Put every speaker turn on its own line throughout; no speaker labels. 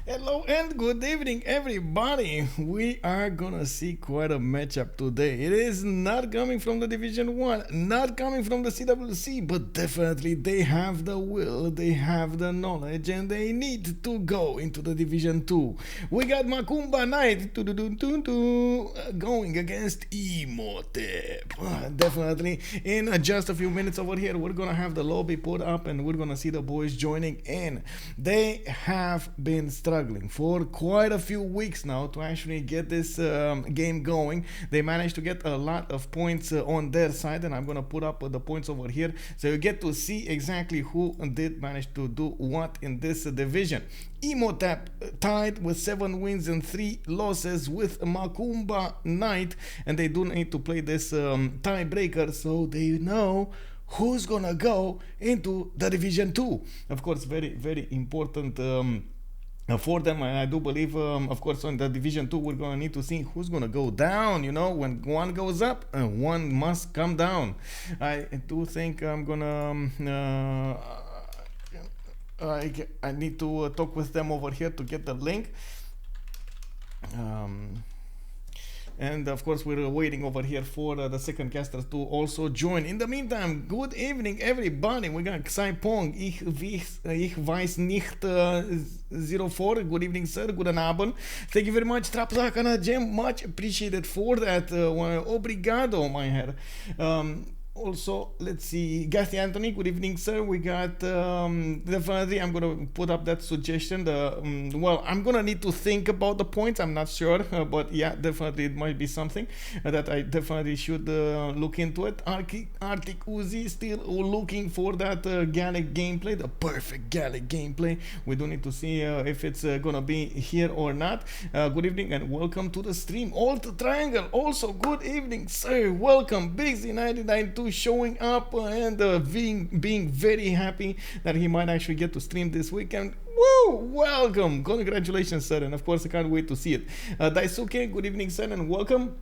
Hello and good evening, everybody. We are gonna see quite a matchup today. It is not coming from the Division 1, not coming from the CWC, but definitely they have the will, they have the knowledge, and they need to go into the Division 2. We got Makoumba Night going against Imhotep. Definitely, in just a few minutes over here, we're gonna have the lobby put up and we're gonna see the boys joining in. They have been struggling for quite a few weeks now to actually get this game going. They managed to get a lot of points on their side, and I'm gonna put up the points over here so you get to see exactly who did manage to do what in this division. Imhotep tied with 7 wins and 3 losses with Makoumba Night, and they do need to play this tiebreaker so they know who's gonna go into the Division 2. Of course, very, very important for them. I do believe, of course, on the Division 2, we're going to need to see who's going to go down. You know, when one goes up, one must come down. I do think I'm going to... I need to talk with them over here to get the link. And of course, we're waiting over here for the second caster to also join. In the meantime, good evening, everybody. We got Xaipong, ich weiß nicht 04. Good evening, sir. Guten Abend. Thank you very much, Trapsakana Gem. Much appreciated for that. Obrigado, my head. Also, let's see, Gassi Anthony, good evening, sir. We got, definitely, I'm going to put up that suggestion. Well, I'm going to need to think about the points. I'm not sure, but yeah, definitely it might be something that I definitely should look into it. Arctic Uzi still looking for that Gallic gameplay, the perfect Gallic gameplay. We do need to see if it's going to be here or not. Good evening and welcome to the stream. Alt Triangle, also good evening, sir. Welcome, Big Z992. Showing up and being very happy that he might actually get to stream this weekend. Woo! Welcome! Congratulations, sir, and of course I can't wait to see it. Daisuke, good evening, sir, and welcome.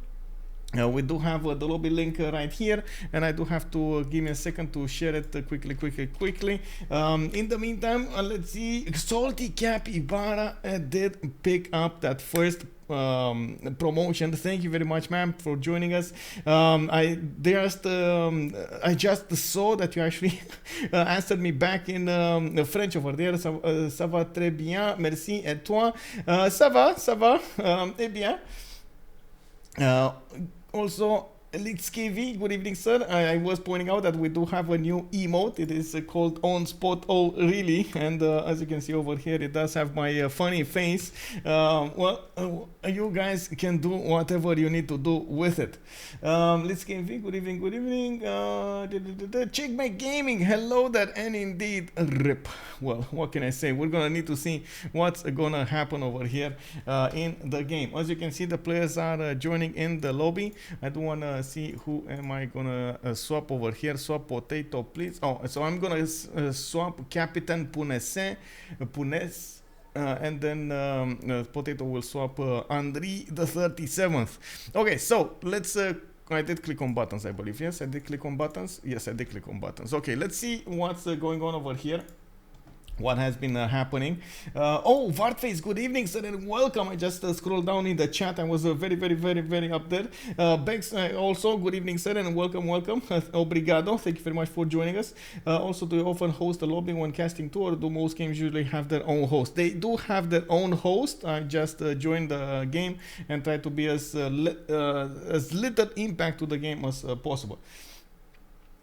We do have the lobby link right here, and I do have to give me a second to share it quickly. In the meantime, let's see. Salty Capybara did pick up that first promotion. Thank you very much, ma'am, for joining us. I just saw that you actually answered me back in French over there. Ça va très bien, merci. Et toi? Ça va, eh bien. Also, LixKV, good evening, sir. I was pointing out that we do have a new emote. It is called OnSpot. Oh, really? And as you can see over here, it does have my funny face. You guys can do whatever you need to do with it. LixKV, good evening. Checkmate Gaming, hello there, and indeed, rip. Well, what can I say? We're gonna need to see what's gonna happen over here in the game. As you can see, the players are joining in the lobby. I do wanna see who am I gonna swap over here. Swap potato, please. Oh, so I'm gonna swap CapitainPunaise, and then potato will swap Andri the 37th. Okay, so let's I did click on buttons, I believe. Yes, I did click on buttons. Yes, I did click on buttons. Okay, let's see what's going on over here. What has been happening. Oh, Vartface, good evening, sir, and welcome. I just scrolled down in the chat. I was very up there. Bex, also, good evening, sir, and welcome. Obrigado. Thank you very much for joining us. Also, do you often host a lobby when casting too, or do most games usually have their own host? They do have their own host. I just joined the game and try to be as little impact to the game as possible.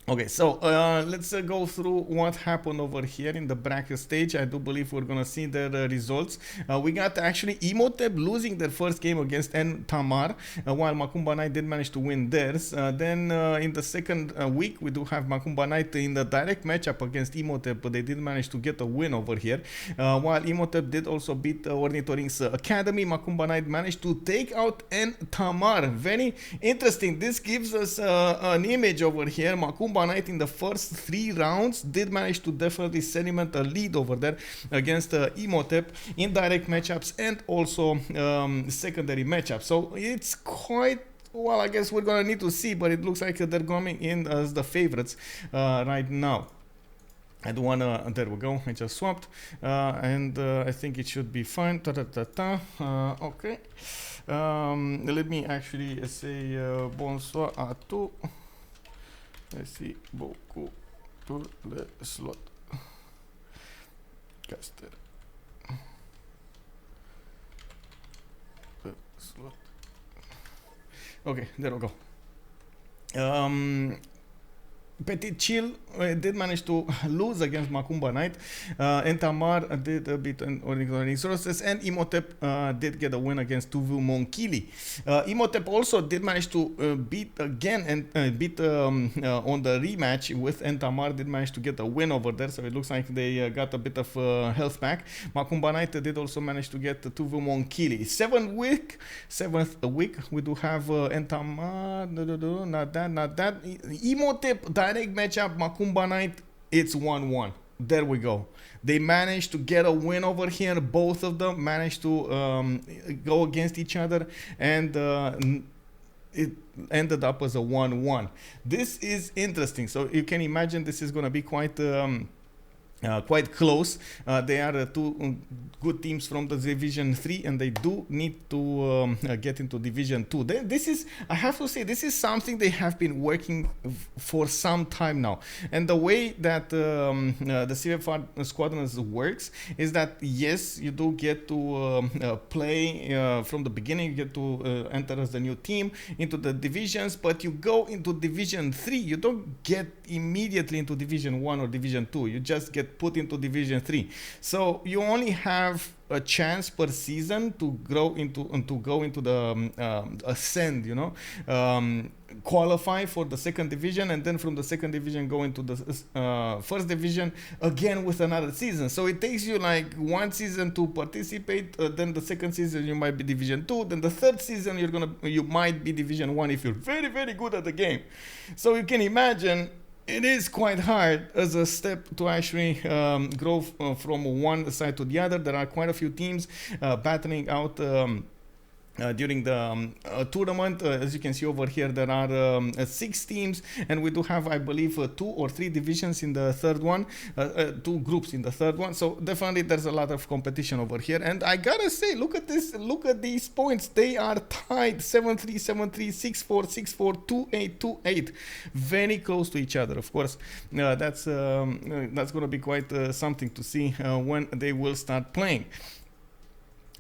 Okay, so let's go through what happened over here in the bracket stage. I do believe we're gonna see the results. We got actually Imhotep losing their first game against N Tamar, while Makoumba Night did manage to win theirs. Then in the second week, we do have Makoumba Night in the direct matchup against Imhotep, but they did manage to get a win over here. While Imhotep did also beat Ornithorynx Academy, Makoumba Night managed to take out N Tamar. Very interesting. This gives us an image over here. Makoumba Night in the first 3 rounds did manage to definitely sediment a lead over there against Imhotep in direct matchups and also secondary matchups. So it's quite, well, I guess we're gonna need to see, but it looks like they're coming in as the favorites right now. I don't wanna, there we go, I just swapped, and I think it should be fine. Okay. Let me actually say bonsoir à tous. Merci beaucoup pour le slot. Caster. Slot. Okay, there we go. Petit Chill did manage to lose against Makoumba Night. Entamar did a bit on resources, and Imhotep did get a win against Tuvu Monkili. Imhotep also did manage to beat again and beat on the rematch with Entamar, did manage to get a win over there, so it looks like they got a bit of health back. Makoumba Night did also manage to get Tuvu Monkili. Seventh week, we do have Entamar, not that. Imhotep direct matchup, Makoumba Night, it's 1-1. There we go. They managed to get a win over here. Both of them managed to go against each other, and it ended up as a 1-1. This is interesting. So you can imagine this is going to be quite close. They are two good teams from the Division 3, and they do need to get into Division 2. This is, I have to say, this is something they have been working for some time now. And the way that the CivFR Squadrons works is that, yes, you do get to play from the beginning, you get to enter as the new team into the divisions, but you go into Division 3. You don't get immediately into Division 1 or Division 2. You just get put into Division 3. So you only have a chance per season to grow into and to go into the ascend, you know, qualify for the second division, and then from the second division go into the first division again with another season. So it takes you like one season to participate, then the second season you might be Division 2, then the third season you might be Division 1 if you're very, very good at the game. So you can imagine it is quite hard as a step to actually grow from one side to the other. There are quite a few teams battling out during the tournament. As you can see over here, there are 6 teams, and we do have, I believe, 2 or 3 divisions in the third one, 2 groups in the third one. So definitely there's a lot of competition over here, and I gotta say, look at this, look at these points. They are tied 7-3, 7-3, 6-4, 6-4, 2-8, 2-8, very close to each other. Of course, that's gonna be quite something to see when they will start playing.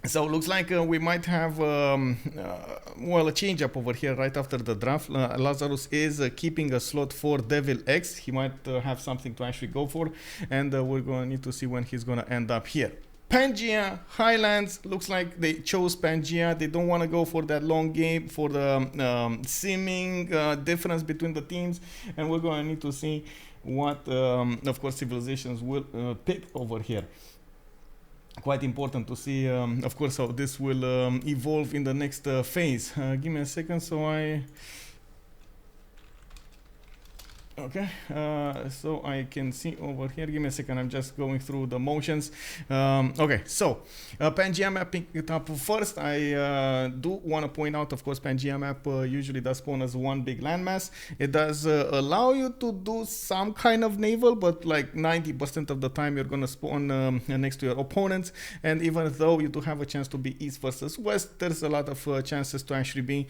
So it looks like we might have well, a change up over here right after the draft. Lazarus is keeping a slot for Devilx. He might have something to actually go for, and we're going to need to see when he's going to end up here. Pangea, Highlands, looks like they chose Pangea. They don't want to go for that long game, for the seeming difference between the teams, and we're going to need to see what, of course, Civilizations will pick over here. Quite important to see, of course, how this will evolve in the next phase. Give me a second, so okay, so I can see over here. Give me a second, I'm just going through the motions. Okay, so Pangea map picked it up first. I do want to point out, of course, Pangea map usually does spawn as one big landmass. It does allow you to do some kind of naval, but like 90% of the time you're going to spawn next to your opponents. And even though you do have a chance to be east versus west, there's a lot of chances to actually be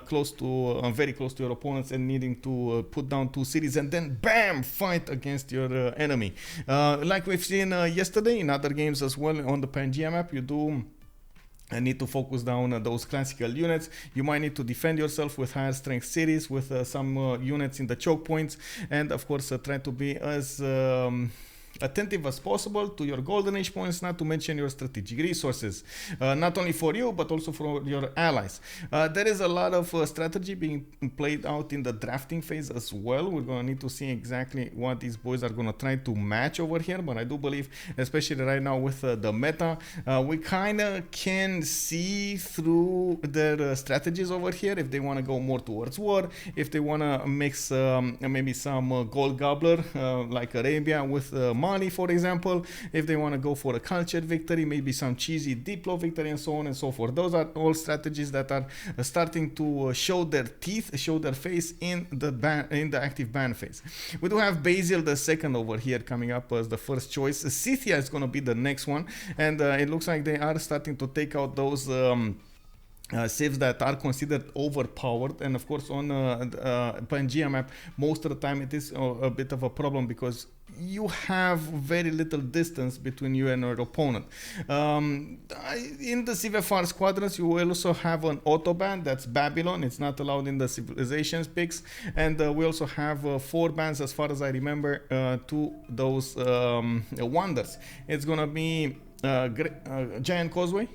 close to, very close to your opponents, and needing to put down 2 cities and then bam, fight against your enemy. Like we've seen yesterday in other games as well on the Pangea map, you do need to focus down those classical units. You might need to defend yourself with higher strength cities, with some units in the choke points, and of course try to be as attentive as possible to your golden age points, not to mention your strategic resources, not only for you but also for your allies. There is a lot of strategy being played out in the drafting phase as well. We're going to need to see exactly what these boys are going to try to match over here, but I do believe, especially right now with the meta, we kind of can see through their strategies over here. If they want to go more towards war, if they want to mix maybe some gold gobbler like Arabia with Mali, for example, if they want to go for a cultured victory, maybe some cheesy Diplo victory, and so on and so forth. Those are all strategies that are starting to show their teeth, show their face in the active ban phase. We do have Basil the second over here coming up as the first choice. Scythia is going to be the next one, and it looks like they are starting to take out those civs that are considered overpowered, and of course on Pangea map most of the time it is a bit of a problem because you have very little distance between you and your opponent. In the CivFR squadrons you will also have an autoban, that's Babylon. It's not allowed in the civilizations picks, and we also have 4 bans as far as I remember to those wonders. It's gonna be Giant Causeway,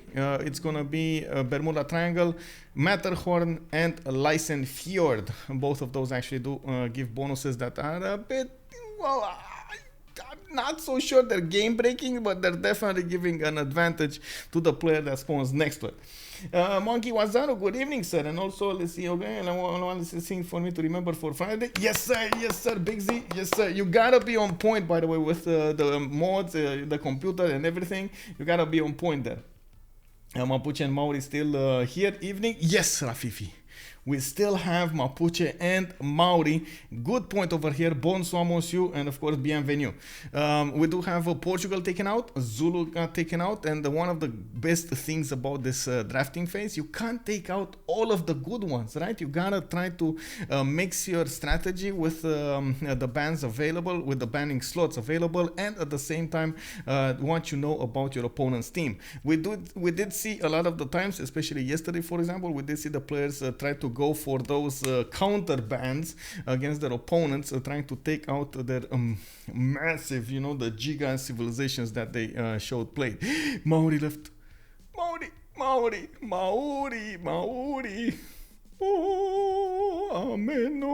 it's gonna be Bermuda Triangle, Matterhorn, and Lysen Fjord. Both of those actually do give bonuses that are a bit, well, I'm not so sure they're game breaking, but they're definitely giving an advantage to the player that spawns next to it. Monkey Wazaro, good evening, sir. And also, let's see, okay, and I want this thing for me to remember for Friday. Yes, sir, Big Z, yes, sir. You gotta be on point, by the way, with the mods, the computer, and everything. You gotta be on point there. Mapuche and Maori still here. Evening, yes, Rafifi. We still have Mapuche and Maori. Good point over here. Bonsoir, monsieur, and of course, bienvenue. We do have Portugal taken out. Zulu got taken out. And one of the best things about this drafting phase, you can't take out all of the good ones, right? You gotta try to mix your strategy with the bans available, with the banning slots available, and at the same time, what you know about your opponent's team. We did see a lot of the times, especially yesterday, for example, we did see the players try to go for those counter bans against their opponents, trying to take out their massive, you know, the giga civilizations that they showed played. Maori left. Maori. Oh, amen.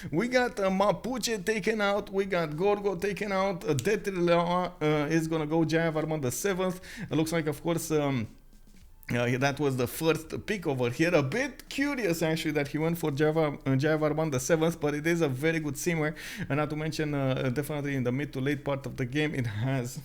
We got Mapuche taken out. We got Gorgo taken out. Detirlo is gonna go Jayavarman the 7th. It looks like, of course, that was the first pick over here. A bit curious actually that he went for Jayavarman the 7th, but it is a very good simmer, and not to mention definitely in the mid to late part of the game it has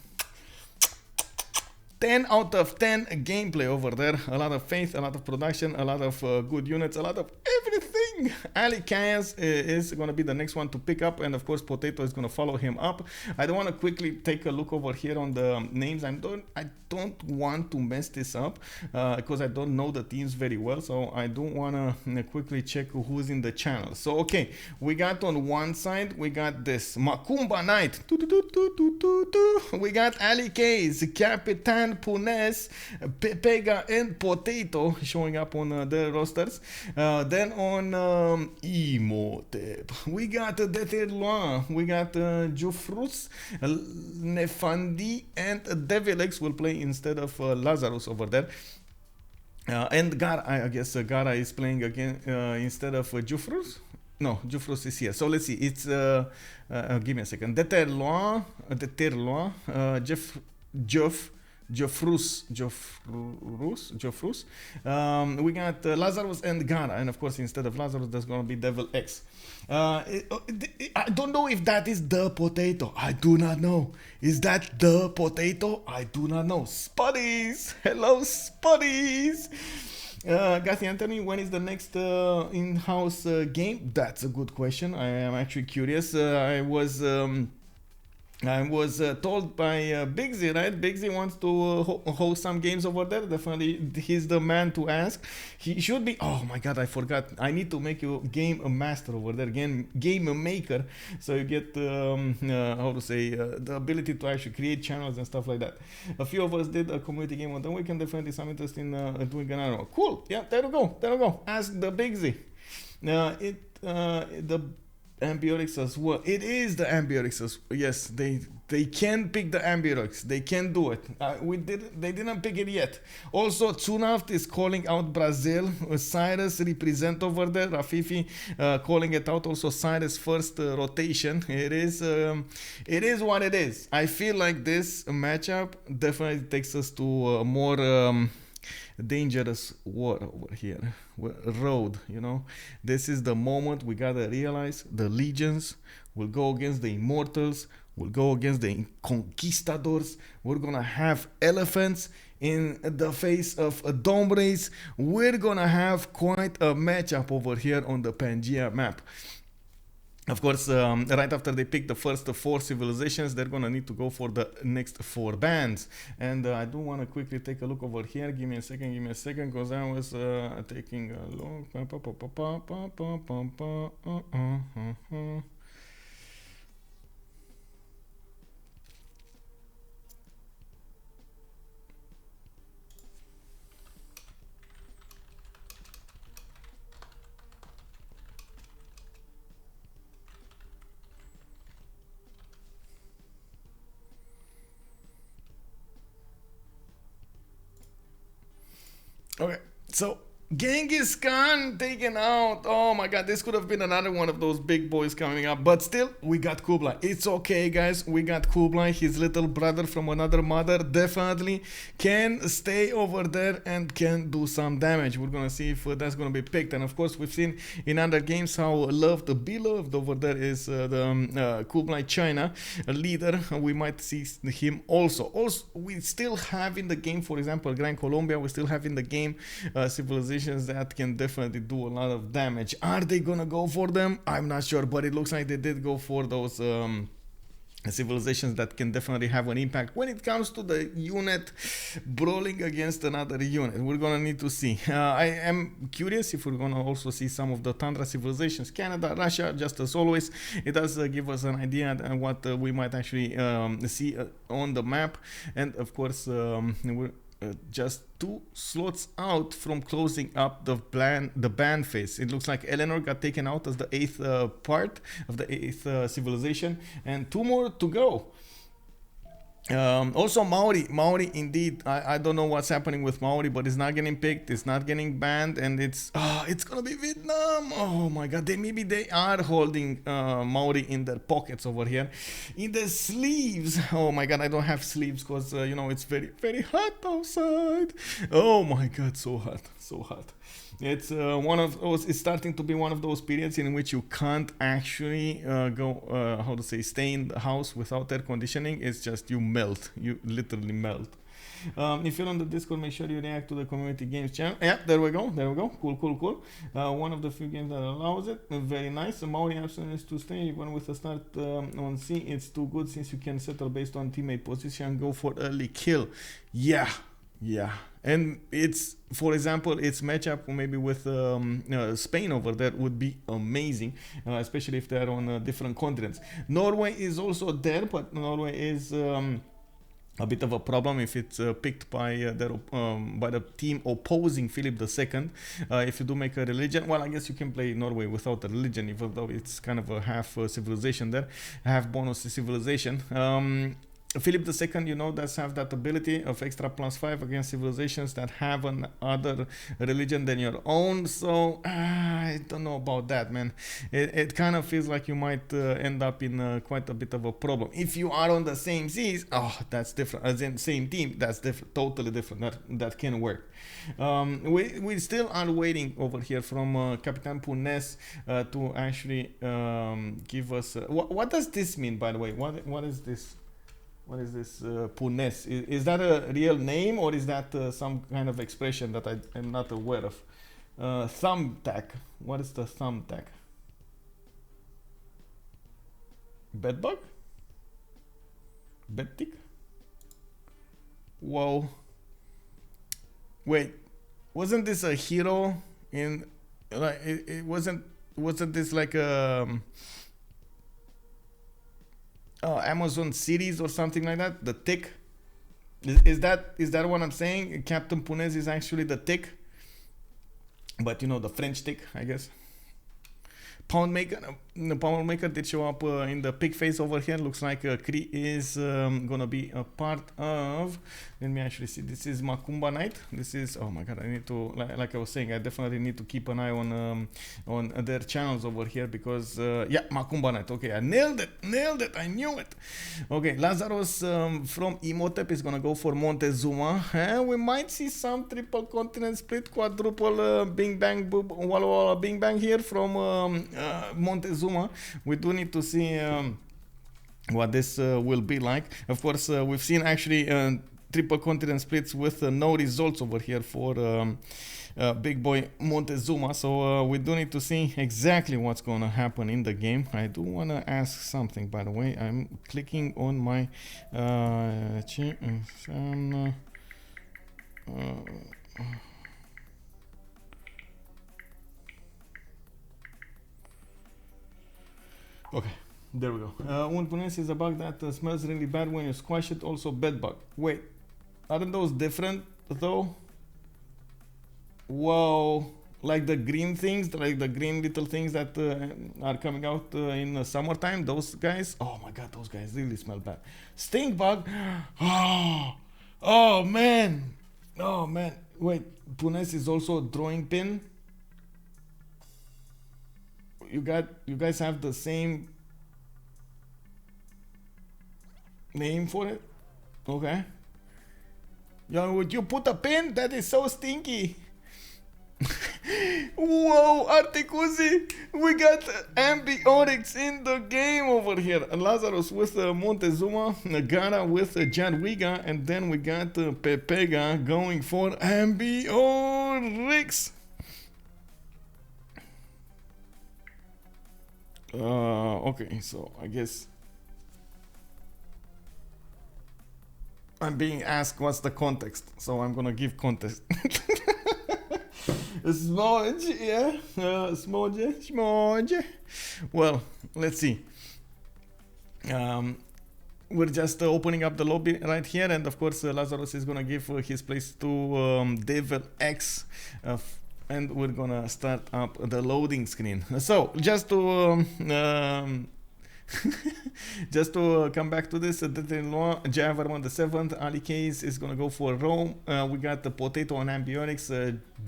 10 out of 10 gameplay over there. A lot of faith, a lot of production, a lot of good units, a lot of everything. Alykaze is going to be the next one to pick up, and of course Potato is going to follow him up. I don't want to quickly take a look over here on the names. I don't want to mess this up because I don't know the teams very well, so I don't want to quickly check who's in the channel. So okay, we got on one side, we got this Makoumba Night. We got Alykaze, CapitainPunaise, Pepega, and Potato showing up on their rosters. Then on Imhotep, we got Detirlo, we got Geoffrusf, Nefandi, and Devilx will play instead of Lazarus over there. And Gara, I guess Gara is playing again instead of Geoffrusf. No, Geoffrusf is here. So let's see. It's give me a second. Detirlo, Geoffrusf. We got Lazarus and Gara, and of course instead of Lazarus there's gonna be Devilx. I don't know if that is the Potato. I do not know. Is that the Potato? I do not know. Spuddies, hello Spuddies. Gathy Anthony, when is the next in-house game? That's a good question. I am actually curious. I was told by Big Z, right? Big Z wants to host some games over there. Definitely, he's the man to ask. He should be. Oh my God, I forgot. I need to make you game master over there, game maker, so you get how to say the ability to actually create channels and stuff like that. A few of us did a community game on the weekend. Definitely some interest in doing an arrow. Cool. Yeah, there we go. Ask the Big Z. The Ambiorix as well. It is the Ambiorix as well. Yes, they can pick the Ambiorix. They can do it. They didn't pick it yet. Also, Tsunaft is calling out Brazil. Cyrus represent over there. Rafifi calling it out. Also, Cyrus first rotation. It is what it is. I feel like this matchup definitely takes us to more dangerous war over here. Road, you know. This is the moment we gotta realize the legions will go against the immortals, will go against the conquistadors. We're gonna have elephants in the face of Dombres. We're gonna have quite a matchup over here on the Pangea map. Of course, right after they pick the first 4 civilizations, they're gonna need to go for the next 4 bands. And I do want to quickly take a look over here. Give me a second, because I was taking a look. Okay, so Genghis Khan taken out. Oh my god, this could have been another one of those big boys coming up. But still, we got Kublai. It's okay, guys. We got Kublai, his little brother from another mother. Definitely can stay over there and can do some damage. We're gonna see if that's gonna be picked. And of course, we've seen in other games how loved, beloved over there is the Kublai China leader. We might see him also. Also, we still have in the game, for example, Grand Colombia. We still have in the game civilizations that can definitely do a lot of damage. Are they gonna go for them? I'm not sure, but it looks like they did go for those civilizations that can definitely have an impact when it comes to the unit brawling against another unit. We're gonna need to see. I am curious if we're gonna also see some of the Tundra civilizations. Canada, Russia, just as always, it does give us an idea on what we might actually see on the map. And of course, we're just 2 slots out from closing up the ban phase. It looks like Eleanor got taken out as the 8th part of the 8th civilization, and 2 more to go. Also Maori indeed, I don't know what's happening with Maori, but it's not getting picked, it's not getting banned, and it's gonna be Vietnam. Oh my god, maybe they are holding Maori in their pockets over here in the sleeves. Oh my god, I don't have sleeves because you know, it's very, very hot outside. Oh my god, so hot, so hot. It's one of those. It's starting to be one of those periods in which you can't actually stay in the house without air conditioning. It's just you melt. You literally melt. If you're on the Discord, make sure you react to the community games channel. Yeah, there we go. Cool. One of the few games that allows it. Very nice. Maori option is to stay even with a start on C. It's too good since you can settle based on teammate position and go for early kill. Yeah. And it's, for example, its matchup maybe with Spain over there would be amazing, especially if they're on different continents. Norway is also there, but Norway is a bit of a problem if it's picked by the team opposing Philip II. If you do make a religion, well, I guess you can play Norway without a religion, even though it's kind of a half civilization there, half bonus civilization. Philip II, you know, does have that ability of extra +5 against civilizations that have another religion than your own. So I don't know about that, man. It kind of feels like you might end up in quite a bit of a problem. If you are on the same seas, that's different. As in same team, that's different, totally different. That can work. We still are waiting over here from CapitainPunaise to actually give us. What does this mean, by the way? What is this? What is this Punaise? Is that a real name, or is that some kind of expression that I am not aware of? Thumbtack. What is the thumbtack? Bedbug? Bedtick? Whoa. Wait, wasn't this a hero in like it wasn't this like a Amazon series or something like that? The Tick? Is that what I'm saying? CapitainPunaise is actually the Tick, but you know, the French Tick, I guess. The pound maker did show up in the pig face over here. Looks like Cree is gonna be a part of. Let me actually see. This is Makoumba Night. This is, oh my god, I need to, like I was saying, I definitely need to keep an eye on their channels over here because yeah, Makoumba Night. Okay, I nailed it, I knew it. Okay, Lazarus from Imhotep is gonna go for Montezuma, and we might see some triple continent split, quadruple bing bang boob walla walla bing bang here from Montezuma. We do need to see what this will be like. Of course, we've seen actually triple continent splits with no results over here for big boy Montezuma, so we do need to see exactly what's gonna happen in the game. I do want to ask something, by the way. I'm clicking on my okay, there we go. Unpunes is a bug that smells really bad when you squash it. Also bed bug. Wait, aren't those different though? Whoa, like the green things, like the green little things that are coming out in the summertime, those guys. Oh my god, those guys really smell bad. Stink bug. Oh man. Oh man. Wait, Punaise is also a drawing pin. You guys have the same name for it? Okay. Yo, would you put a pin? That is so stinky. Whoa, Alykaze, we got Ambiorix in the game over here. Lazarus with Montezuma, Gara with Jadwiga, and then we got Pepega going for Ambiorix. Okay, so I guess I'm being asked what's the context, so I'm gonna give context. Smudge, yeah, smudge. Well, let's see. We're just opening up the lobby right here, and of course Lazarus is gonna give his place to Devilx, and we're gonna start up the loading screen. So just to just to come back to this, Detirlo, Javarman the 7th, Alykaze is gonna go for Rome. We got the Potato on Ambiorix.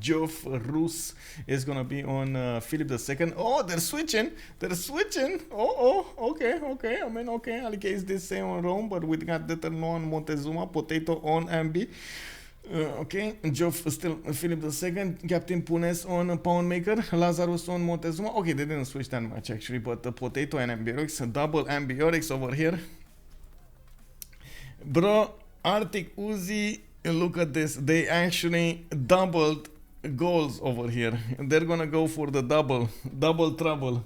Geoffrusf is gonna be on Philip II. Oh, they're switching. Oh, okay. I mean, okay. Alykaze did say on Rome, but we got Detirlo on Montezuma, Potato on Ambi. Okay, Geoff still Philip II, CapitainPunaise on Pound Maker, Lazarus on Montezuma. Okay, they didn't switch that much actually, but the Potato and Ambiorix, double Ambiorix over here. Bro, Arctic Uzi, look at this. They actually doubled goals over here. They're gonna go for the double trouble.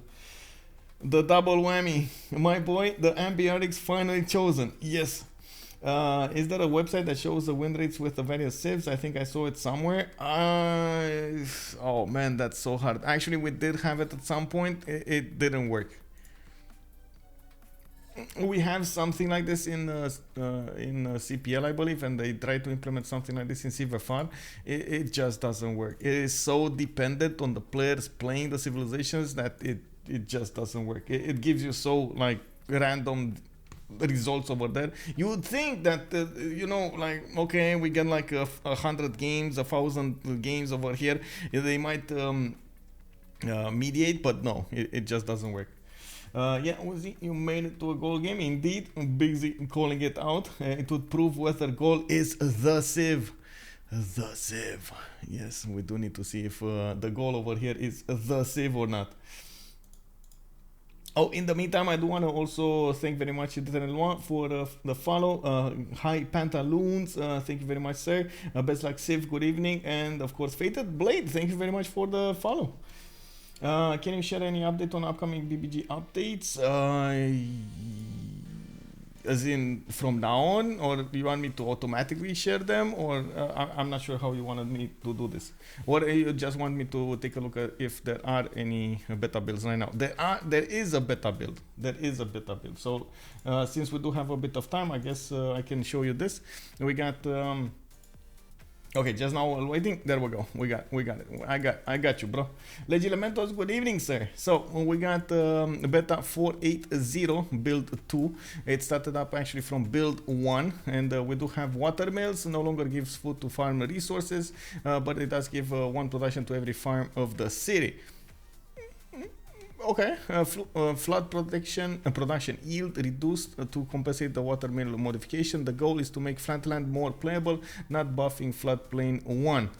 The double whammy. My boy, the Ambiorix finally chosen. Yes. Is there a website that shows the win rates with the various civs? I think I saw it somewhere. Oh man, that's so hard. Actually, we did have it at some point. It didn't work. We have something like this in CPL, I believe, and they try to implement something like this in CivFR. It just doesn't work. It is so dependent on the players playing the civilizations that it just doesn't work. It gives you so like random results over there. You would think that you know, like, okay, we get like 100 games, 1,000 games over here, they might mediate, but no, it just doesn't work. Yeah, Uzi, you made it to a goal game. Indeed, busy calling it out. It would prove whether goal is the civ. The civ. Yes, we do need to see if the goal over here is the civ or not. Oh, in the meantime, I do want to also thank very much Detirlo for the follow. Hi, Pantaloons. Thank you very much, sir. Best luck, Civ. Good evening. And of course, Fated Blade. Thank you very much for the follow. Can you share any update on upcoming BBG updates? As in from now on, or do you want me to automatically share them, or I'm not sure how you wanted me to do this, or you just want me to take a look at if there are any beta builds right now. There is a beta build. So since we do have a bit of time, I guess I can show you this. We got Okay, just now while waiting, there we go. We got it. I got you, bro. Legilementos, good evening, sir. So we got beta 4.8.0 build 2. It started up actually from build 1, and we do have watermills. No longer gives food to farm resources, but it does give one production to every farm of the city. Okay, flood protection production yield reduced to compensate the watermill modification. The goal is to make flatland more playable, not buffing floodplain 1.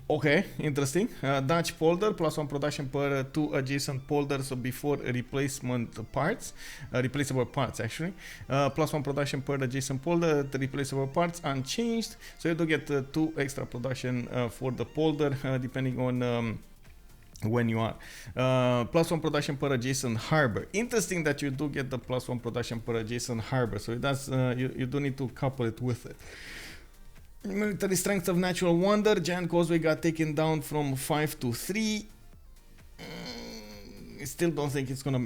Okay, interesting. Dutch polder, +1 production per 2 adjacent polders before replacement parts. Replaceable parts, actually. +1 production per adjacent polder, the replaceable parts unchanged. So you do get 2 extra production for the polder, depending on when you are. +1 production per adjacent harbor. Interesting that you do get the +1 production per adjacent harbor. So it does, you do need to couple it with it. Military strength of natural wonder. Giant causeway got taken down from 5 to 3. I still don't think it's gonna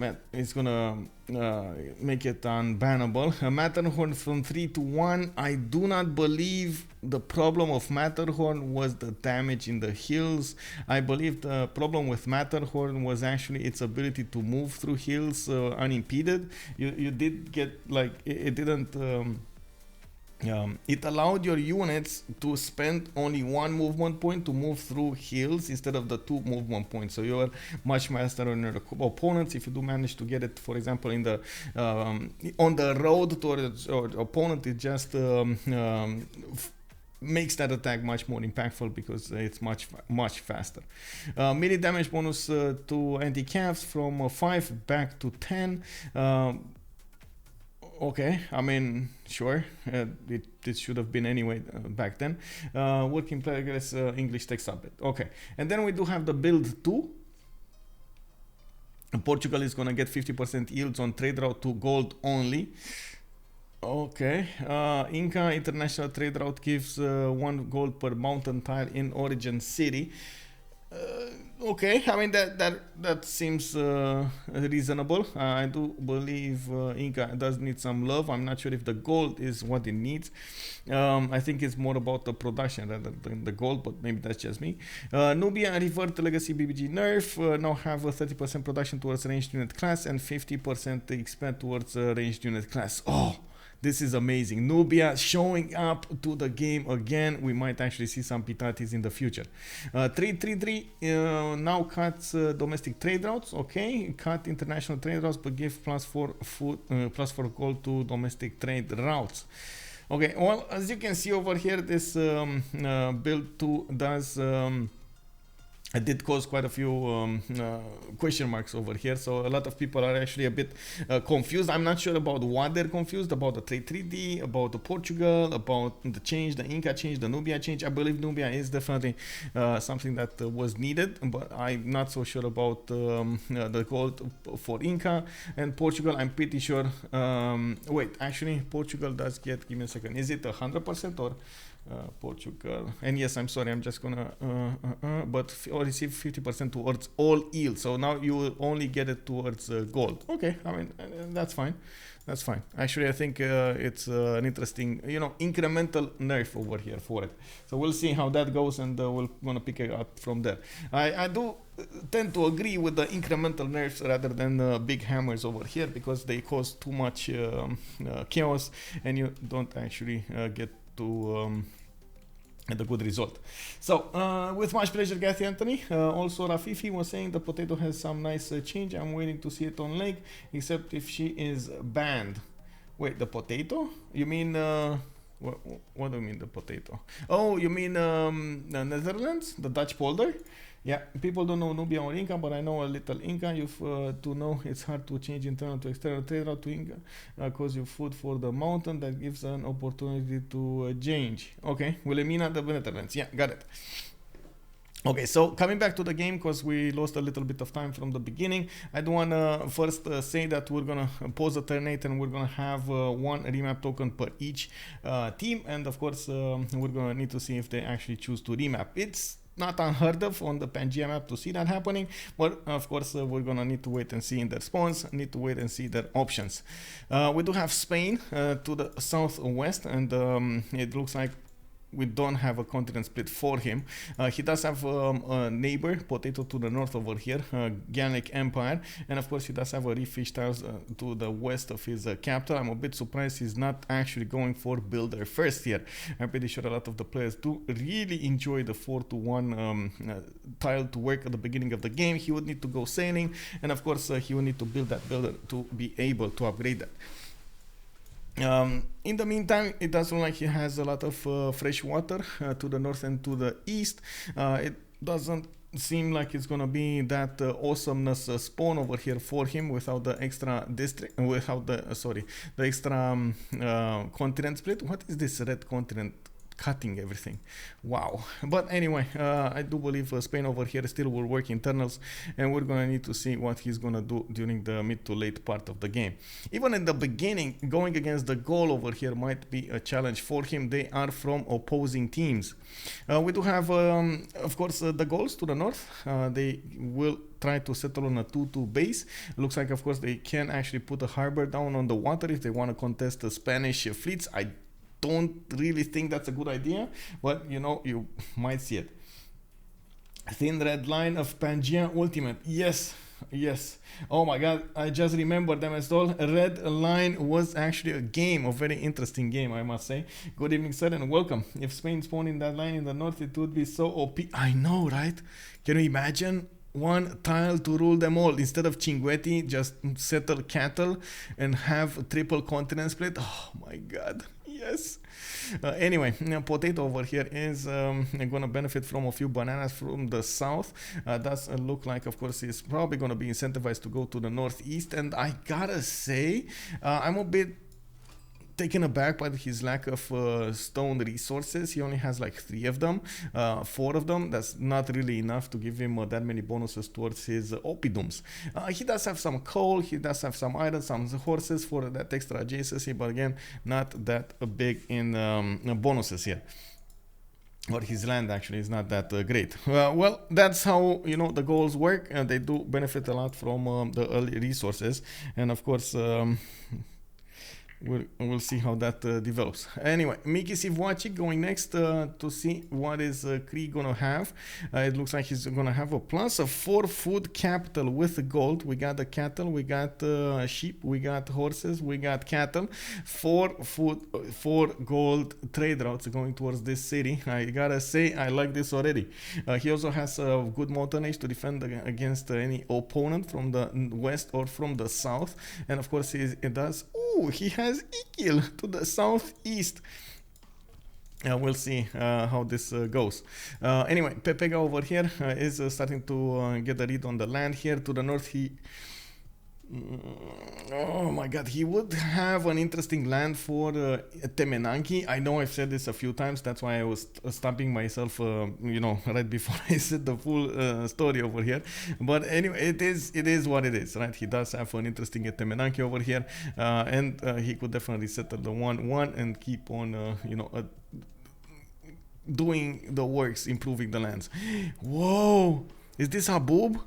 make it unbannable. Matterhorn from 3 to 1. I do not believe the problem of Matterhorn was the damage in the hills. I believe the problem with Matterhorn was actually its ability to move through hills unimpeded. You did get, like, it didn't it allowed your units to spend only 1 movement point to move through hills instead of the 2 movement points. So you are much faster on your opponents if you do manage to get it, for example, in the on the road towards your opponent. It just makes that attack much more impactful because it's much faster. Melee damage bonus to anti-cavs from 5 back to 10. Okay, I mean, sure, it should have been anyway back then. Work in progress, English text submit. Okay, and then we do have the build 2. Portugal is gonna get 50% yields on trade route to gold only. Okay, Inca international trade route gives 1 gold per mountain tile in origin city. Okay, I mean that seems reasonable. I do believe Inca does need some love. I'm not sure if the gold is what it needs. I think it's more about the production rather than the gold, but maybe that's just me. Nubia revert legacy BBG nerf. Now have a 30% production towards ranged unit class and 50% expand towards ranged unit class. Oh, this is amazing. Nubia showing up to the game again. We might actually see some pitatis in the future. 333 now cuts domestic trade routes. Okay, cut international trade routes, but give +4 food, +4 gold to domestic trade routes. Okay, well, as you can see over here, this build 2 does it did cause quite a few question marks over here, so a lot of people are actually a bit confused. I'm not sure about what they're confused about: the trade 3D, about the Portugal, about the change, the Inca change, the Nubia change. I believe Nubia is definitely something that was needed, but I'm not so sure about the gold for Inca and Portugal. I'm pretty sure. Wait, actually, Portugal does get. Give me a second. Is it 100% or? Portugal, and yes, I'm sorry, I'm just gonna but receive 50% towards all yield, so now you will only get it towards gold. Okay, I mean, that's fine. Actually, I think it's an interesting, incremental nerf over here for it, so we'll see how that goes, and we're gonna pick it up from there. I do tend to agree with the incremental nerfs rather than big hammers over here, because they cause too much chaos and you don't actually get to the good result. So with much pleasure, Kathy Anthony. Also Rafifi was saying the potato has some nice change. I'm waiting to see it on lake, except if she is banned. Wait, the potato? You mean what do you mean the potato? Oh, you mean the Netherlands, the Dutch polder? Yeah, people don't know Nubia or Inca, but I know a little Inca. You've to know it's hard to change internal to external trade route to Inca because you food for the mountain that gives an opportunity to change. Okay, Wilhelmina, the Netherlands. Yeah, got it. Okay, so coming back to the game, because we lost a little bit of time from the beginning, I do want to first say that we're going to pause the turn 8 and we're going to have 1 remap token per each team. And of course, we're going to need to see if they actually choose to remap. It's not unheard of on the Pangea map to see that happening, but of course we're gonna need to wait and see in their spawns, need to wait and see their options. We do have Spain to the southwest, and it looks like we don't have a continent split for him. He does have a neighbor, Potato, to the north over here, Gallic Empire, and of course he does have a reef fish tiles to the west of his capital. I'm a bit surprised he's not actually going for builder first here. I'm pretty sure a lot of the players do really enjoy the 4-to-1 tile to work at the beginning of the game. He would need to go sailing, and of course he would need to build that builder to be able to upgrade that. In the meantime, it does look like he has a lot of fresh water to the north and to the east. It doesn't seem like it's gonna be that awesomeness spawn over here for him without the extra district, without the the extra continent split. What is this red continent cutting everything? Wow. But anyway, I do believe Spain over here still will work internals, and we're gonna need to see what he's gonna do during the mid to late part of the game. Even in the beginning, going against the Gaul over here might be a challenge for him. They are from opposing teams. We do have of course the Gauls to the north. They will try to settle on a 2-2 base. Looks like of course they can actually put a harbor down on the water if they want to contest the Spanish fleets. I don't really think that's a good idea, but you know, you might see it. Thin red line of Pangea Ultimate. Yes, yes. Oh my god, I just remembered them as well. Red line was actually a game, a very interesting game, I must say. Good evening, sir, and welcome. If Spain spawned in that line in the north, it would be so OP. I know, right? Can you imagine? One tile to rule them all. Instead of Cinguetti, just settle cattle and have triple continent split. Oh my god, yes. Anyway, Potato over here is gonna benefit from a few bananas from the south. Does look like, of course, he's probably gonna be incentivized to go to the northeast, and I gotta say, I'm a bit taken aback by his lack of stone resources. He only has like 3 of them, 4 of them. That's not really enough to give him that many bonuses towards his oppidums. He does have some coal, he does have some iron, some horses for that extra adjacency, but again, not that big in bonuses here. Or his land actually is not that great. Well, that's how, you know, the goals work, and they do benefit a lot from the early resources, and of course we'll see how that develops. Anyway, Miki Sivwachi going next to see what is Cree gonna have. It looks like he's gonna have a plus of 4 food capital with the gold. We got the cattle, we got sheep, we got horses, we got cattle. 4 food, 4 gold trade routes going towards this city. I gotta say, I like this already. He also has a good mountain age to defend against any opponent from the west or from the south, and of course it does. Ooh, he has Ikil to the southeast. We'll see how this goes. Anyway, Pepega over here is starting to get a read on the land here. To the north, he... oh my god, he would have an interesting land for Temenanki. I know I've said this a few times, that's why I was stopping myself, you know, right before I said the full story over here. But anyway, it is what it is, right? He does have an interesting Temenanki over here, and he could definitely settle the 1-1 and keep on, you know, doing the works, improving the lands. Whoa, is this Habub?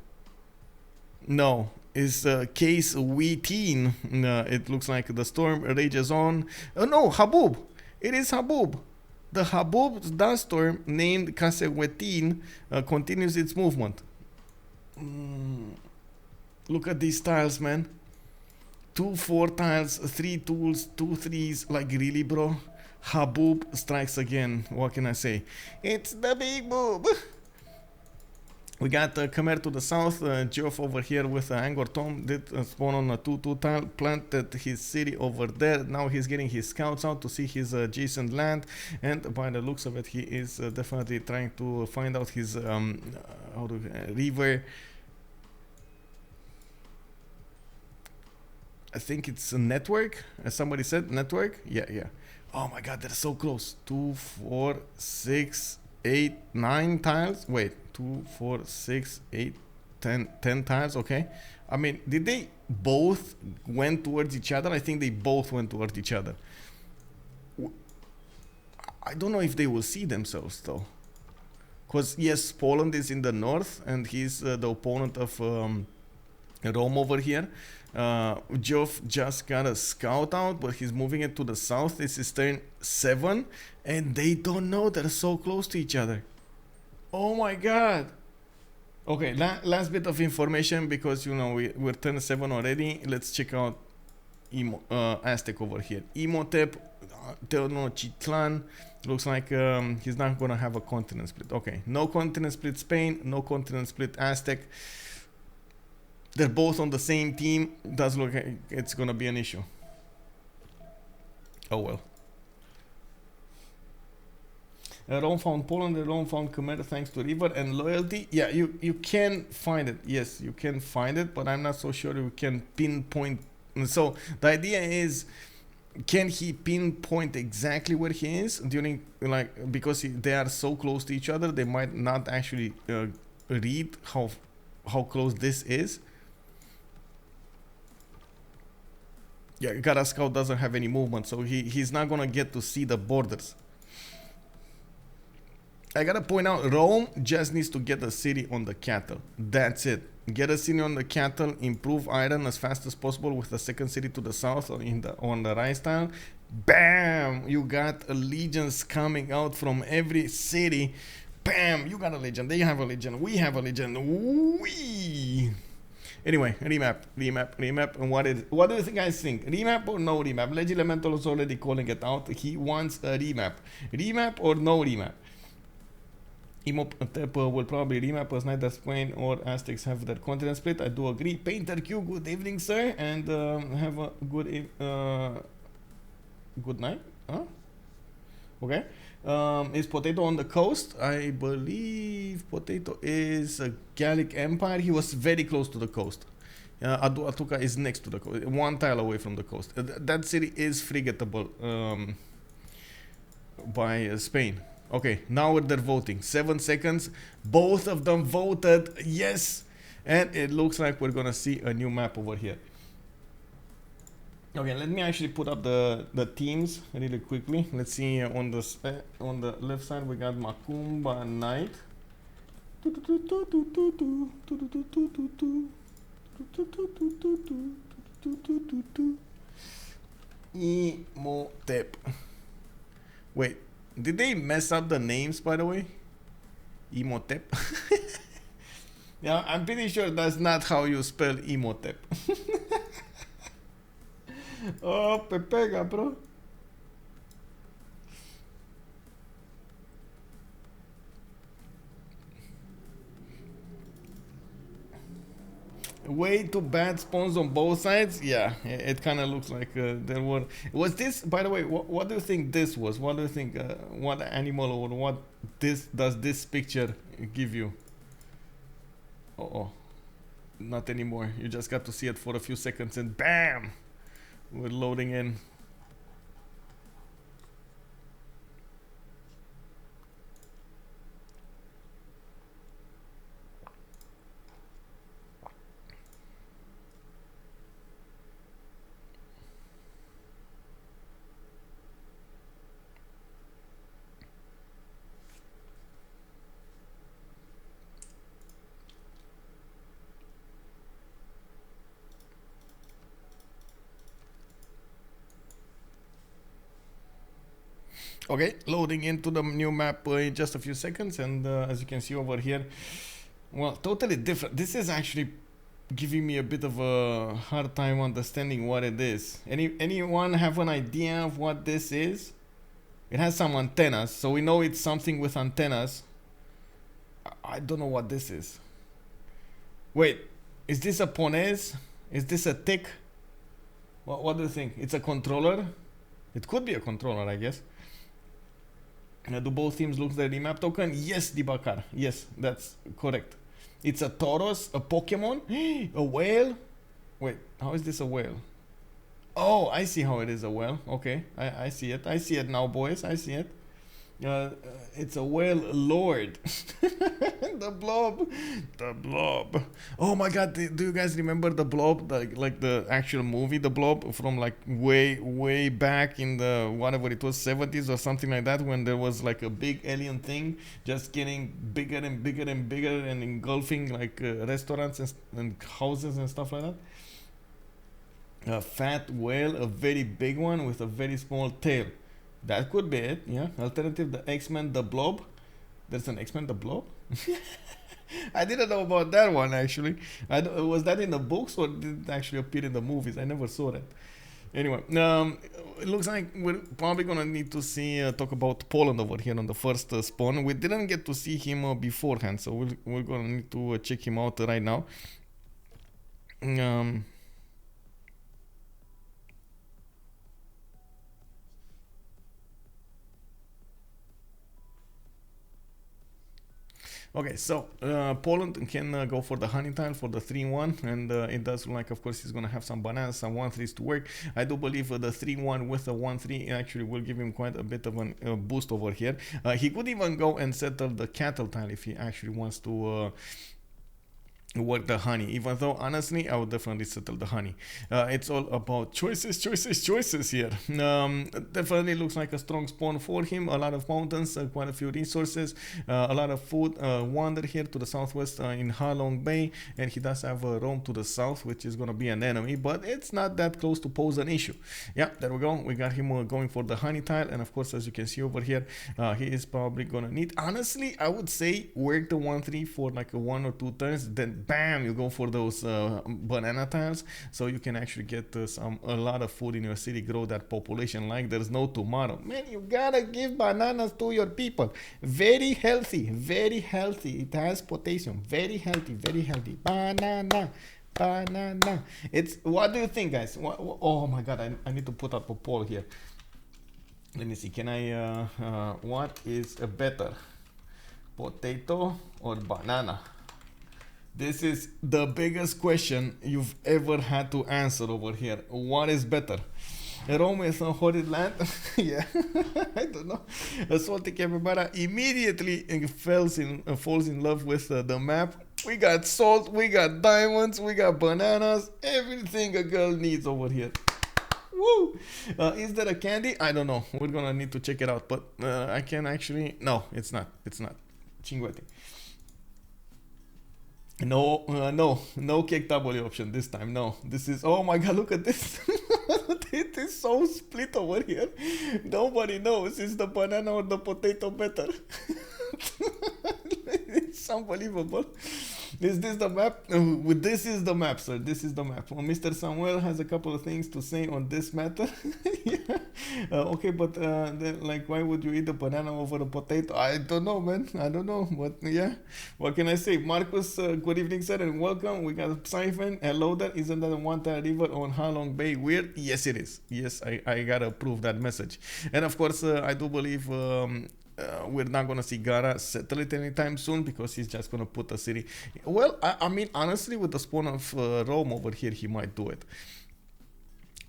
No. Is case Wheateen. It looks like the storm rages on. No, Habub. It is Habub. The Habub dust storm named Kasewetin continues its movement. Look at these tiles, man. 2 4 tiles, 3 tools, 2 3s. Like, really, bro? Habub strikes again. What can I say? It's the big boob. We got Khmer to the south. Geoff over here with Angkor Thom did spawn on a 2-2 tile, planted his city over there. Now he's getting his scouts out to see his adjacent land, and by the looks of it, he is definitely trying to find out his river. I think it's a network, as somebody said, network. Yeah. Oh my god, they're so close. 2 4 6 8 9 tiles. Wait, 2 4 6 8 10 tiles. Okay, I mean, did they both went towards each other? I think they both went towards each other. I don't know if they will see themselves though, because yes, Poland is in the north and he's the opponent of Rome over here. Geoff just got a scout out, but he's moving it to the south. This is turn 7, and they don't know they're so close to each other. Oh my god. Okay, last bit of information, because you know we're turn 7 already. Let's check out Aztec over here. Imhotep, Tenochtitlan. Looks like he's not gonna have a continent split. Okay, no continent split Spain, no continent split Aztec. They're both on the same team. Does look like it's gonna be an issue. Oh well. Rome found Poland, Rome found Khmer thanks to river and loyalty. Yeah, you can find it. Yes, you can find it, but I'm not so sure you can pinpoint. So the idea is, can he pinpoint exactly where he is during, like, because they are so close to each other, they might not actually read how close this is. Yeah, Gara Scout doesn't have any movement, so he's not gonna get to see the borders. I gotta point out, Rome just needs to get a city on the cattle. That's it. Get a city on the cattle, improve iron as fast as possible with a second city to the south or on the right style. Bam! You got a legions coming out from every city. Bam! You got a legion. They have a legion. We have a legion. Wee! Anyway, remap. And what do you guys think? Remap or no remap? Legilemental is already calling it out. He wants a remap. Remap or no remap? Imhotep will probably remap as neither Spain or Aztecs have their continent split. I do agree. Painter Q, good evening, sir, and have a good night. Huh? Okay. Is Potato on the coast? I believe Potato is a Gallic Empire. He was very close to the coast. Atuka is next to the coast, 1 tile away from the coast. That city is frigatable by Spain. Okay, now they're voting. 7 seconds. Both of them voted yes. And it looks like we're gonna see a new map over here. Okay, let me actually put up the teams really quickly. Let's see on the left side we got Makoumba Night. Imhotep. Wait. Did they mess up the names, by the way? Imhotep. Yeah, I'm pretty sure that's not how you spell Imhotep. Oh, Pepega, bro. Way too bad spawns on both sides. Yeah, it kind of looks like there were. Was this, by the way? What do you think this was? What do you think? What animal or what does this picture give you? Oh, not anymore. You just got to see it for a few seconds and bam, we're loading in. Okay, loading into the new map in just a few seconds, and as you can see over here, well, totally different. This is actually giving me a bit of a hard time understanding what it is. Anyone have an idea of what this is? It has some antennas, so we know it's something with antennas. I don't know what this is. Wait, is this a Punaise? Is this a tick? What do you think? It's a controller? It could be a controller, I guess. Do both teams look the remap token? Yes, Dibakar. Yes, that's correct. It's a Tauros, a Pokemon, a whale. Wait, how is this a whale? Oh, I see how it is a whale. Okay, I see it. I see it now, boys. I see it. It's a whale lord. The blob. The blob. Oh my god, do you guys remember the blob? Like the actual movie, the blob, from like way back in the whatever it was, 70s or something like that, when there was like a big alien thing just getting bigger and bigger and bigger and engulfing like restaurants and houses and stuff like that. A fat whale, a very big one with a very small tail. That could be it, yeah. Alternative, the X-Men, the Blob. There's an X-Men, the Blob? I didn't know about that one, actually. Was that in the books or did it actually appear in the movies? I never saw that. Anyway, it looks like we're probably going to need to talk about Poland over here on the first spawn. We didn't get to see him beforehand, so we're going to need to check him out right now. Okay, so Poland can go for the honey tile for the 3-1, and it does look like, of course, he's going to have some bananas, some 1-3s to work. I do believe the 3-1 with the 1-3 actually will give him quite a bit of a boost over here. He could even go and settle the cattle tile if he actually wants to work the honey, even though honestly I would definitely settle the honey. It's all about choices here. Definitely looks like a strong spawn for him. A lot of mountains, quite a few resources, a lot of food. Wander here to the southwest in Halong Bay, and he does have a roam to the south, which is going to be an enemy, but it's not that close to pose an issue. Yeah, there we go. We got him going for the honey tile, and of course, as you can see over here, he is probably going to need, honestly I would say, work the 1-3 for like a 1 or 2 turns, then bam, you go for those banana tiles, so you can actually get a lot of food in your city, grow that population like there's no tomorrow. Man, you gotta give bananas to your people. Very healthy, very healthy. It has potassium. Very healthy, very healthy. Banana. It's, what do you think, guys? Oh my god, I need to put up a poll here. Let me see, can I what is a better, potato or banana? This is the biggest question you've ever had to answer over here. What is better? Rome is a horrid land. Yeah, I don't know. A salty capybara immediately falls in love with the map. We got salt, we got diamonds, we got bananas, everything a girl needs over here. Woo! Is there a candy? I don't know. We're gonna need to check it out. But I can actually... No, it's not. It's not. Cinguetti. No cake W option this time. No, this is, oh my god, look at this. It is so split over here. Nobody knows, is the banana or the potato better? It's unbelievable. Is this the map? This is the map, sir. This is the map. Well, Mr. Samuel has a couple of things to say on this matter. Yeah. Okay, but then, like, why would you eat a banana over a potato? I don't know, man. I don't know. But yeah, what can I say? Marcus, good evening, sir, and welcome. We got Siphon. Hello there. Isn't that a one-time river on Halong Bay weird? Yes, it is. Yes, I gotta approve that message. And of course, I do believe we're not gonna see Gara settle it anytime soon, because he's just gonna put a city. Well, I mean, honestly, with the spawn of Rome over here, he might do it.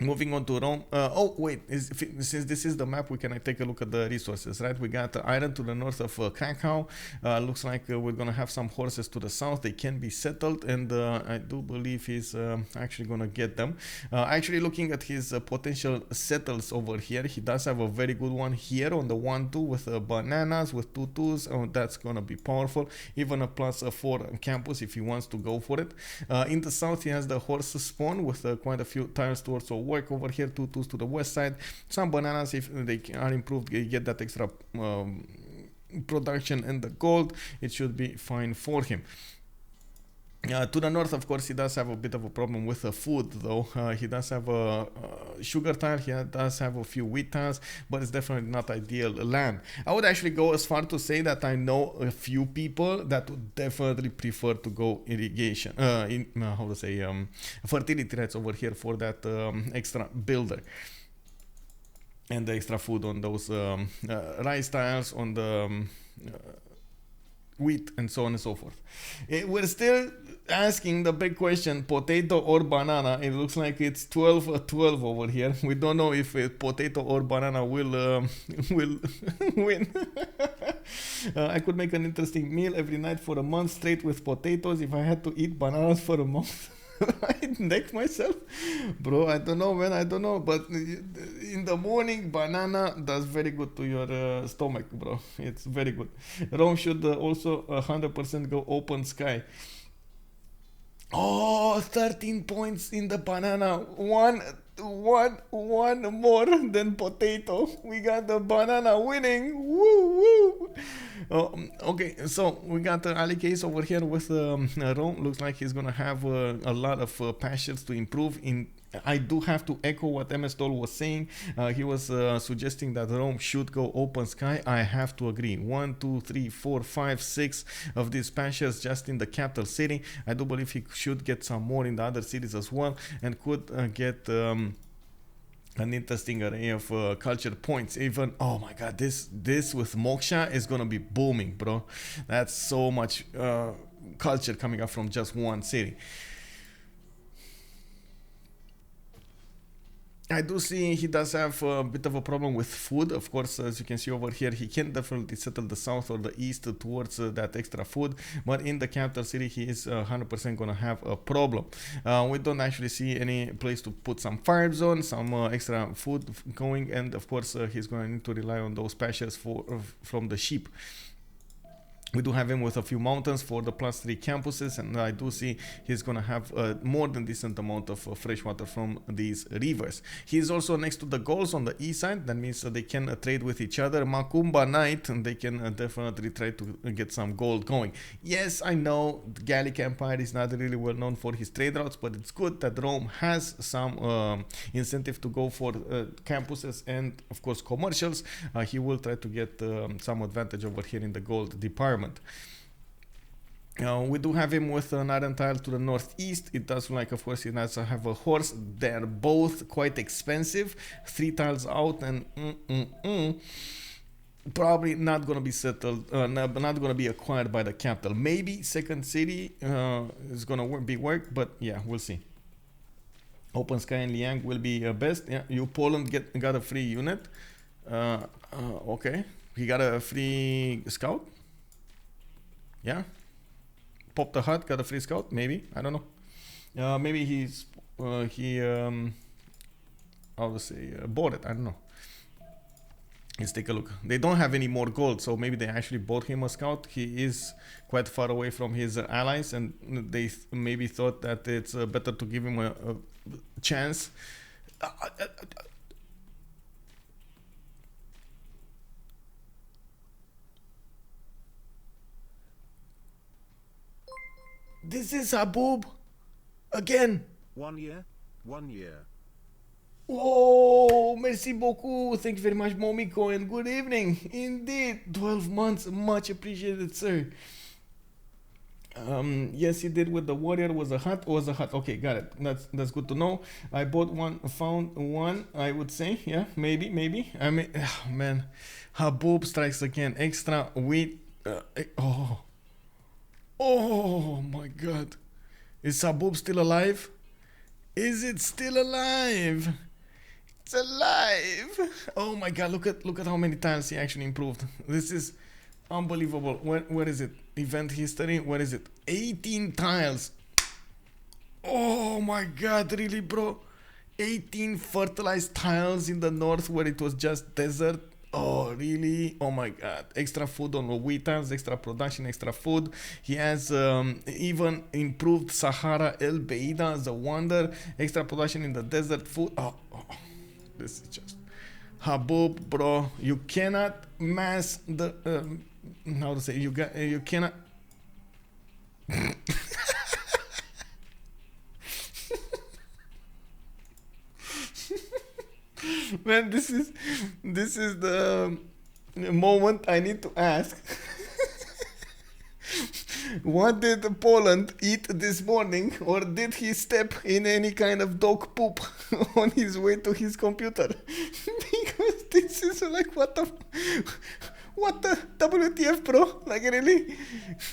Moving on to Rome. Oh wait, since this is the map, we can take a look at the resources, right? We got iron to the north of Krakow. Looks like we're gonna have some horses to the south. They can be settled, and I do believe he's actually gonna get them. Actually, looking at his potential settles over here, he does have a very good one here on the 1-2 with bananas with 2-2s. Oh, that's gonna be powerful. Even a +4 campus if he wants to go for it. In the south, he has the horse spawn with quite a few tiles to also work over here. 2-2s to the west side, some bananas if they are improved, you get that extra production and the gold. It should be fine for him. To the north, of course, he does have a bit of a problem with the food, though. He does have a sugar tile, he does have a few wheat tiles, but it's definitely not ideal land. I would actually go as far to say that I know a few people that would definitely prefer to go irrigation, fertility rates over here for that extra builder. And the extra food on those rice tiles, on the wheat, and so on and so forth. We're still asking the big question, potato or banana. It looks like it's 12-12 over here. We don't know if potato or banana will will win. I could make an interesting meal every night for a month straight with potatoes. If I had to eat bananas for a month, I'd neck myself. Bro, I don't know, man. I don't know. But in the morning, banana does very good to your stomach, bro. It's very good. Rome should also 100% go open sky. Oh, 13 points in the banana. One more than potato. We got the banana winning. Woo woo. Okay, so we got Alykaze over here with Rome. Looks like he's gonna have a lot of pastures to improve. I do have to echo what MS Toll was saying. He was suggesting that Rome should go open sky. I have to agree. 1, 2, 3, 4, 5, 6 of these pastures just in the capital city. I do believe he should get some more in the other cities as well, and could get an interesting array of culture points. Even, oh my god, this with Moksha is gonna be booming, bro. That's so much culture coming up from just one city. I do see he does have a bit of a problem with food. Of course, as you can see over here, he can definitely settle the south or the east towards that extra food. But in the capital city, he is 100% going to have a problem. We don't actually see any place to put some fire zone, some extra food going. And of course, he's going to need to rely on those pastures from the sheep. We do have him with a few mountains for the +3 campuses, and I do see he's going to have a more than decent amount of fresh water from these rivers. He's also next to the Gauls on the east side. That means they can trade with each other. Makoumba Night, and they can definitely try to get some gold going. Yes, I know the Gallic Empire is not really well known for his trade routes, but it's good that Rome has some incentive to go for campuses and, of course, commercials. He will try to get some advantage over here in the gold department. We do have him with an iron tile to the northeast. It does look like, of course, he does have a horse. They're both quite expensive. 3 tiles out, and probably not going to be settled, not going to be acquired by the capital. Maybe second city is going to be worked, but yeah, we'll see. Open Sky and Liang will be best. Yeah, you Poland got a free unit. Okay, he got a free scout. Yeah, Pop the Hut got a free scout. Maybe, I don't know. Maybe he's how to say, bought it. I don't know. Let's take a look. They don't have any more gold, so maybe they actually bought him a scout. He is quite far away from his allies, and they maybe thought that it's better to give him a chance. This is Habub again.
1 year, 1 year.
Oh, merci beaucoup. Thank you very much, Momiko, and good evening. Indeed, 12 months, much appreciated, sir. Yes, he did with the warrior. Was a hut. Okay, got it. That's good to know. I bought one, found one. I would say, yeah, maybe. I mean, oh, man, Habub strikes again. Extra wheat. Oh my god. Is Habub still alive? Is it still alive? It's alive. Oh my god, look at how many tiles he actually improved. This is unbelievable. Where is it? Event history. Where is it? 18 tiles. Oh my god, really, bro? 18 fertilized tiles in the north where it was just desert. Oh, really? Oh my god. Extra food on the wheat tiles, extra production, extra food. He has even improved Sahara El Beida as a wonder. Extra production in the desert food. Oh, this is just Habub, bro. You cannot mass the how to say, you cannot. Man, this is the moment I need to ask. What did Poland eat this morning, or did he step in any kind of dog poop on his way to his computer? Because this is like, What the WTF, bro? Like, really?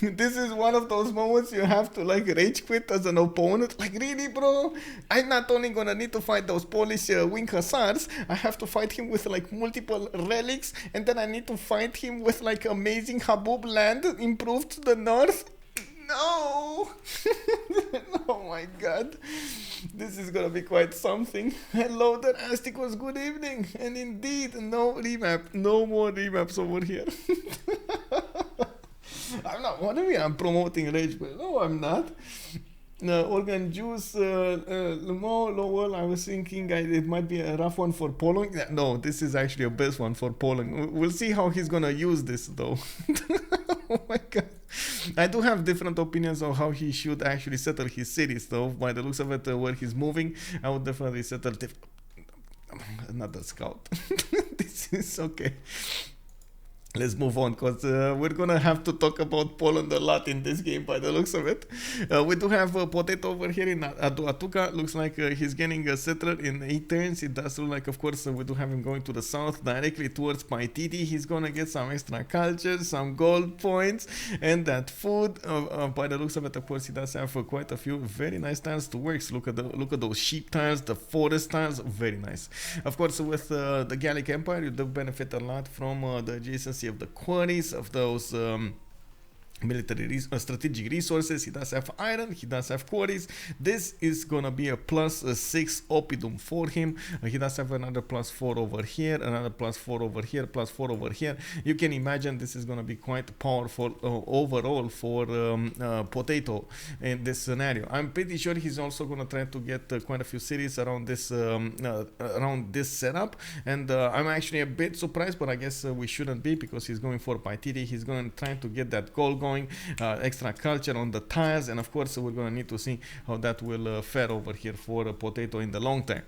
This is one of those moments you have to, like, rage quit as an opponent. Like, really, bro? I'm not only gonna need to fight those Polish wing hussars, I have to fight him with, like, multiple relics, and then I need to fight him with, like, amazing Habub land improved to the north. No! Oh my god. This is gonna be quite something. Hello there, Aztec was good evening. And indeed, no remap. No more remaps over here. I'm not, what do you mean I'm promoting Rage Quit? No, I'm not. Organ Juice, Lowell, I was thinking it might be a rough one for Poland. No, this is actually a best one for Poland. We'll see how he's gonna use this though. Oh my god. I do have different opinions on how he should actually settle his cities though. By the looks of it, where he's moving, I would definitely settle another scout. This is okay. Let's move on, because we're gonna have to talk about Poland a lot in this game by the looks of it. We do have a Potato over here in Atuka. Looks like he's getting a settler in 8 turns. It does look like, of course, we do have him going to the south directly towards Paititi. He's gonna get some extra culture, some gold points, and that food. By the looks of it, of course, he does have quite a few very nice tiles to work. So look at those sheep tiles, the forest tiles, very nice. Of course, with the Gallic Empire, you do benefit a lot from the adjacency of the quarries, of those military strategic resources. He does have iron, he does have quarries. This is gonna be a +6 oppidum for him. He does have another +4 over here, another +4 over here, +4 over here. You can imagine this is gonna be quite powerful overall for Potato in this scenario. I'm pretty sure he's also gonna try to get quite a few cities around this setup, and I'm actually a bit surprised, but I guess we shouldn't be, because he's going for Paititi. He's going to try to get that goal going. Extra culture on the tiles, and of course we're going to need to see how that will fare over here for Potato in the long term.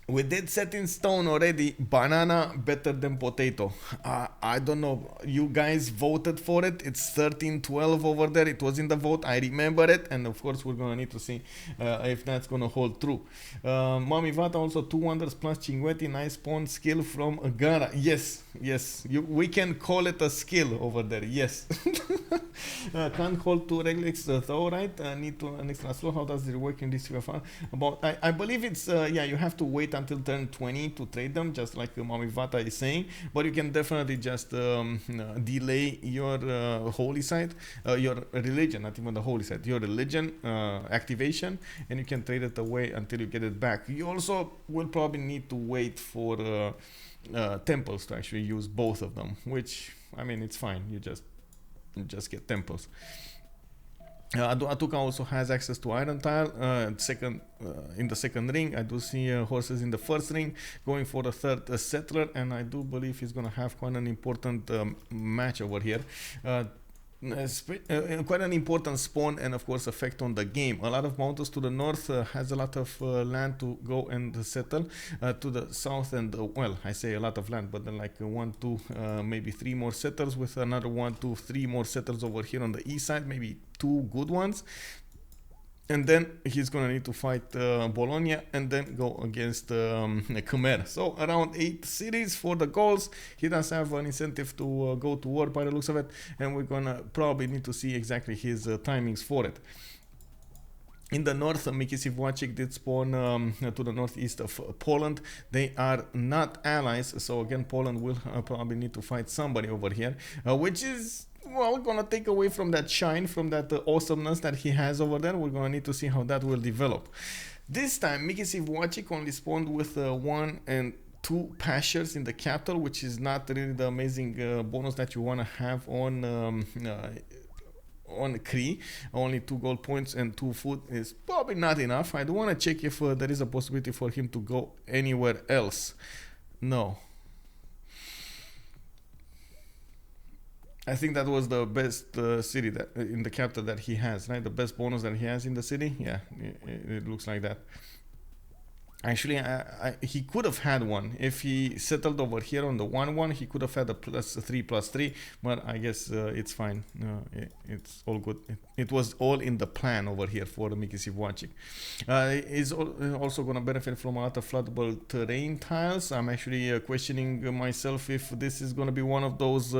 We did set in stone already, banana better than potato. I don't know, you guys voted for it. It's 13-12 over there. It was in the vote, I remember it, and of course we're gonna need to see if that's gonna hold true. Mami Vata also 2 wonders plus Cinguetti, nice pawn skill from Gara. Yes, we can call it a skill over there, yes. Can't hold 2 Reglex though, right? Need to an extra slow. How does it work in this CivFR? I believe it's yeah, you have to wait until turn 20 to trade them, just like Mami Vata is saying, but you can definitely just delay your holy site, your religion, not even the holy site, your religion activation, and you can trade it away until you get it back. You also will probably need to wait for temples to actually use both of them, which, I mean, it's fine. You just get temples. Atuka also has access to iron tile in the second ring. I do see horses in the first ring going for the third settler, and I do believe he's gonna have quite an important match over here. Quite an important spawn, and of course effect on the game. A lot of mountains to the north, has a lot of land to go and settle. To the south, and well, I say a lot of land, but then like 1, 2, maybe 3 more settlers, with another 1, 2, 3 more settlers over here on the east side, maybe 2 good ones. And then he's gonna need to fight Bologna, and then go against Khmer. So around 8 cities for the goals. He does have an incentive to go to war by the looks of it, and we're gonna probably need to see exactly his timings for it. In the north, Mikisiwacik did spawn to the northeast of Poland. They are not allies, so again Poland will probably need to fight somebody over here, which is, well, gonna take away from that shine, from that awesomeness that he has over there. We're gonna need to see how that will develop. This time, Mikisiwacik only spawned with 1 and 2 pastures in the capital, which is not really the amazing bonus that you wanna have on Cree. Only 2 gold points and 2 food is probably not enough. I do wanna check if there is a possibility for him to go anywhere else. No. I think that was the best city that in the capital that he has, right? The best bonus that he has in the city. Yeah, it looks like that. Actually, he could have had one. If he settled over here on the 1-1, he could have had a +3/+3, but I guess it's fine. It's all good. It was all in the plan over here for Mickey Steve watching. Is also going to benefit from a lot of floodable terrain tiles. I'm actually questioning myself if this is going to be one of those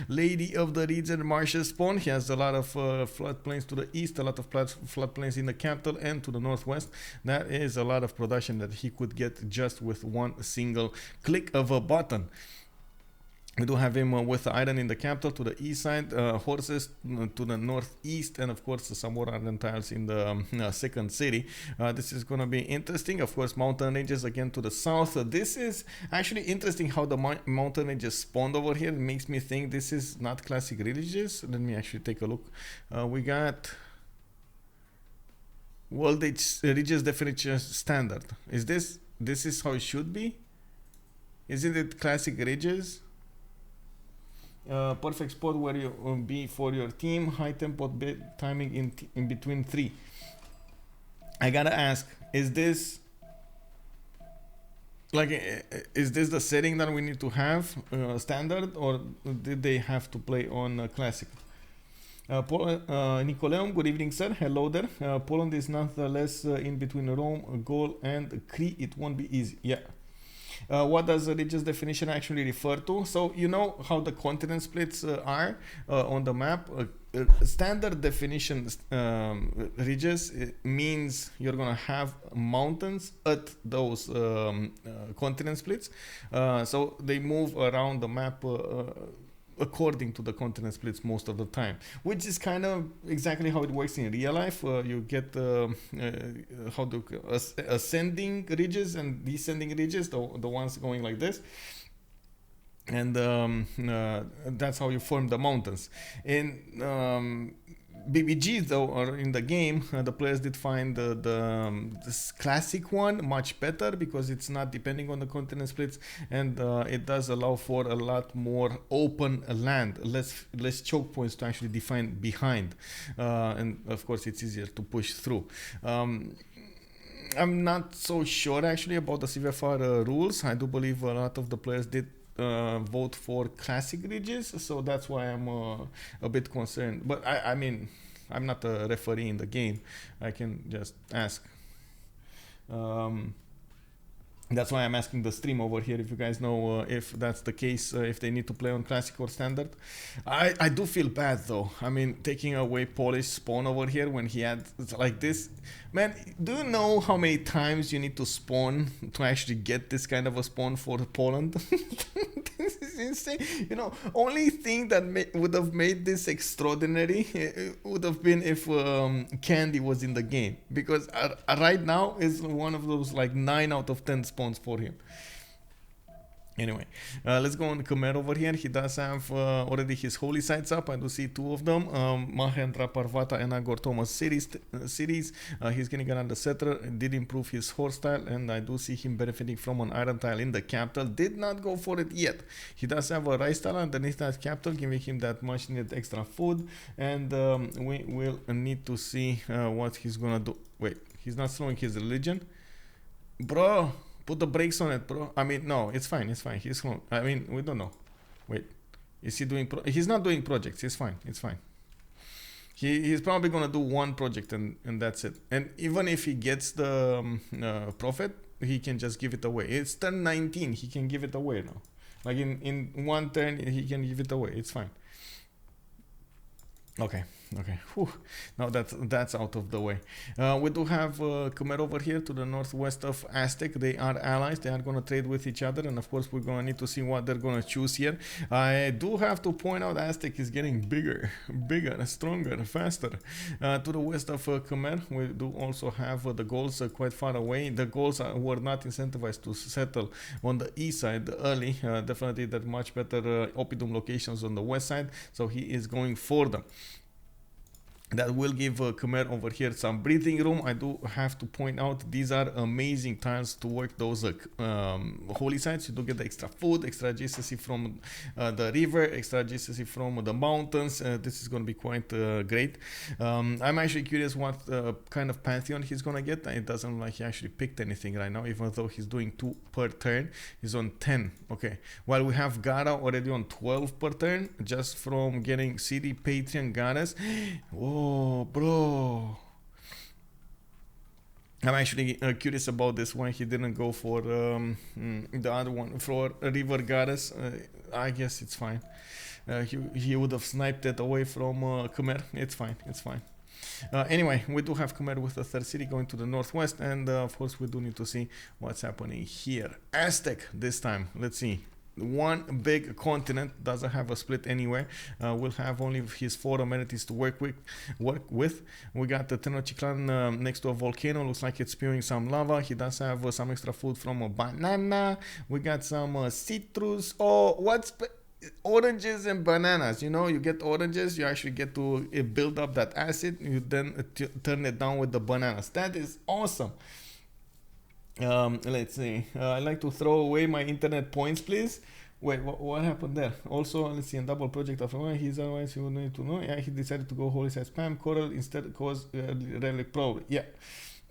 Lady of the Reeds and Marshes spawn. He has a lot of floodplains to the east, a lot of floodplains in the capital and to the northwest. That is a lot of production that he could get just with one single click of a button. We do have him with the iron in the capital to the east side, horses to the northeast, and of course some more iron tiles in the second city. This is going to be interesting. Of course, mountain ranges again to the south. This is actually interesting how the mountain ranges spawned over here. It makes me think this is not classic religious. Let me actually take a look. We got World Age Religious Definition Standard. Is this is how it should be? Isn't it classic religious? Perfect spot where you be for your team. High tempo timing in between 3. I gotta ask, is this like, is this the setting that we need to have standard, or did they have to play on classic? Nicoleum, good evening, sir. Hello there. Poland is nonetheless in between Rome, Gaul, and Cree. It won't be easy. Yeah. What does the religious definition actually refer to? So you know how the continent splits are on the map. Standard definition religious means you're gonna have mountains at those continent splits. So they move around the map according to the continent splits most of the time, which is kind of exactly how it works in real life. You get ascending ridges and descending ridges, the ones going like this, and that's how you form the mountains. In BBG though, or in the game, the players did find this classic one much better because it's not depending on the continent splits, and it does allow for a lot more open land, less choke points to actually define behind, and of course it's easier to push through. I'm not so sure actually about the CivFR rules. I do believe a lot of the players did vote for classic ridges, so that's why I'm a bit concerned. But I mean, I'm not a referee in the game. I can just ask. That's why I'm asking the stream over here if you guys know if that's the case, if they need to play on classic or standard. I do feel bad though. I mean, taking away Polish spawn over here when he had like this. Man, do you know how many times you need to spawn to actually get this kind of a spawn for Poland? This is insane. You know, only thing that would have made this extraordinary would have been if Candy was in the game, because right now is one of those like 9 out of 10 spawns for him. Anyway, let's go on Khmer over here. He does have already his holy sites up. I do see 2 of them. Mahendra Parvata and Agor Thomas series. He's getting another settler. Did improve his horse tile, and I do see him benefiting from an iron tile in the capital. Did not go for it yet. He does have a rice tile underneath that capital, giving him that much needed extra food. And we will need to see what he's gonna do. Wait, he's not slowing his religion, bro. Put the brakes on it, bro. I mean, no, it's fine. It's fine. He's home. I mean, we don't know. Wait, is he doing? He's not doing projects. It's fine. It's fine. He's probably gonna do 1 project and that's it. And even if he gets the profit, he can just give it away. It's turn 19. He can give it away now. Like in 1 turn, he can give it away. It's fine. Okay. Whew. Now that's out of the way. We do have Khmer over here to the northwest of Aztec. They are allies. They are going to trade with each other, and of course we're going to need to see what they're going to choose here. I do have to point out Aztec is getting bigger, stronger, faster. To the west of Khmer, we do also have the Gauls quite far away. The Gauls were not incentivized to settle on the east side early. Definitely that much better oppidum locations on the west side, so he is going for them. that will give Khmer over here some breathing room. I do have to point out these are amazing tiles to work those holy sites. You do get the extra food, extra GCC from the river, extra GCC from the mountains. This is going to be quite great. I'm actually curious what kind of pantheon he's going to get. It doesn't look like he actually picked anything right now, even though he's doing 2 per turn. He's on 10. Okay, while we have Gara already on 12 per turn, just from getting city Patreon Garas. Oh, bro. I'm actually curious about this one. He didn't go for the other one, for River Garas. I guess it's fine. He would have sniped it away from Khmer. It's fine, it's fine. Anyway, we do have Khmer with the third city going to the northwest, and of course we do need to see what's happening here. Aztec this time. Let's see. One big continent, doesn't have a split anywhere. Will have only his 4 amenities to work with. We got the Tenochtitlan next to a volcano. Looks like it's spewing some lava. He does have some extra food from a banana. We got some citrus. Oh, what's oranges and bananas? You know, you get oranges, you actually get to build up that acid. You then turn it down with the bananas. That is awesome. Let's see. I'd like to throw away my internet points, please. Wait, what happened there? Also, let's see, a double project of he's otherwise you would need to know. Yeah, he decided to go holy site spam coral instead cause relic probably. Yeah.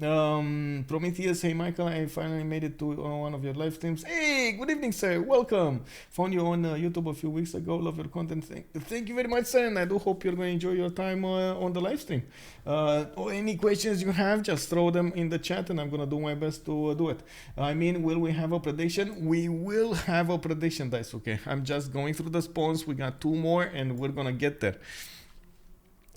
Prometheus, hey Michael, I finally made it to one of your live streams. Hey, good evening, sir. Welcome. Found you on YouTube a few weeks ago. Love your content. Thank you very much, sir. And I do hope you're going to enjoy your time on the live stream. Or any questions you have, just throw them in the chat, and I'm going to do my best to do it. I mean, will we have a prediction? We will have a prediction, guys. Okay, I'm just going through the spawns. We got 2 more, and we're going to get there.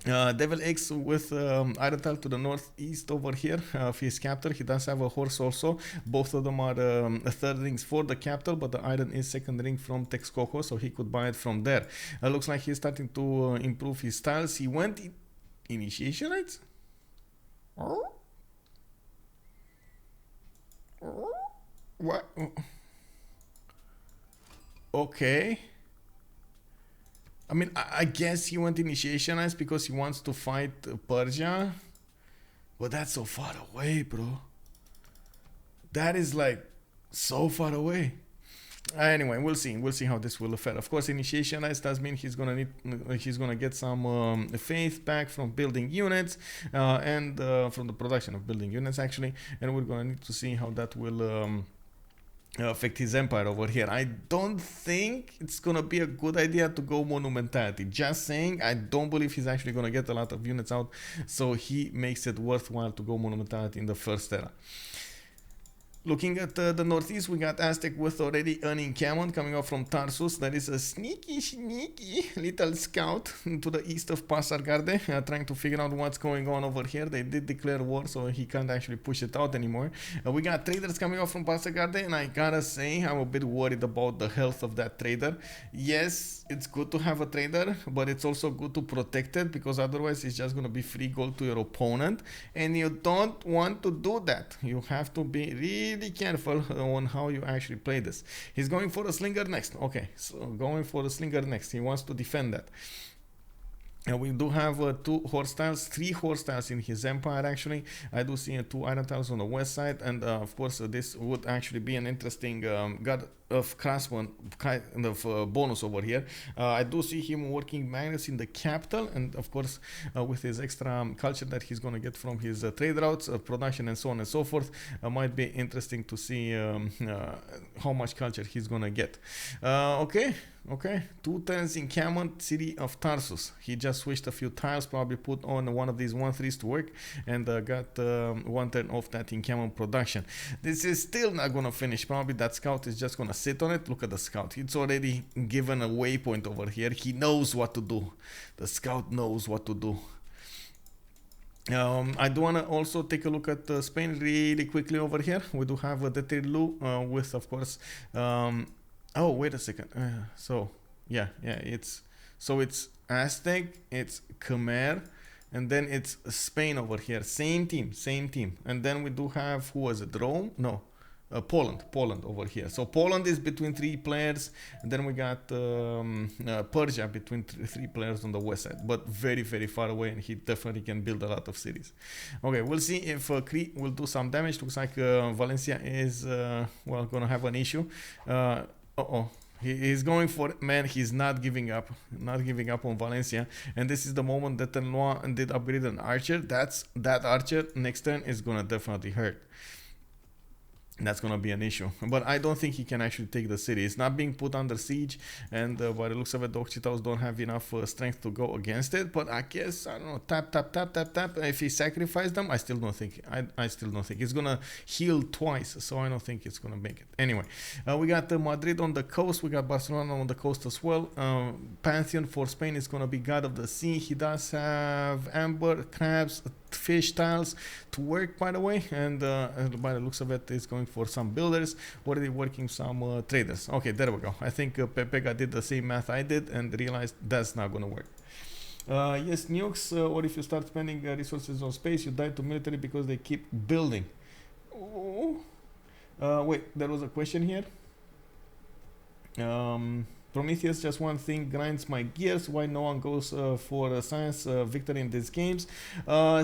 Devilx with Iron Tile to the northeast over here of his capital. He does have a horse also. Both of them are third rings for the capital, but the iron is second ring from Texcoco, so he could buy it from there. Looks like he's starting to improve his styles. He went initiation rights? What? Okay. I mean, I guess he went initiationized because he wants to fight Persia. But that's so far away, bro. That is like so far away. Anyway, we'll see. We'll see how this will affect. Of course, initiationized does mean he's gonna get some faith back from building units and from the production of building units actually. And we're gonna need to see how that will affect his empire over here. I don't think it's gonna be a good idea to go monumentality. Just saying, I don't believe he's actually gonna get a lot of units out, so he makes it worthwhile to go monumentality in the first era. Looking at the northeast, we got Aztec with already an encampment coming up from Tarsus. That is a sneaky little scout to the east of Pasargade, trying to figure out what's going on over here. They did declare war, so he can't actually push it out anymore. We got traders coming up from Pasargade, and I gotta say, I'm a bit worried about the health of that trader. Yes, it's good to have a trader, but it's also good to protect it, because otherwise it's just gonna be free gold to your opponent, and you don't want to do that. You have to be really careful on how you actually play this. He's going for a slinger next. Okay, so going for a slinger next. He wants to defend that. And we do have 2 horse tiles, 3 horse tiles in his empire actually. I do see 2 iron tiles on the west side, and of course this would actually be an interesting god of craftsman kind of bonus over here. I do see him working magnets in the capital, and of course with his extra culture that he's going to get from his trade routes, production, and so on and so forth, might be interesting to see how much culture he's going to get. Okay, 2 turns encampment, city of Tarsus. He just switched a few tiles, probably put on one of these 1-3s to work, and got 1 turn off that encampment production. This is still not gonna finish. Probably that scout is just gonna sit on it. Look at the scout. It's already given a waypoint over here. He knows what to do. The scout knows what to do. I do want to also take a look at Spain really quickly over here. We do have a Detirlo with, of course, oh, wait a second. It's Aztec, it's Khmer, and then it's Spain over here. Same team. And then we do have, who was it? Rome? No. Poland over here. So Poland is between 3 players, and then we got Persia between three players on the west side, but very, very far away, and he definitely can build a lot of cities. Okay, we'll see if Cree will do some damage. Looks like Valencia is, well, gonna have an issue. He's going for it, man. He's not giving up on Valencia, and this is the moment that Detirlo did upgrade an archer. That archer next turn is gonna definitely hurt. That's gonna be an issue, but I don't think he can actually take the city. It's not being put under siege, and by the looks of it, the Occidentals don't have enough strength to go against it. But I guess, I don't know, tap. If he sacrificed them, I still don't think it's gonna heal twice, so I don't think it's gonna make it. Anyway, we got Madrid on the coast, we got Barcelona on the coast as well. Pantheon for Spain is gonna be God of the Sea. He does have amber, crabs, fish tiles to work, by the way, and by the looks of it, is going for some builders, already working some traders. Okay, there we go. I think Pepega did the same math I did and realized that's not gonna work. Yes, nukes, or if you start spending resources on space, you die to military because they keep building. Wait, there was a question here. Prometheus, just one thing grinds my gears. Why no one goes for a science victory in these games?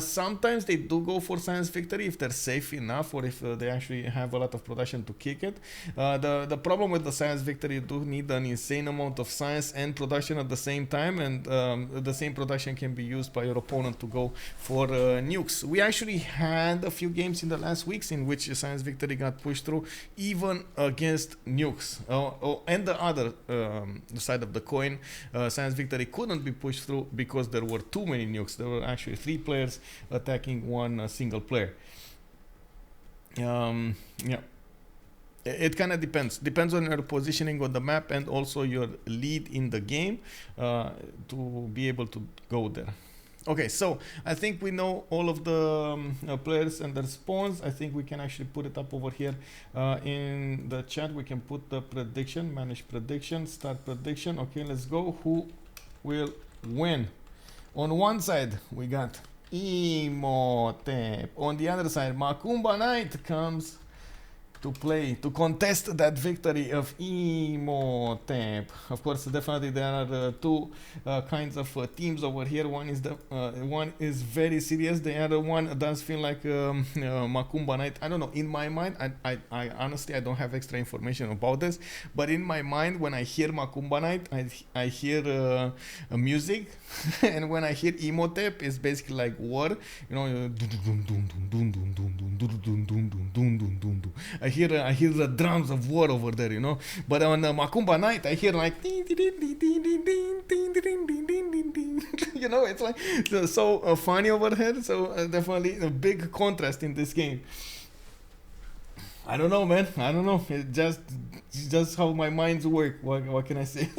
Sometimes they do go for science victory if they're safe enough, or if they actually have a lot of production to kick it. The problem with the science victory, you do need an insane amount of science and production at the same time, and the same production can be used by your opponent to go for nukes. We actually had a few games in the last weeks in which science victory got pushed through, even against nukes. And the other the side of the coin, science victory couldn't be pushed through because there were too many nukes. There were actually 3 players attacking one single player. Yeah, it kind of depends on your positioning on the map and also your lead in the game to be able to go there. Okay, so I think we know all of the players and their spawns. I think we can actually put it up over here in the chat. We can put the prediction, manage prediction, start prediction. Okay, let's go. Who will win? On one side, we got Imhotep. On the other side, Makoumba Night comes to play, to contest that victory of Imhotep. Of course, definitely there are 2 kinds of teams over here. One is very serious. The other one does feel like Makoumba Night. I don't know. In my mind, I honestly, I don't have extra information about this. But in my mind, when I hear Makoumba Night, I hear music, and when I hear Imhotep, it's basically like war. You know, I hear the drums of war over there, you know. But on Makoumba Night, I hear like, you know, it's like so funny over here. So definitely a big contrast in this game. I don't know, man. I don't know. It's just how my minds work. What can I say?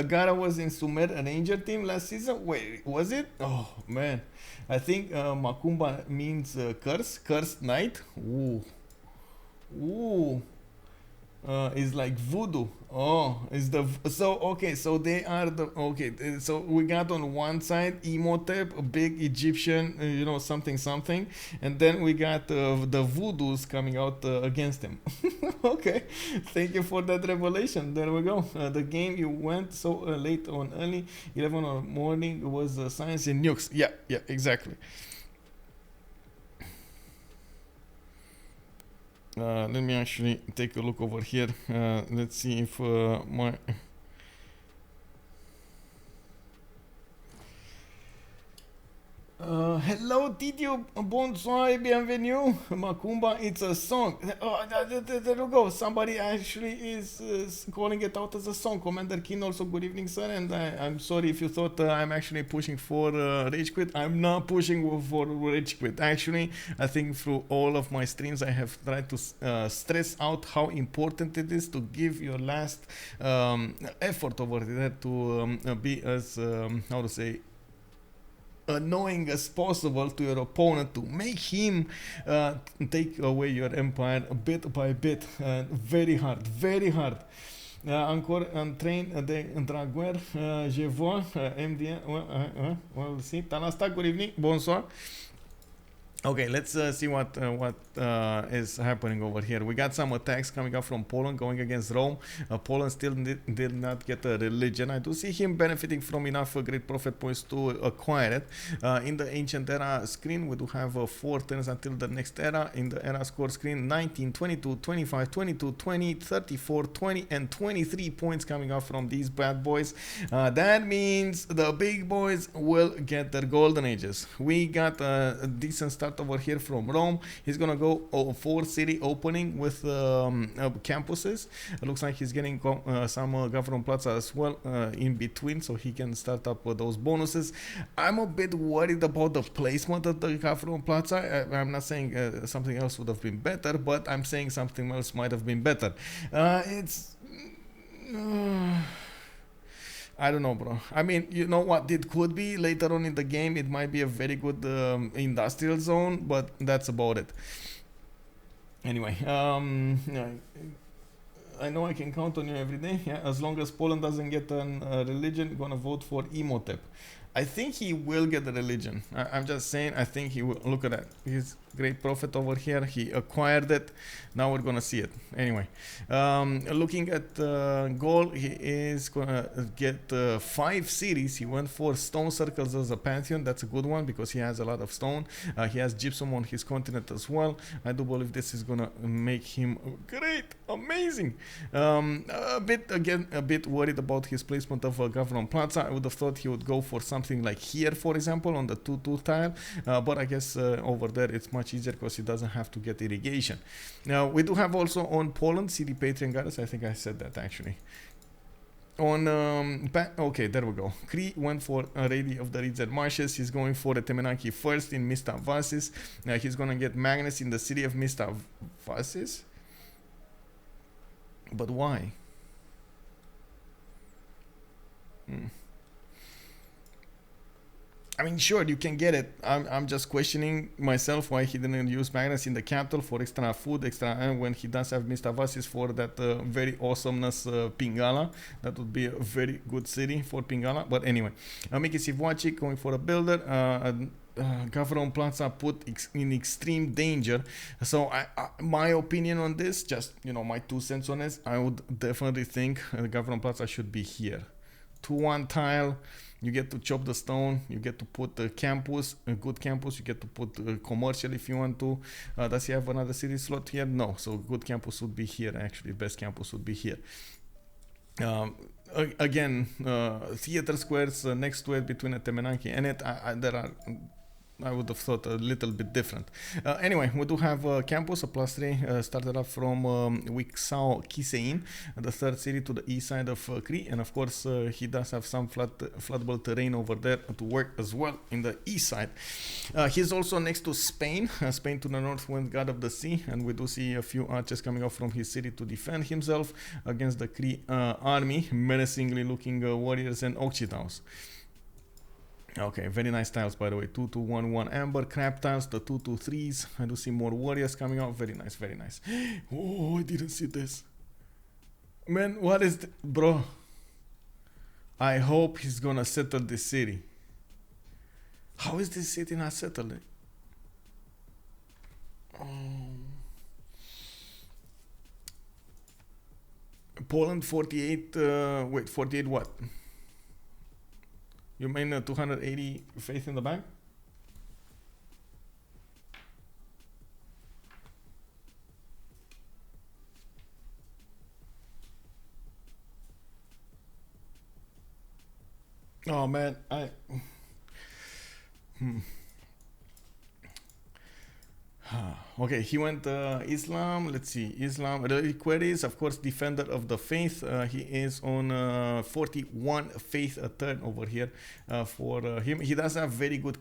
Gara was in Khmer, a ranger team last season. Wait, was it? Oh man, I think Makoumba means cursed night. Ooh. Is like voodoo. Oh, is the so okay? So they are the okay. So we got on one side Imhotep, a big Egyptian, you know, something, and then we got the voodoos coming out against him. Okay, thank you for that revelation. There we go. The game you went so late on early 11 in the morning was science in nukes. Yeah, exactly. Let me actually take a look over here. Let's see if my hello Tidio, bonsoir et bienvenue. Makoumba, it's a song. Oh, there we go. Somebody actually is calling it out as a song. Commander Keen also, good evening, sir. And I'm sorry if you thought I'm actually pushing for rage quit. I'm not pushing for rage quit. Actually, I think through all of my streams, I have tried to stress out how important it is to give your last effort over there to be as, how to say, annoying as possible to your opponent, to make him take away your empire bit by bit. Very hard. Encore un train de dragueur, je vois, MDN, well, see, Tanasta, good evening, bonsoir. Okay, let's see what is happening over here. We got some attacks coming up from Poland going against Rome. Poland still did not get a religion. I do see him benefiting from enough great prophet points to acquire it. In the ancient era screen, we do have 4 turns until the next era. In the era score screen, 19, 22, 25, 22, 20, 34, 20, and 23 points coming up from these bad boys. That means the big boys will get their golden ages. We got a decent start over here from Rome. He's gonna go for city opening with campuses. It looks like he's getting some government plaza as well in between, so he can start up with those bonuses. I'm a bit worried about the placement of the government plaza. I'm not saying something else would have been better, but I'm saying something else might have been better. I don't know, bro. I mean, you know what? It could be later on in the game. It might be a very good industrial zone, but that's about it. Anyway, I know I can count on you every day. Yeah, as long as Poland doesn't get a religion, I'm gonna vote for Imhotep. I think he will get the religion. I'm just saying. I think he will. Look at that. He's great prophet over here. He acquired it. Now we're gonna see it. Anyway, looking at Gaul, he is gonna get 5 cities. He went for stone circles as a pantheon. That's a good one because he has a lot of stone. He has gypsum on his continent as well. I do believe this is gonna make him great, amazing. A bit worried about his placement of government plaza. I would have thought he would go for something like here, for example, on the 2-2 tile. But I guess over there it's much easier because he doesn't have to get irrigation. Now we do have also on Poland city Patriot Garas. I think I said that actually. On okay, there we go. Cree went for a Lady of the Reeds and Marshes. He's going for the Temenaki first in Mista Vasis. He's gonna get Magnus in the city of Mista Vasis. But why? I mean, sure, you can get it. I'm just questioning myself why he didn't use Magnus in the capital for extra food, and when he does have Mr. Vasis for that very awesomeness Pingala. That would be a very good city for Pingala. But anyway, Miki Sivwachi going for a builder. Gavron Plaza put in extreme danger. So my opinion on this, just my 2 cents on this, I would definitely think Gavron Plaza should be here. 2-1 tile. You get to chop the stone. You get to put a campus, a good campus. You get to put commercial if you want to. Does he have another city slot here? No. So good campus would be here. Actually, best campus would be here. Again, theater squares next to it between a Temenaki and it. I would have thought a little bit different. Anyway, we do have campus, a +3, started up from Wixao Kisein, the 3rd city to the east side of Cree, and of course he does have some floodable terrain over there to work as well in the east side. He's also next to Spain, Spain to the north went God of the Sea, and we do see a few archers coming up from his city to defend himself against the Cree army, menacingly looking warriors and Occidentals. Okay, very nice tiles, by the way. 2-2-1-1 amber crab tiles, the 2-2-3s. I do see more warriors coming out. Very nice, very nice. Oh, I didn't see this. Man, what is bro? I hope he's gonna settle this city. How is this city not settled? Poland 48. Wait, 48 what? You mean 280 faith in the bank? Oh man, okay, he went Islam. Let's see, Islam. Reliquaries, of course, defender of the faith. He is on 41 faith, a third over here for him. He does have very good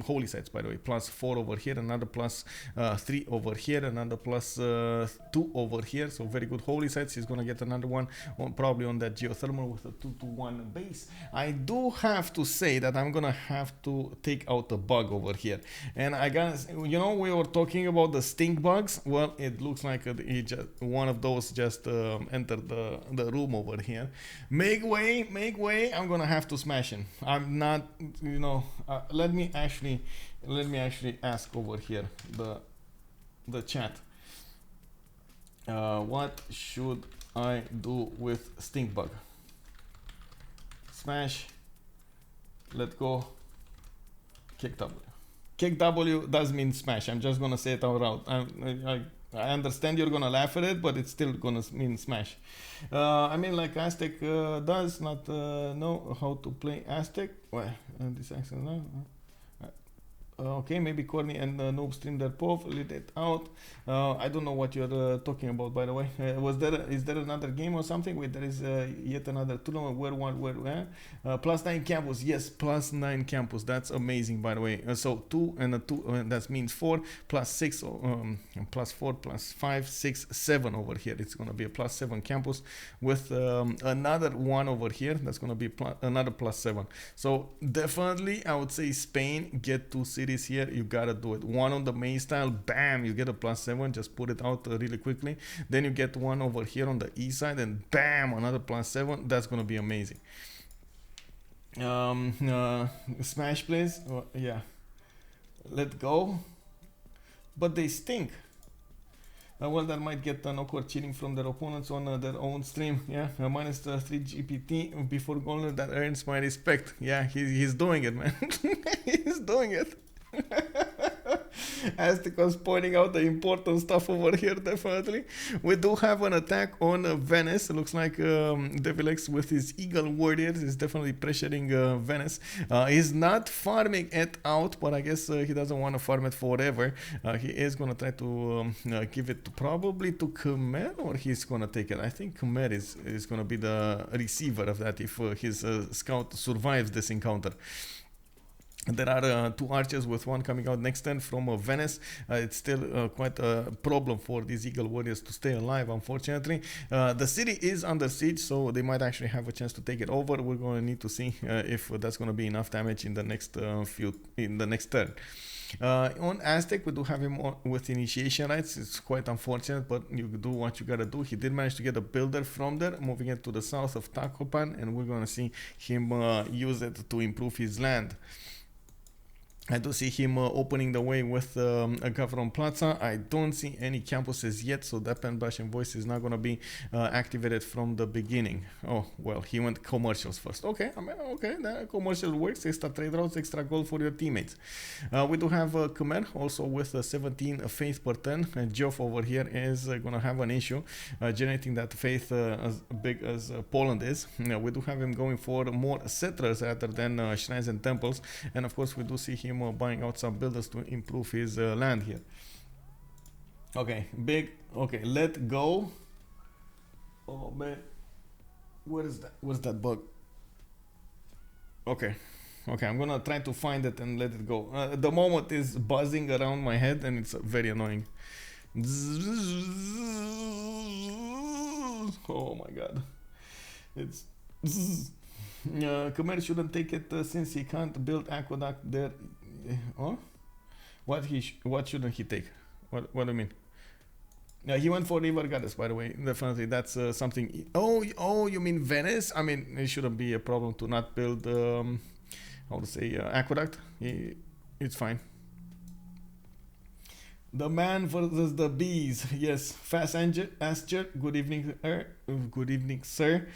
holy sites, by the way. +4 over here, another +3 over here, another +2 over here. So very good holy sites. He's gonna get another one probably on that geothermal with a 2-1 base. I do have to say that I'm gonna have to take out the bug over here, and I gotta, we were talking about the stink bugs, well, it looks like one of those just entered the room over here. Make way! I'm gonna have to smash him. I'm not, let me actually ask over here the chat. What should I do with stink bug? Smash. Let go. Kick W. Kick W does mean smash. I'm just gonna say it out loud. I understand you're gonna laugh at it, but it's still gonna mean smash. I mean, like Aztec does not know how to play Aztec. Well, this accent now. Okay, maybe Corny and Noob stream their POV, let it out. I don't know what you're talking about, by the way. Is there another game or something? Wait, there is yet another tournament. Where? +9 campus. Yes, +9 campus. That's amazing, by the way. So 2 and a 2, that means 4, +6, +4, +5, 6, 7 over here. It's going to be a +7 campus with another one over here. That's going to be another +7. So definitely, I would say Spain, get 2 cities here. You gotta do it. One on the main style, bam, you get a +7. Just put it out really quickly. Then you get one over here on the east side, and bam, another +7. That's gonna be amazing. Smash please. Yeah, let go. But they stink. Well, that might get an awkward cheating from their opponents on their own stream. Yeah, -3 GPT before Gaul, that earns my respect. Yeah, he's doing it, man. He's doing it. Aztec was pointing out the important stuff over here, definitely. We do have an attack on Venice. It looks like Devilx with his Eagle Warriors is definitely pressuring Venice. He's not farming it out, but I guess he doesn't want to farm it forever. He is going to try to give it probably to Khmer, or he's going to take it. I think Khmer is going to be the receiver of that if his scout survives this encounter. There are 2 archers with one coming out next turn from Venice. It's still quite a problem for these Eagle Warriors to stay alive, unfortunately. The city is under siege, so they might actually have a chance to take it over. We're going to need to see if that's going to be enough damage in the next turn. On Aztec, we do have him with initiation rights. It's quite unfortunate, but you do what you gotta do. He did manage to get a builder from there, moving it to the south of Tacopan, and we're going to see him use it to improve his land. I do see him opening the way with a Gavron Plaza. I don't see any campuses yet, so that Penbash voice is not going to be activated from the beginning. Oh, well, he went commercials first. Okay, I mean, okay, that commercial works. Extra trade routes, extra gold for your teammates. We do have Khmer also with 17 faith per turn. And Geoff over here is going to have an issue generating that faith as big as Poland is. We do have him going for more settlers rather than shrines and temples. And of course, we do see him buying out some builders to improve his land here. Okay, let go. Oh man, where's that bug? Okay, I'm gonna try to find it and let it go. The moment is buzzing around my head and it's very annoying. Oh my god, it's Khmer shouldn't take it since he can't build aqueduct there. Huh? What shouldn't he take? What do you mean? He went for River Goddess, by the way. Definitely, that's something. Oh, you mean Venice? I mean, it shouldn't be a problem to not build, how to say, aqueduct. It's fine. The man versus the bees. Yes, Fast Asger. Good evening, good evening, sir.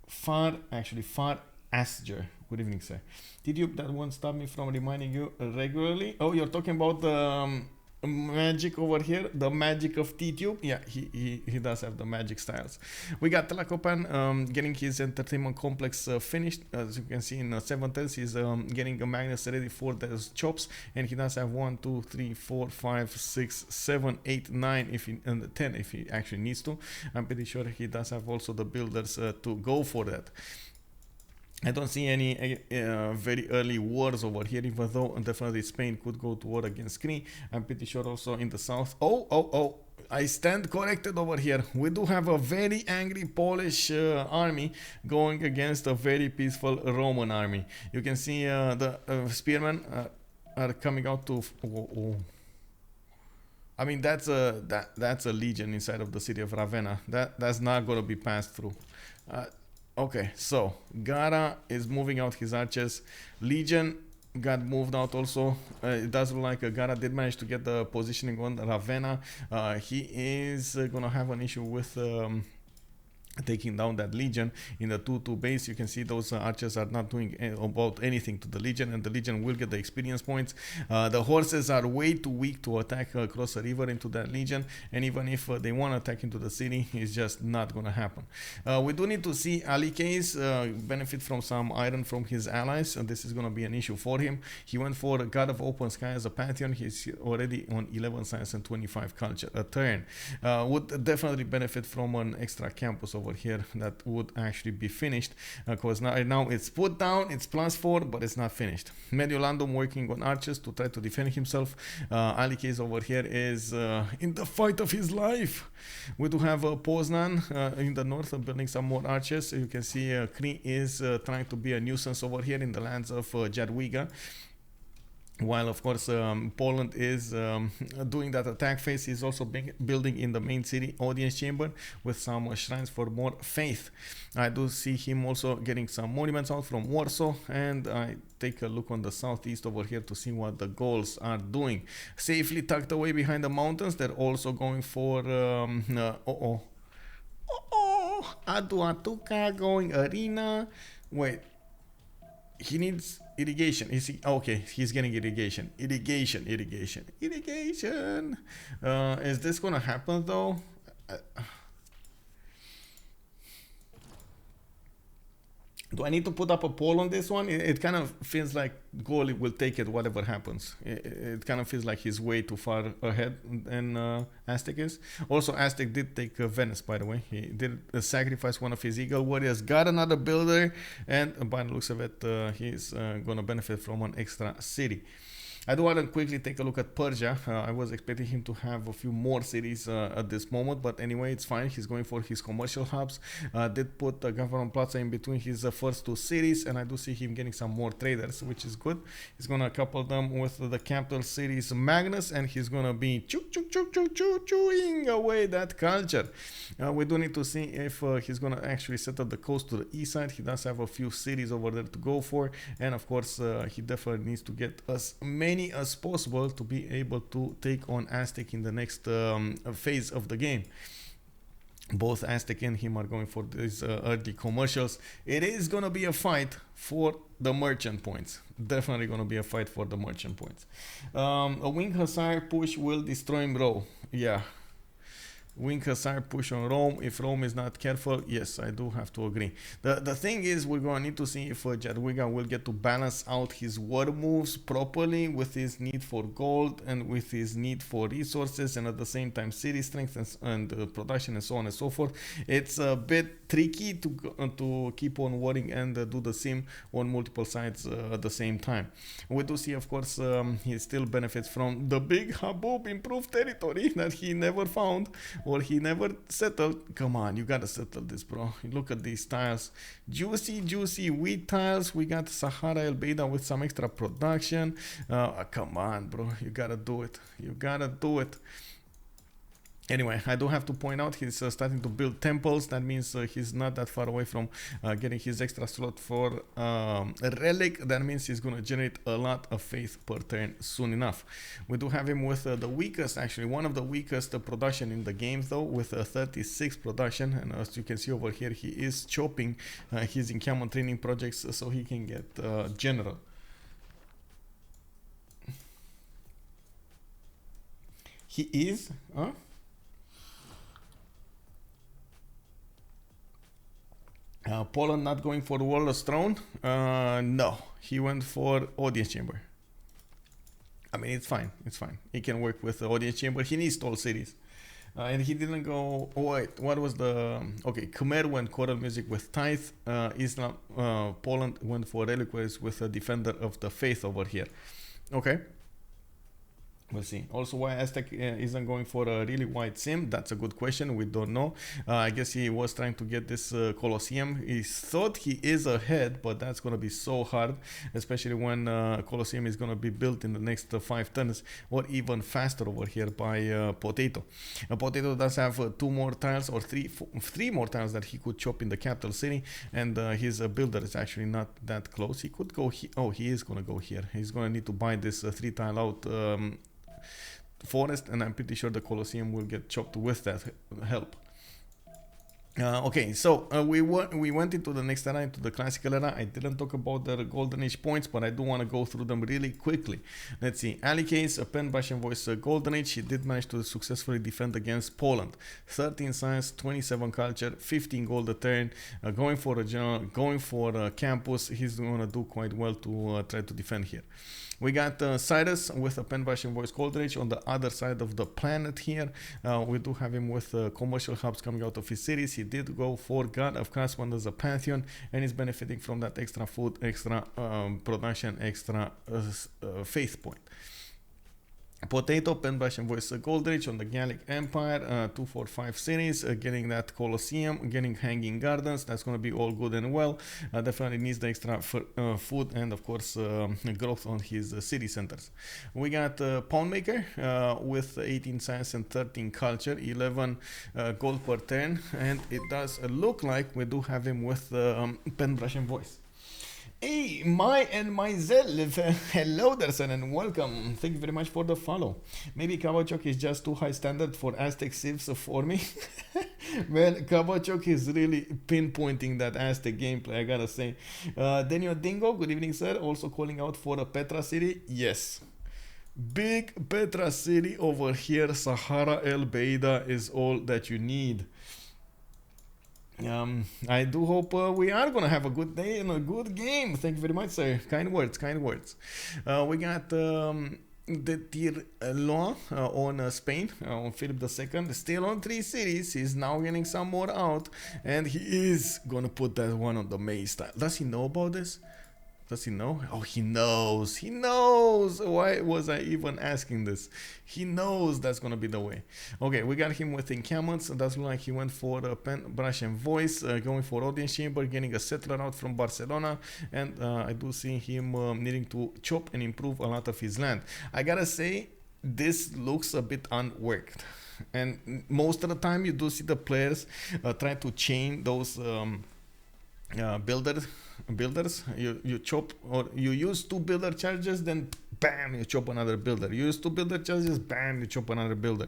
Far Asger. Good evening, sir. Did you that won't stop me from reminding you regularly? Oh, you're talking about the magic over here, the magic of T-Tube. Yeah, he does have the magic styles. We got Tlacopan getting his entertainment complex finished. As you can see in 7 turns, he's getting a Magnus ready for those chops, and he does have 1, 2, 3, 4, 5, 6, 7, 8, 9, if he, and 10 if he actually needs to. I'm pretty sure he does have also the builders to go for that. I don't see any very early wars over here, even though definitely Spain could go to war against Cree. I'm pretty sure also in the south. Oh, I stand corrected over here. We do have a very angry Polish army going against a very peaceful Roman army. You can see the spearmen are coming out to... I mean, that's a legion inside of the city of Ravenna. That's not gonna be passed through. Uh, okay, so Gara is moving out his archers. Legion got moved out also. It does look like Gara did manage to get the positioning on Ravenna. He is gonna have an issue with taking down that legion in the 2-2 base. You can see those archers are not doing about anything to the legion, and the legion will get the experience points. The horses are way too weak to attack across a river into that legion, and even if they want to attack into the city, it's just not gonna happen. We do need to see Alykaze benefit from some iron from his allies, and this is gonna be an issue for him. He went for God of Open Sky as a pantheon. He's already on 11 science and 25 culture a turn. Would definitely benefit from an extra campus over here that would actually be finished, because right now it's put down, it's +4, but it's not finished. Mediolandum working on archers to try to defend himself. Alykaze over here is in the fight of his life. We do have Poznan in the north building some more archers. You can see Cree is trying to be a nuisance over here in the lands of Jadwiga. While of course Poland is doing that attack phase. He's also building in the main city audience chamber with some shrines for more faith. I do see him also getting some monuments out from Warsaw, and I take a look on the southeast over here to see what the Gauls are doing. Safely tucked away behind the mountains, they're also going for Aduatuca going arena. Wait, he needs irrigation. Is he okay? He's getting irrigation. Irrigation. Is this gonna happen though? Do I need to put up a poll on this one? It kind of feels like Gaul will take it whatever happens. It kind of feels like he's way too far ahead than Aztec is. Also, Aztec did take Venice, by the way. He did sacrifice one of his eagle warriors, got another builder, and by the looks of it, he's going to benefit from an extra city. I do want to quickly take a look at Persia. I was expecting him to have a few more cities at this moment, but anyway, it's fine. He's going for his commercial hubs. Did put Government Plaza in between his first two cities, and I do see him getting some more traders, which is good. He's going to couple them with the capital cities Magnus, and he's going to be chewing away that culture. We do need to see if he's going to actually set up the coast to the east side. He does have a few cities over there to go for, and of course, he definitely needs to get as many as possible to be able to take on Aztec in the next phase of the game. Both Aztec and him are going for these early commercials. It is gonna be a fight for the merchant points. Definitely gonna be a fight for the merchant points. A wing hussar push will destroy Rome. Yeah. Wing hussar push on Rome. If Rome is not careful, yes, I do have to agree. The thing is, we're going to need to see if Jadwiga will get to balance out his war moves properly with his need for gold and with his need for resources, and at the same time city strength and production and so on and so forth. It's a bit tricky to keep on warring and do the same on multiple sides at the same time. We do see, of course, he still benefits from the big haboob improved territory that he never found or he never settled. Come on, you gotta settle this, bro. Look at these tiles. Juicy wheat tiles. We got Sahara El Beida with some extra production. Come on, bro. You gotta do it. Anyway, I do have to point out he's starting to build temples. That means he's not that far away from getting his extra slot for a relic. That means he's going to generate a lot of faith per turn soon enough. We do have him with the weakest, actually, one of the weakest production in the game, though, with 36 production. And as you can see over here, he is chopping his encampment training projects so he can get general. He is? Huh? Poland not going for Warlord's Throne? No, he went for Audience Chamber. I mean, it's fine. He can work with the Audience Chamber. He needs tall cities. And he didn't go... Oh, wait, what was the... Okay, Khmer went choral music with Tithe. Islam, Poland went for Reliquaries with a Defender of the Faith over here. Okay. We'll see. Also, why Aztec isn't going for a really wide sim? That's a good question. We don't know. I guess he was trying to get this Colosseum. He thought he is ahead, but that's going to be so hard, especially when Colosseum is going to be built in the next 5 turns, or even faster over here by Potato. Potato does have 2 more tiles, or three more tiles that he could chop in the capital city, and his builder is actually not that close. He could go here. Oh, he is going to go here. He's going to need to buy this 3 tile out forest, and I'm pretty sure the Colosseum will get chopped with that help. Okay, so we went into the next era, into the classical era. I didn't talk about the golden age points, but I do want to go through them really quickly. Let's see. Alykaze, a pen brush and voice golden age. He did manage to successfully defend against Poland. 13 science, 27 culture, 15 gold a turn. Going for a general, going for a campus. He's going to do quite well to try to defend here. We got Cyrus with a pen brush and voice golden age on the other side of the planet here. We do have him with commercial hubs coming out of his cities. He did go for God of Craftsman as a pantheon, and is benefiting from that extra food, extra production, extra faith point. Potato, pen brush and voice golden age on the Gallic Empire, 245 cities, getting that Colosseum, getting hanging gardens. That's going to be all good and well. Definitely needs the extra food and of course growth on his city centers. We got Pawn Maker with 18 science and 13 culture, 11 gold per turn, and it does look like we do have him with pen brush and voice. Hey, myself, hello there, son, and welcome. Thank you very much for the follow. Maybe Kabachok is just too high standard for Aztec civs for me. Man, Kabachok is really pinpointing that Aztec gameplay, I gotta say. Daniel Dingo, good evening, sir. Also calling out for a Petra city. Yes. Big Petra city over here. Sahara El Beida is all that you need. I do hope we are gonna have a good day and a good game. Thank you very much, sir. Kind words, kind words. We got Detirlo on Spain, on Philip II, still on 3 cities. He's now getting some more out, and he is gonna put that one on the maze tile. Does he know about this? Does he know? Oh, he knows. He knows. Why was I even asking this? He knows that's going to be the way. Okay, we got him with encampments. It does look like he went for a pen, brush, and voice, going for audience chamber, getting a settler out from Barcelona. And I do see him needing to chop and improve a lot of his land. I gotta say, this looks a bit unworked. And most of the time, you do see the players try to chain those builders. You chop, or you use 2 builder charges, then bam, you chop another builder. You use 2 builder charges, bam, you chop another builder.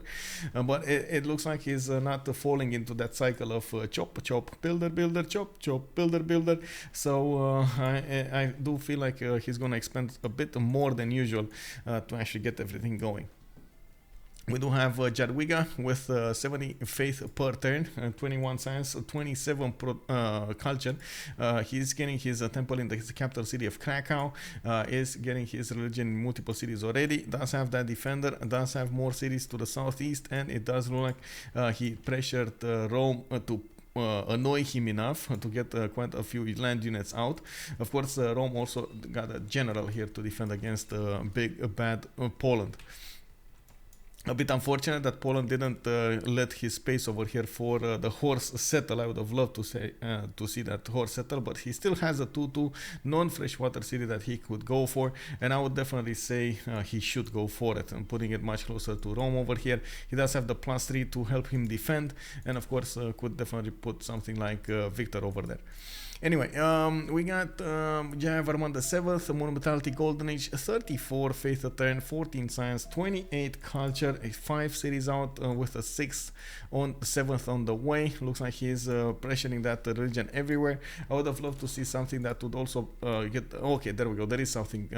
But it looks like he's not falling into that cycle of chop, builder, chop, builder. So I do feel like he's gonna expend a bit more than usual to actually get everything going. We do have Jadwiga with 70 faith per turn, 21 science, 27 culture. He's getting his temple in the capital city of Krakow, is getting his religion in multiple cities already, does have that defender, does have more cities to the southeast, and it does look like he pressured Rome to annoy him enough to get quite a few land units out. Of course, Rome also got a general here to defend against big bad Poland. A bit unfortunate that Poland didn't let his space over here for the horse settle. I would have loved to see that horse settle, but he still has a 2-2 non-freshwater city that he could go for, and I would definitely say he should go for it, and putting it much closer to Rome over here. He does have the +3 to help him defend, and of course could definitely put something like Victor over there. Anyway, we got Jayavarman the 7th, Monumentality Golden Age, 34 Faith a turn, 14 Science, 28 Culture, 5 cities out with a 6th on 7th on the way. Looks like he's pressuring that religion everywhere. I would have loved to see something that would also get... Okay, there we go. There is something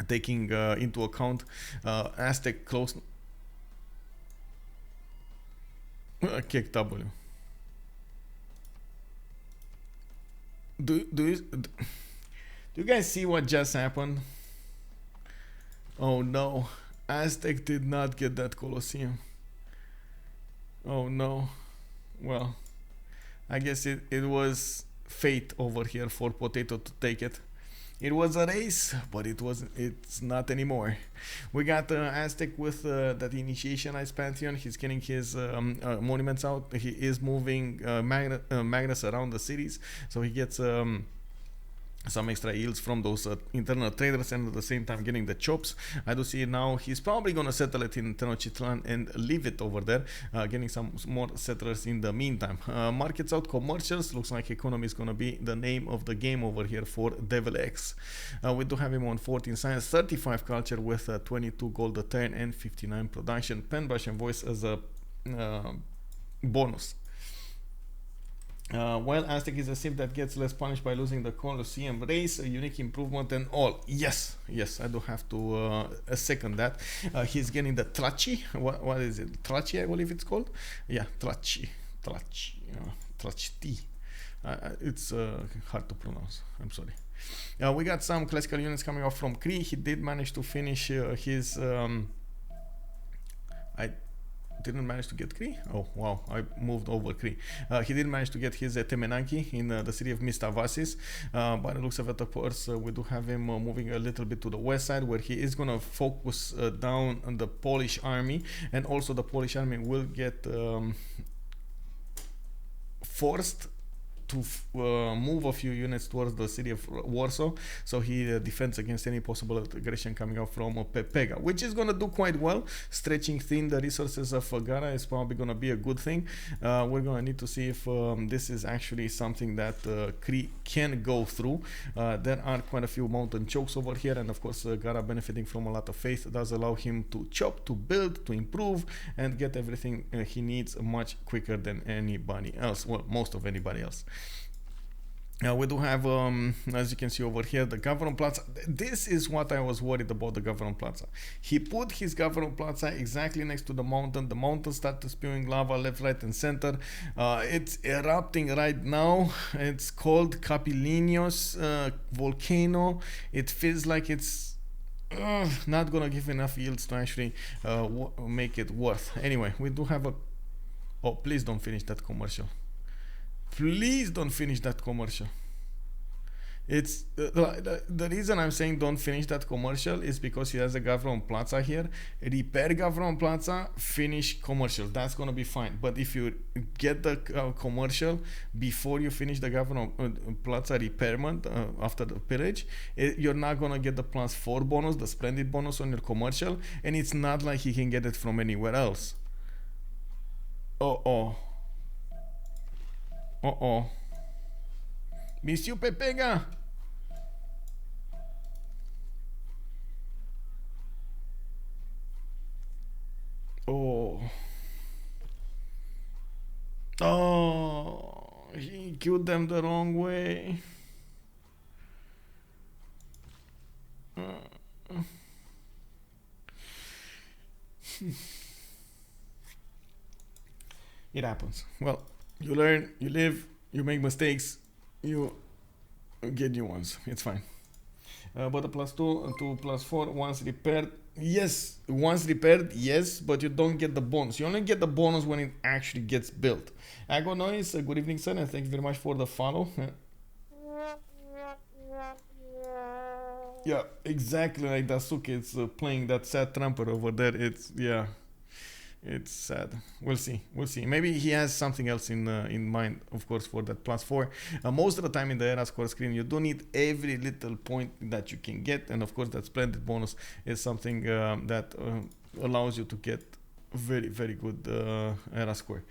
taking into account Aztec close... Kick W. Do you guys see what just happened? Oh no, Aztec did not get that Colosseum. Oh no. Well, I guess it was fate over here for Potato to take it. It was a race, but it's not anymore. We got Aztec with that initiationized pantheon. He's getting his monuments out. He is moving magnets around the cities, so he gets some extra yields from those internal traders, and at the same time getting the chops. I do see now he's probably gonna settle it in Tenochtitlan and leave it over there, getting some more settlers in the meantime. Markets out commercials. Looks like economy is gonna be the name of the game over here for Devilx. We do have him on 14 science, 35 culture with 22 gold a turn and 59 production. Pen, brush, and voice as a bonus. While Aztec is a civ that gets less punished by losing the Colosseum race, a unique improvement and all. Yes, I do have to second that. He's getting the Trachi. What is it? Trachi, I believe it's called. Yeah, Trachi. Trachti. It's hard to pronounce. I'm sorry. We got some classical units coming off from Cree. He did manage to finish his. I didn't manage to get Cree. Oh wow, I moved over Cree. He did manage to get his Temenanki in the city of Mistavasis, but it looks of it, of course, we do have him moving a little bit to the west side, where he is going to focus down on the Polish army, and also the Polish army will get forced to move a few units towards the city of Warsaw, so he defends against any possible aggression coming out from Pepega, which is going to do quite well. Stretching thin the resources of Gara is probably going to be a good thing. We're going to need to see if this is actually something that Cree can go through. There are quite a few mountain chokes over here, and of course Gara, benefiting from a lot of faith, does allow him to chop, to build, to improve, and get everything he needs much quicker than anybody else, well, most of anybody else. We do have, as you can see over here, the Governor Plaza. This is what I was worried about, the Governor Plaza. He put his Governor Plaza exactly next to the mountain. The mountain started spewing lava left, right, and center. It's erupting right now. It's called Capilinos volcano. It feels like it's not gonna give enough yields to actually make it worth. Anyway, we do have a... Oh, please don't finish that commercial. Please don't finish that commercial. It's the reason I'm saying don't finish that commercial is because he has a Government Plaza here. Repair Government Plaza, finish commercial. That's gonna be fine. But if you get the commercial before you finish the Government Plaza repairment after the pillage, you're not gonna get the +4 bonus, the splendid bonus on your commercial, and it's not like he can get it from anywhere else. Monsieur Pepega! He killed them the wrong way. It happens. Well, you learn, you live, you make mistakes, you get new ones. It's fine. But the +2 to +4 once repaired. Yes, once repaired, yes, but you don't get the bonus. You only get the bonus when it actually gets built. Ago Noise, good evening, sir, and thank you very much for the follow. Yeah, exactly like Dasuke. It's playing that sad trumper over there. It's, yeah. It's sad. We'll see. Maybe he has something else in mind, of course, for that +4. Most of the time in the era score screen, you do need every little point that you can get, and of course, that splendid bonus is something that allows you to get very, very good era score.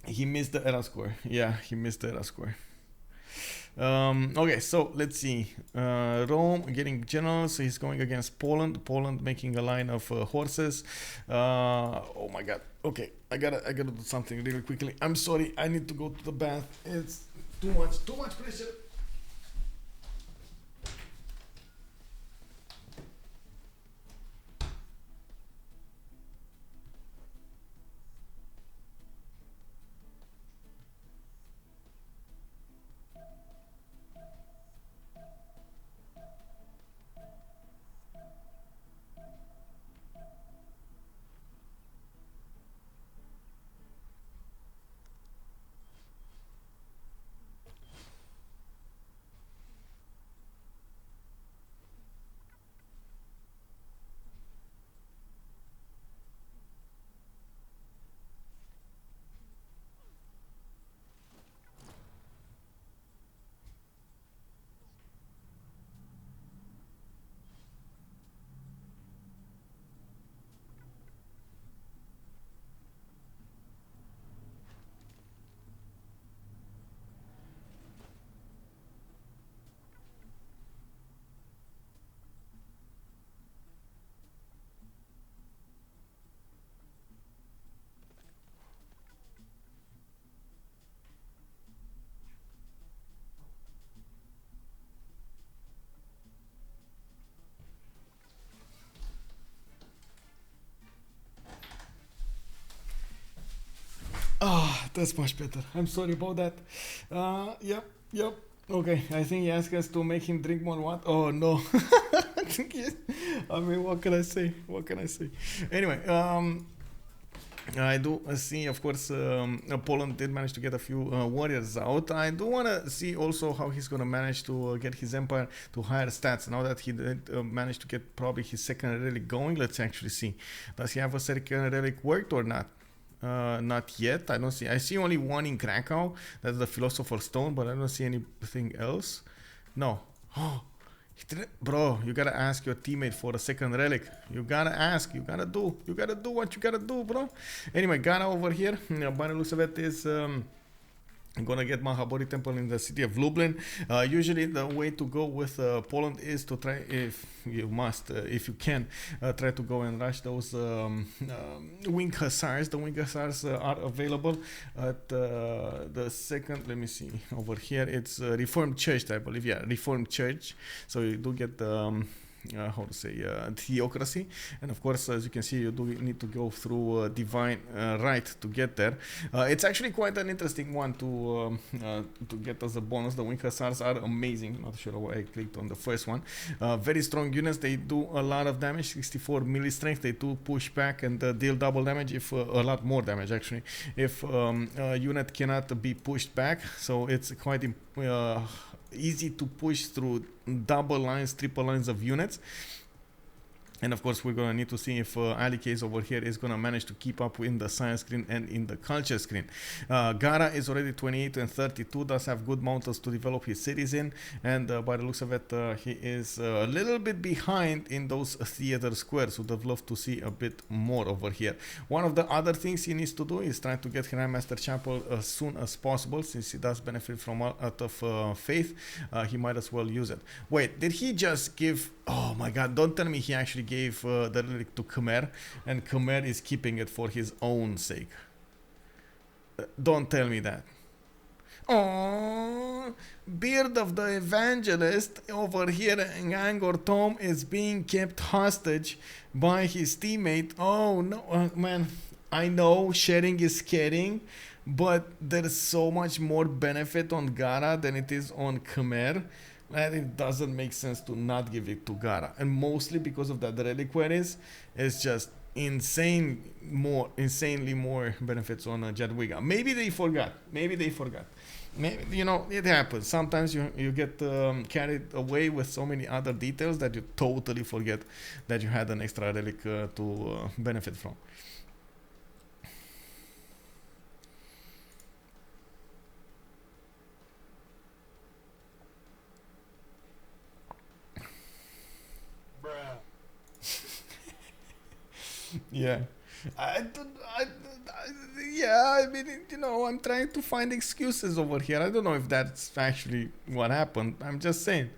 He missed the era score. Yeah, he missed the era score. Okay, so let's see. Rome getting generals. He's going against Poland. Poland making a line of horses. Oh my god. Okay, I gotta do something really quickly. I'm sorry. I need to go to the bath. It's too much pressure. Ah, that's much better. I'm sorry about that. Yep. Okay, I think he asked us to make him drink more water. Oh no. I mean, what can I say? What can I say? Anyway, I do see, of course, Poland did manage to get a few warriors out. I do want to see also how he's going to manage to get his empire to higher stats. Now that he did manage to get probably his second relic going, let's actually see. Does he have a second relic worked or not? Not yet. I don't see. I see only one in Krakow. That's the Philosopher's Stone, but I don't see anything else. No. Oh, bro, you gotta ask your teammate for a second relic. You gotta ask. You gotta do what you gotta do, bro. Anyway, Gara over here. By the looks of it is. I'm gonna get Mahabori Temple in the city of Lublin. Usually the way to go with Poland is to try, if you must, if you can, try to go and rush those wing hussars. The wing hussars are available at the second, let me see, over here, it's Reformed Church, I believe, yeah, Reformed Church. So you do get the how to say, theocracy, and of course, as you can see, you do need to go through divine right to get there. It's actually quite an interesting one to get as a bonus. The wing hussars are amazing. Not sure why I clicked on the first one. Very strong units. They do a lot of damage. 64 melee strength. They do push back and deal double damage, if a lot more damage actually, if a unit cannot be pushed back. So it's quite easy to push through double lines, triple lines of units. And of course, we're going to need to see if Alykaze over here is going to manage to keep up in the science screen and in the culture screen. Gara is already 28 and 32, does have good mountains to develop his cities in. And by the looks of it, he is a little bit behind in those theater squares. Would have loved to see a bit more over here. One of the other things he needs to do is try to get Grandmaster Chapel as soon as possible, since he does benefit from out of faith. He might as well use it. Wait, did he just give... Oh my god, don't tell me he actually gave the relic to Khmer, and Khmer is keeping it for his own sake. Don't tell me that. Oh, Beard of the Evangelist over here in Angkor Thom is being kept hostage by his teammate. Oh no, man, I know sharing is caring, but there's so much more benefit on Gara than it is on Khmer. And it doesn't make sense to not give it to Gara, and mostly because of that reliquaries. It's just insanely more benefits on Jadwiga. Maybe they forgot. Maybe, you know, it happens. Sometimes you get carried away with so many other details that you totally forget that you had an extra relic to benefit from. Yeah, I mean, you know, I'm trying to find excuses over here. I don't know if that's actually what happened. I'm just saying.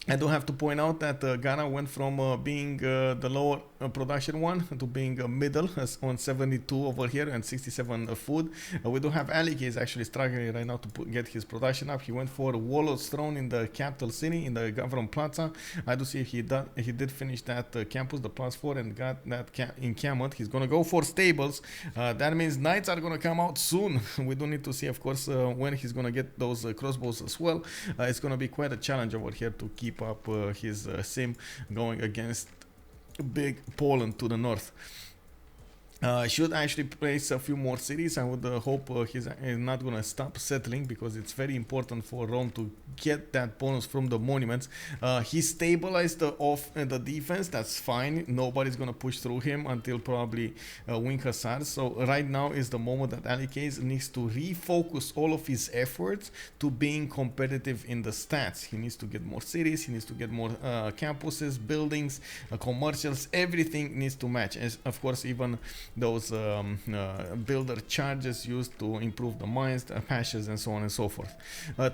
I do have to point out that Ghana went from being the lower production one to being middle on 72 over here and 67 food. We do have Alykaze actually struggling right now to get his production up. He went for Warlord's Throne in the capital city, in the Government Plaza. I do see he did finish that campus, the +4, and got that encampment. He's going to go for stables. That means knights are going to come out soon. We do need to see, of course, when he's going to get those crossbows as well. It's going to be quite a challenge over here to keep up his sim going against big Poland to the north. Should actually place a few more cities. I would hope he's not going to stop settling, because it's very important for Rome to get that bonus from the monuments. He stabilized the defense. That's fine. Nobody's going to push through him until probably wing hussars. So right now is the moment that Alykaze needs to refocus all of his efforts to being competitive in the stats. He needs to get more cities. He needs to get more campuses, buildings, commercials. Everything needs to match. As, of course, even those builder charges used to improve the mines, the patches, and so on and so forth.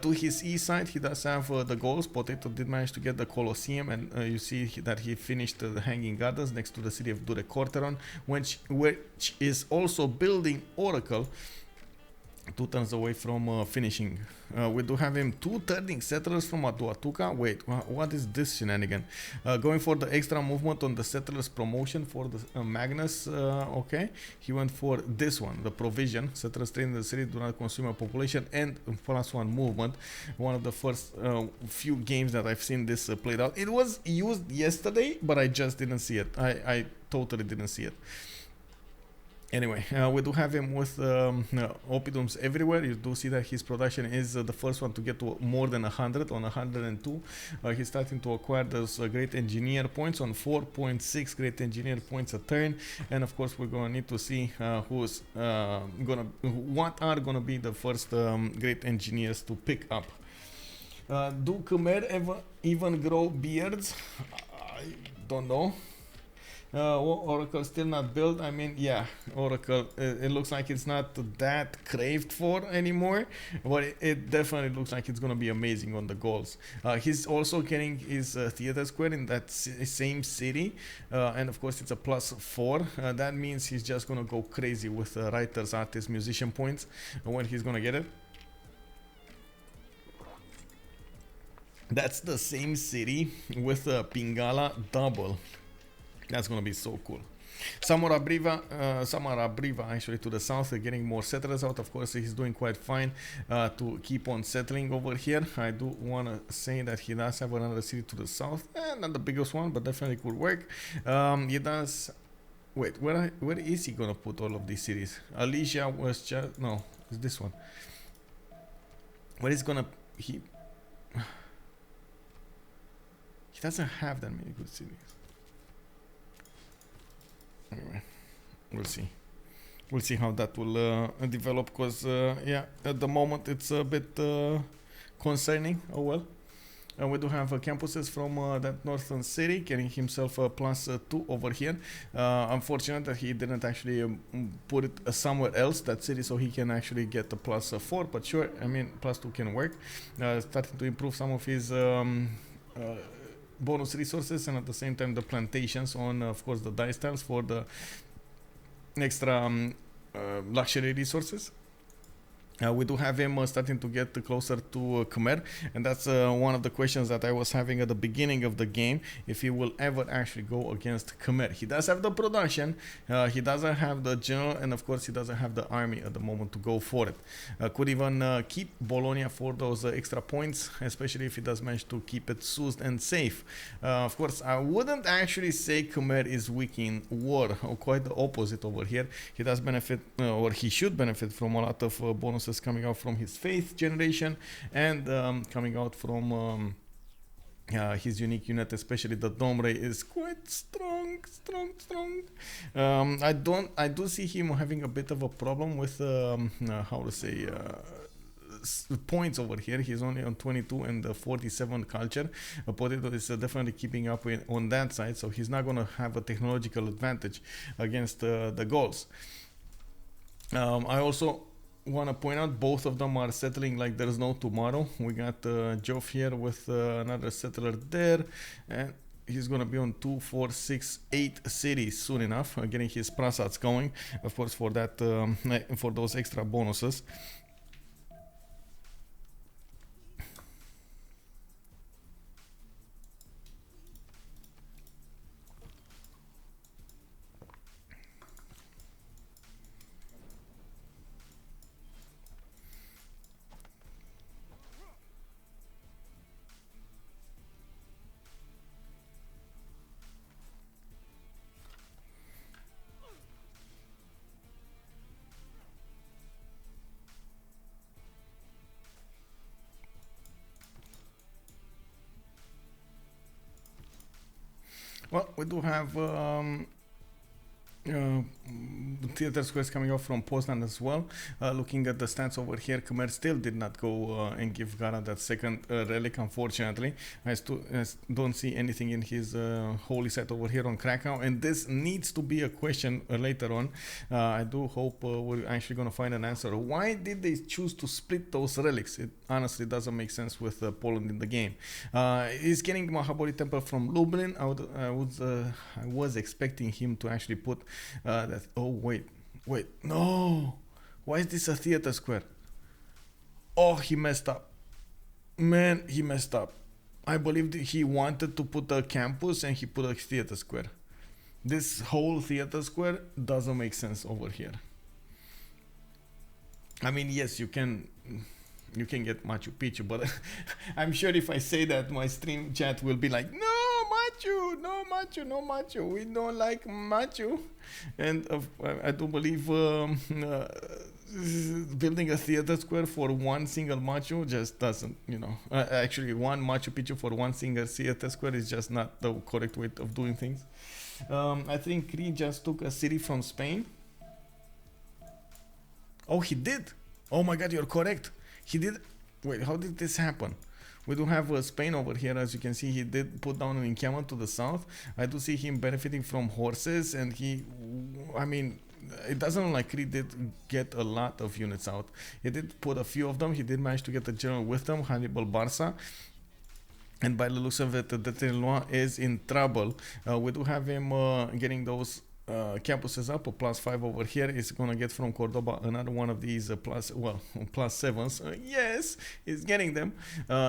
To his east side, he does have the Gauls. Potato did manage to get the Colosseum, and you see that he finished the Hanging Gardens next to the city of Durecorteron, which is also building Oracle. 2 turns away from finishing. We do have him 2 turning settlers from Atuatuca. Wait, what is this shenanigan? Going for the extra movement on the settlers promotion for the Magnus. Okay, he went for this one, the provision. Settlers stay in the city, do not consume a population, and +1 movement. One of the first few games that I've seen this played out. It was used yesterday, but I just didn't see it. I totally didn't see it. Anyway, we do have him with oppidums everywhere. You do see that his production is the first one to get to more than 100 on 102. He's starting to acquire those great engineer points on 4.6 great engineer points a turn. And of course, we're going to need to see what are going to be the first great engineers to pick up. Do Khmer ever even grow beards? I don't know. Oracle still not built. I mean, yeah, Oracle, it looks like it's not that craved for anymore, but it definitely looks like it's gonna be amazing on the goals. He's also getting his theater square in that same city, and of course it's a +4. That means he's just gonna go crazy with writers, artists, musician points when he's gonna get it. That's the same city with Pingala double. That's gonna be so cool. Samara Briva actually to the south, getting more settlers out. Of course, he's doing quite fine to keep on settling over here. I do want to say that he does have another city to the south, not the biggest one, but definitely could work. He does. Wait, where is he gonna put all of these cities? Alicia was just no, it's this one. Where is gonna he doesn't have that many good cities. Anyway, we'll see. We'll see how that will develop, because yeah, at the moment it's a bit concerning. Oh well. And we do have campuses from that northern city, getting himself a +2 over here. Unfortunate that he didn't actually put it somewhere else, that city, so he can actually get a +4. But sure, I mean, +2 can work. Starting to improve some of his bonus resources, and at the same time the plantations on, of course, the dice tiles for the extra luxury resources. We do have him starting to get closer to Khmer, and that's one of the questions that I was having at the beginning of the game, if he will ever actually go against Khmer. He does have the production, he doesn't have the general, and of course he doesn't have the army at the moment to go for it. Could even keep Bologna for those extra points, especially if he does manage to keep it soothed and safe. Of course, I wouldn't actually say Khmer is weak in war, or quite the opposite over here. He does benefit, or he should benefit from a lot of bonuses coming out from his faith generation, and coming out from his unique unit, especially the Domre is quite strong. I do see him having a bit of a problem with how to say points over here. He's only on 22 and 47 culture. Potato is definitely keeping up on that side, so he's not going to have a technological advantage against the Gauls. I also want to point out both of them are settling like there's no tomorrow. We got Geoff here with another settler there, and he's gonna be on 2, 4, 6, 8 cities soon enough, getting his prasats going, of course, for that for those extra bonuses. Well, we do have theater squares coming out from Poznan as well. Looking at the stats over here, Khmer still did not go and give Gara that second relic, unfortunately. I don't see anything in his holy site over here on Krakow, and this needs to be a question later on. I do hope we're actually going to find an answer. Why did they choose to split those relics? It honestly doesn't make sense with Poland in the game. He's getting Mahabodhi Temple from Lublin. I was expecting him to actually put that. Oh wait, no, why is this a theater square? Oh, he messed up. Man, he messed up. I believe that he wanted to put a campus and he put a theater square. This whole theater square doesn't make sense over here. I mean, yes, you can get Machu Picchu, but I'm sure if I say that, my stream chat will be like, no Machu, no Machu, no Machu. We don't like Machu, and I do believe building a theater square for one single Machu just doesn't, actually one Machu Picchu for one single theater square is just not the correct way of doing things. I think Cree just took a city from Spain. Oh, he did. Oh my god, you're correct. He did. Wait, how did this happen? We do have Spain over here. As you can see, he did put down an encampment to the south. I do see him benefiting from horses, and I mean, it doesn't look like Cree did get a lot of units out. He did put a few of them. He did manage to get the general with them, Hannibal Barca. And by the looks of it, Detirlo is in trouble. We do have him getting those campuses up. A +5 over here is gonna get from Cordoba another one of these +7s. Yes, he's getting them.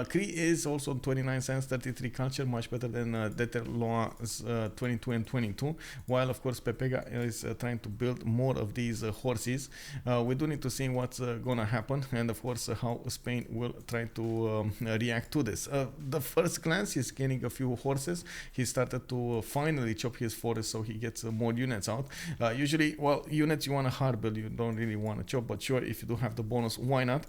Cree is also 29 cents, 33 culture, much better than Detirlo's 22 and 22. While of course Pepega is trying to build more of these horses. We do need to see what's gonna happen, and of course how Spain will try to react to this. The first glance, he's gaining a few horses. He started to finally chop his forest, so he gets more units out. Usually, well, units you want to hard build, you don't really want to chop, but sure, if you do have the bonus, why not?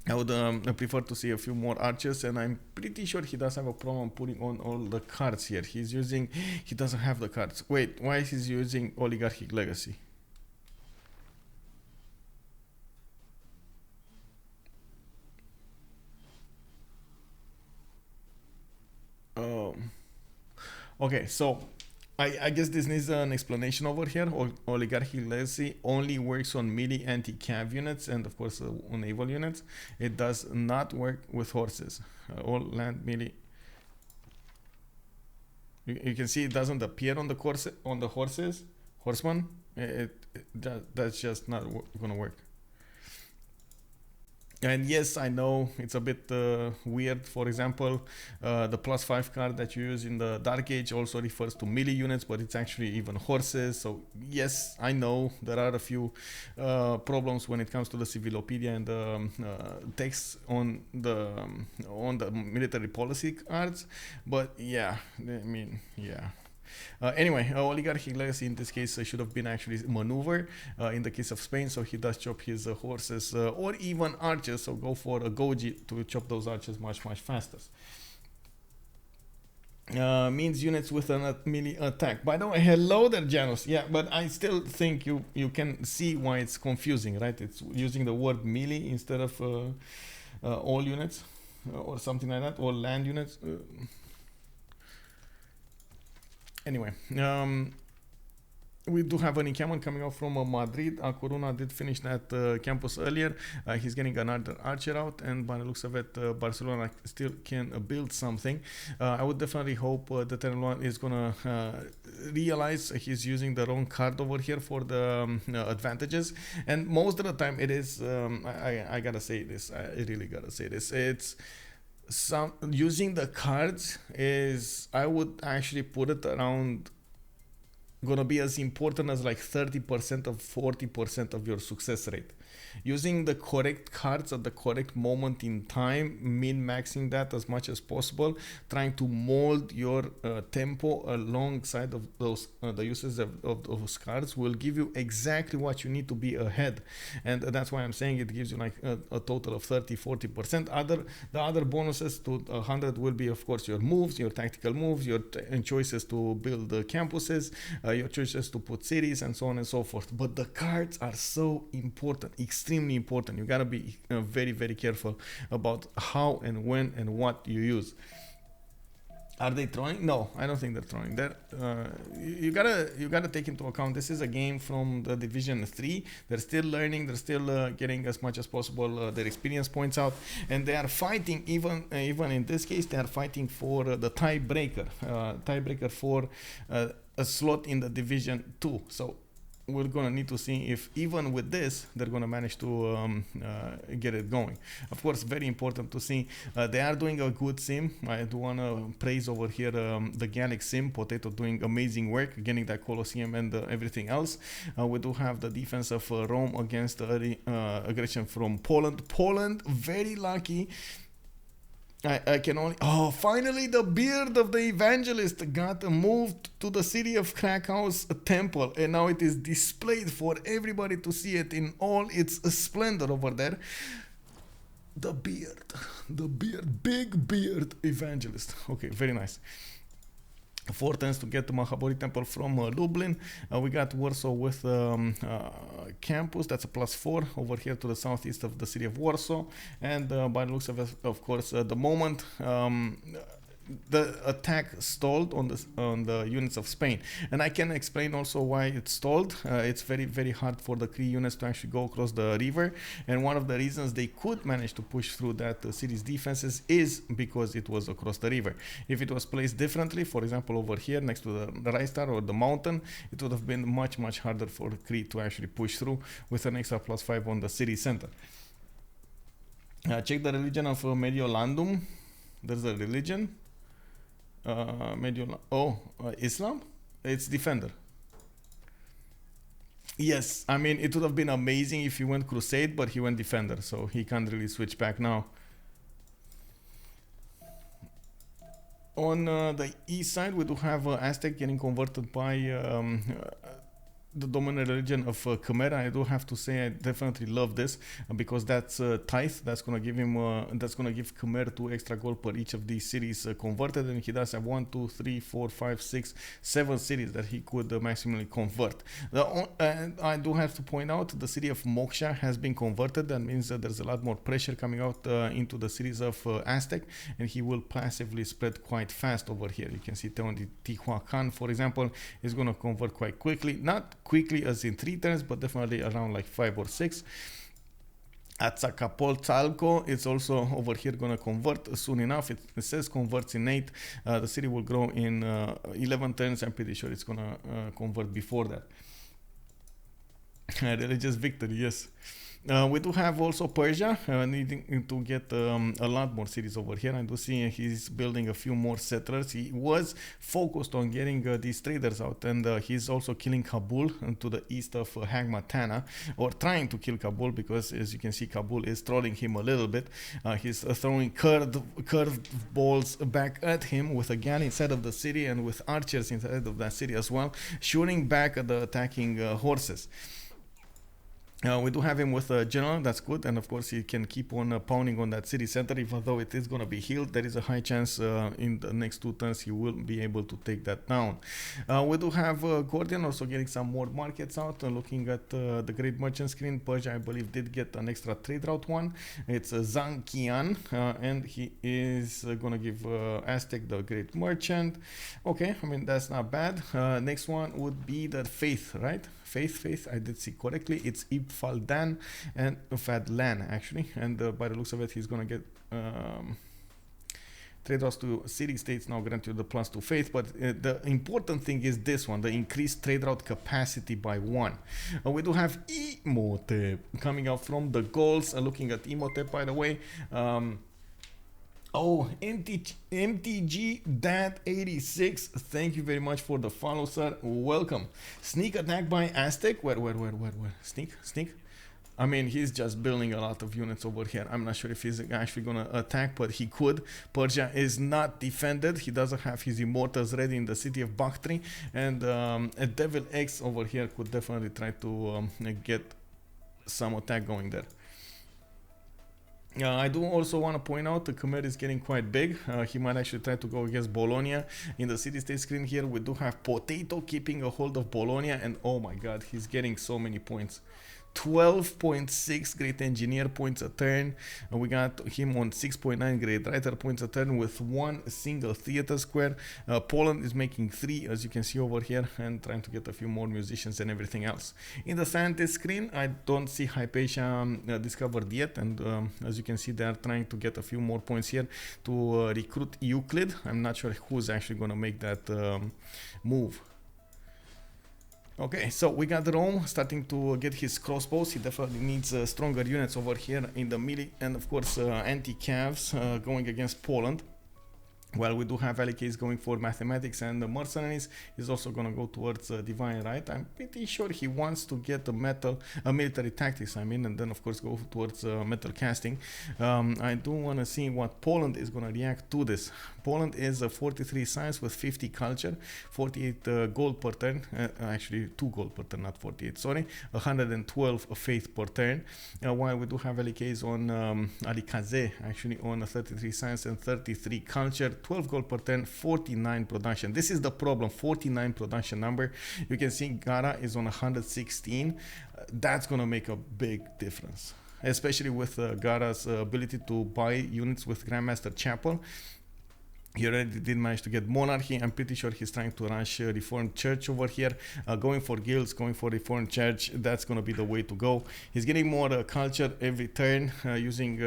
I would prefer to see a few more archers, and I'm pretty sure he does have a problem putting on all the cards here. He doesn't have the cards. Wait, why is he using Oligarchic Legacy? Okay, so I guess this needs an explanation over here. Oligarchic Legacy only works on melee anti-cav units and of course on naval units. It does not work with horses. All land melee. You can see it doesn't appear on the horseman. That's just not gonna work. And yes, I know it's a bit weird. For example, the +5 card that you use in the Dark Age also refers to melee units, but it's actually even horses. So yes, I know there are a few problems when it comes to the Civilopedia and the text on the military policy cards. But yeah, I mean, yeah. Anyway, Oligarchic Legacy in this case should have been actually maneuver in the case of Spain, so he does chop his horses or even archers, so go for a Goji to chop those archers much faster. Means units with a melee attack. By the way, hello there, Janus. Yeah, but I still think you can see why it's confusing, right? It's using the word melee instead of all units or something like that, or land units. Anyway, we do have an encampment coming out from Madrid. Coruna did finish that campus earlier. He's getting another archer out, and by the looks of it, Barcelona still can build something. I would definitely hope that Detirlo is gonna realize he's using the wrong card over here for the advantages, and most of the time it is. I gotta say this. I really gotta say this. It's using the cards is, I would actually put it around, gonna be as important as like 30% of 40% of your success rate. Using the correct cards at the correct moment in time, min-maxing that as much as possible, trying to mold your tempo alongside of those the uses of those cards will give you exactly what you need to be ahead. And that's why I'm saying it gives you like a total of 30-40%. The other bonuses to 100 will be of course your moves, your tactical moves, your choices to build the campuses, your choices to put cities, and so on and so forth. But the cards are so important, extremely important. You gotta be very careful about how and when and what you use. Are they throwing? No, I don't think they're throwing. You gotta take into account this is a game from the Division 3. They're still learning. They're still getting as much as possible their experience points out, and they are fighting. Even in this case, they are fighting for the tiebreaker for a slot in the Division 2. So we're gonna need to see if even with this they're gonna manage to get it going. Of course, very important to see they are doing a good sim. I do wanna praise over here the Gallic sim, Potato doing amazing work getting that Colosseum and everything else. We do have the defense of Rome against the aggression from Poland very lucky. I can only... Oh, finally the beard of the evangelist got moved to the city of Krakow's temple, and now it is displayed for everybody to see it in all its splendor over there. The beard, big beard evangelist. Okay, very nice. 4 turns to get the Mahabori temple from Lublin. We got Warsaw with campus, that's a +4 over here to the southeast of the city of Warsaw. And by the looks of course, the moment the attack stalled on the units of Spain, and I can explain also why it stalled. It's very hard for the Cree units to actually go across the river, and one of the reasons they could manage to push through that city's defenses is because it was across the river. If it was placed differently, for example over here next to the Reichstag or the mountain, it would have been much harder for Cree to actually push through with an extra +5 on the city center. Check the religion of Mediolandum. There's a religion. Islam? It's defender. Yes, I mean it would have been amazing if he went crusade, but he went defender, so he can't really switch back now. On the east side, we do have Aztec getting converted by the dominant religion of Khmer. I do have to say I definitely love this because that's tithe. That's gonna give him that's gonna give Khmer 2 extra gold per each of these cities converted, and he does have 1, 2, 3, 4, 5, 6, 7 cities that he could maximally convert. And I do have to point out the city of Moksha has been converted. That means that there's a lot more pressure coming out into the cities of Aztec, and he will passively spread quite fast over here. You can see Teotihuacan, for example, is gonna convert quite quickly. Not quickly as in 3 turns, but definitely around like 5 or 6. Azcapotzalco, it's also over here gonna convert soon enough. It says converts in 8. The city will grow in 11 turns. I'm pretty sure it's gonna convert before that. Religious victory, yes. We do have also Persia needing to get a lot more cities over here. I do see he's building a few more settlers. He was focused on getting these traders out, and he's also killing Kabul to the east of Hagmatana, or trying to kill Kabul, because as you can see Kabul is trolling him a little bit. He's throwing curved balls back at him with a gun inside of the city and with archers inside of that city as well, shooting back at the attacking horses. We do have him with a general, that's good, and of course he can keep on pounding on that city center. Even though it is going to be healed, there is a high chance in the next 2 turns he will be able to take that down. We do have Gordian also getting some more markets out. Looking at the Great Merchant screen, Persia I believe did get an extra trade route one. It's Zhang Qian, and he is going to give Aztec the Great Merchant. Okay, I mean that's not bad. Next one would be the Faith, right? Faith, I did see correctly. It's Ifaldan and Fadlan actually, and by the looks of it, he's gonna get trade routes to city states now grant you the +2 faith. But the important thing is this one, the increased trade route capacity by 1. We do have Imhotep coming out from the Gauls. Looking at Imhotep, by the way. Oh, MTG Dad 86, thank you very much for the follow, sir. Welcome. Sneak attack by Aztec. Where? Sneak. I mean, he's just building a lot of units over here. I'm not sure if he's actually gonna attack, but he could. Persia is not defended. He doesn't have his immortals ready in the city of Bactri, and a Devilx over here could definitely try to get some attack going there. I do also want to point out the Khmer is getting quite big. He might actually try to go against Bologna. In the city-state screen here, we do have Potato keeping a hold of Bologna, and oh my god, he's getting so many points. 12.6 great engineer points a turn. We got him on 6.9 great writer points a turn with 1 single theater square. Poland is making 3, as you can see over here, and trying to get a few more musicians and everything else. In the scientist screen, I don't see Hypatia discovered yet, and as you can see, they are trying to get a few more points here to recruit Euclid. I'm not sure who's actually going to make that move. Okay, so we got Rome starting to get his crossbows. He definitely needs stronger units over here in the melee, and of course anti-cavs going against Poland. Well, we do have Alykaze going for mathematics, and the mercenaries is also going to go towards divine right. I'm pretty sure he wants to get a military tactics, I mean, and then of course go towards metal casting. I do want to see what Poland is going to react to this. Poland is 43 science with 50 culture, 48 gold per turn, actually 2 gold per turn, not 48, sorry, 112 faith per turn, while we do have Alykaze on Alykaze, actually on 33 science and 33 culture, 12 gold per turn, 49 production. This is the problem, 49 production number. You can see Gara is on 116. That's gonna make a big difference, especially with Gara's ability to buy units with Grandmaster Chapel. He already did manage to get monarchy. I'm pretty sure he's trying to rush Reformed Church over here, going for guilds, going for Reformed Church. That's going to be the way to go. He's getting more culture every turn, using,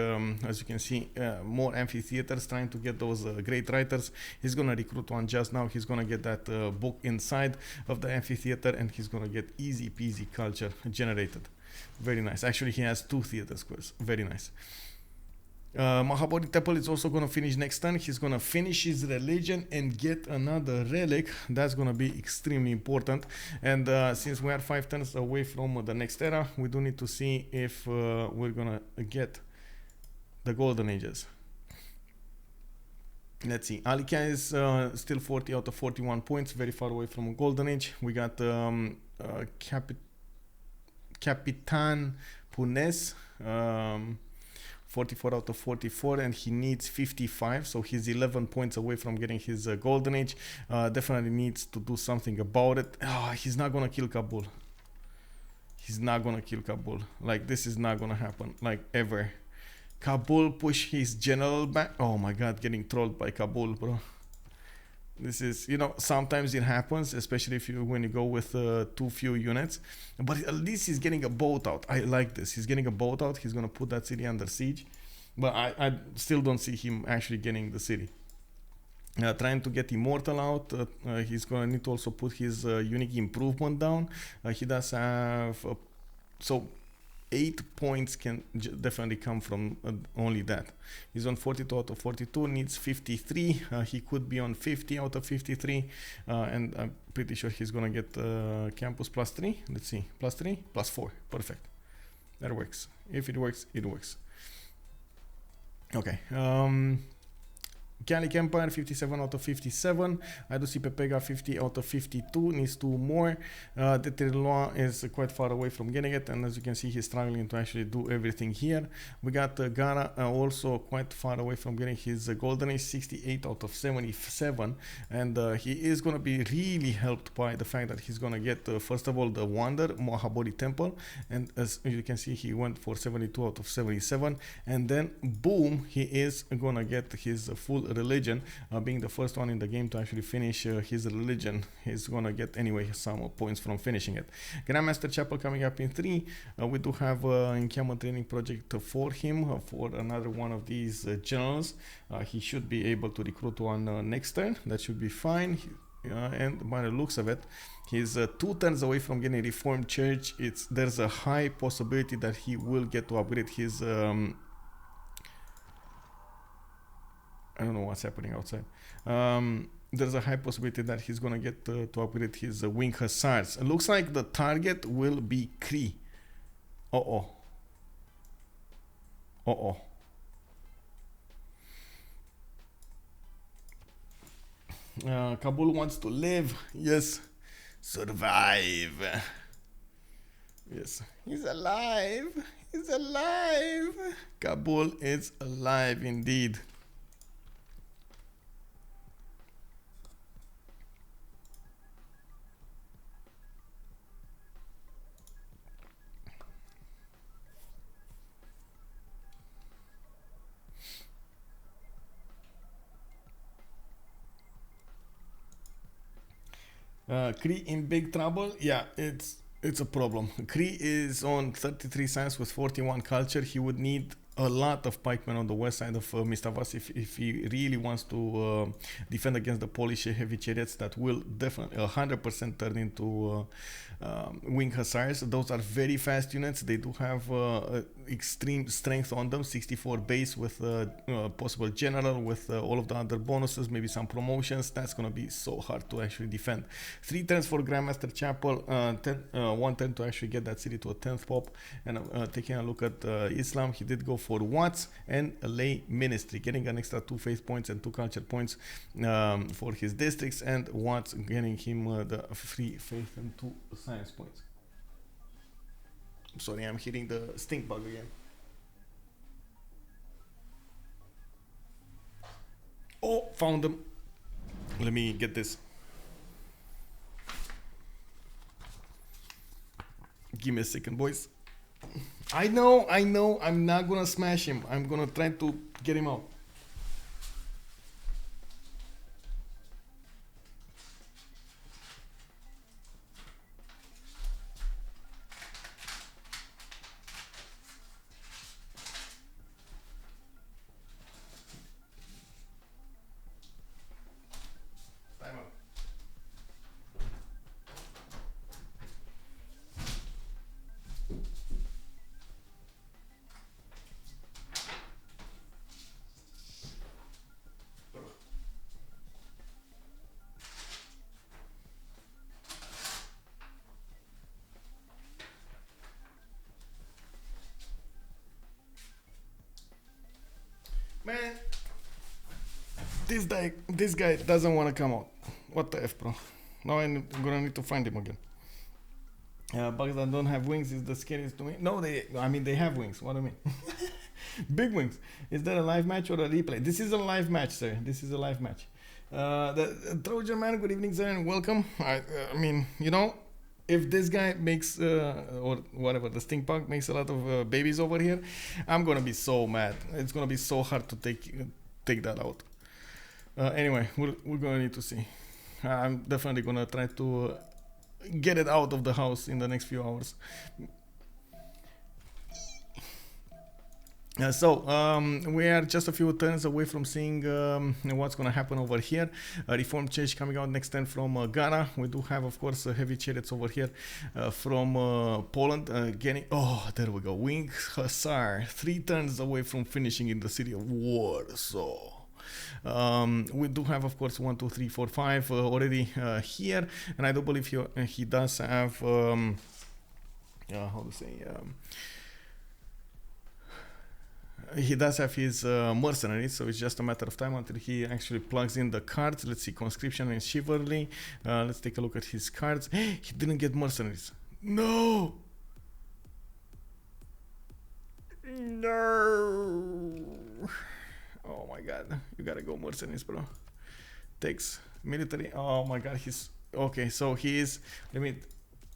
as you can see, more amphitheaters, trying to get those great writers. He's going to recruit one just now. He's going to get that book inside of the amphitheater, and he's going to get easy peasy culture generated. Very nice. Actually, he has 2 theater squares. Very nice. Makoumba Temple is also going to finish next turn. He's going to finish his religion and get another relic. That's going to be extremely important. And since we are 5 turns away from the next era, we do need to see if we're going to get the golden ages. Let's see. Alykaze is still 40 out of 41 points, very far away from golden age. We got CapitainPunaise, 44 out of 44, and he needs 55, so he's 11 points away from getting his golden age. Definitely needs to do something about it. He's not gonna kill Kabul. He's not gonna kill Kabul. Like, this is not gonna happen, like, ever. Kabul push his general back. Oh my god, getting trolled by Kabul, bro. This is, you know, sometimes it happens, especially when you go with too few units. But at least he's getting a boat out. I like this. He's getting a boat out. He's going to put that city under siege. But I still don't see him actually getting the city. Trying to get Immortal out. He's going to need to also put his unique improvement down. He does have... so 8 points can definitely come from only that. He's on 42 out of 42, needs 53. He could be on 50 out of 53, and I'm pretty sure he's gonna get campus plus 3. Let's see, plus 3, plus 4. Perfect. That works. If it works, it works. Okay. Gallic Empire 57 out of 57. I do see Pepega 50 out of 52, needs 2 more. Detirlo is quite far away from getting it, and as you can see, he's struggling to actually do everything here. We got Gara also quite far away from getting his golden age, 68 out of 77, and he is going to be really helped by the fact that he's going to get first of all the Wonder Makoumba Temple, and as you can see, he went for 72 out of 77, and then boom, he is going to get his full religion, being the first one in the game to actually finish his religion. He's gonna get anyway some points from finishing it. Grandmaster Chapel coming up in 3. We do have encampment training project for him, for another one of these generals. He should be able to recruit one next turn. That should be fine. And by the looks of it, he's 2 turns away from getting Reformed Church. There's a high possibility that he will get to upgrade his I don't know what's happening outside. There's a high possibility that he's gonna get to upgrade his wing hussars. It looks like the target will be Cree. Kabul wants to live. Yes. Survive. Yes. He's alive. He's alive. Kabul is alive indeed. Cree in big trouble. Yeah, it's a problem. Cree is on 33 science with 41 culture. He would need a lot of pikemen on the west side of Mistavas if he really wants to defend against the Polish heavy chariots that will definitely 100% turn into wing hussars. Those are very fast units. They do have extreme strength on them, 64 base with possible general with all of the other bonuses, maybe some promotions. That's gonna be so hard to actually defend. 3 turns for Grandmaster Chapel, 1 turn to actually get that city to a 10th pop. And taking a look at Islam, he did go for Watts and a lay ministry, getting an extra 2 faith points and 2 culture points for his districts, and Watts getting him the 3 faith and 2 science points. Sorry, I'm hitting the stink bug again. Oh, found them. Let me get this. Give me a second, boys. I know, I'm not gonna smash him. I'm gonna try to get him out. Man, this guy doesn't want to come out. What the F, bro? Now I'm gonna need to find him again. Bugs that don't have wings is the scariest to me. No, they have wings. What do you mean? Big wings. Is that a live match or a replay? This is a live match, sir. This is a live match. The Trojan man, good evening, sir, and welcome. I mean, you know, if this guy makes or whatever, the stink bug makes a lot of babies over here, I'm gonna be so mad. It's gonna be so hard to take that out. Anyway, we're gonna need to see. I'm definitely gonna try to get it out of the house in the next few hours. We are just a few turns away from seeing what's going to happen over here. Reformed Church coming out next turn from Gara. We do have, of course, heavy chariots over here from Poland. Getting, oh, there we go. Wing Hussar, 3 turns away from finishing in the city of Warsaw. We do have, of course, 1, 2, 3, 4, 5 already here, and I do believe he does have how to say. He does have his mercenaries, so it's just a matter of time until he actually plugs in the cards. Let's see, conscription and chivalry. Let's take a look at his cards. He didn't get mercenaries. No. Oh my god, you gotta go mercenaries, bro. Takes military. Oh my god, he's okay. So he is. Let me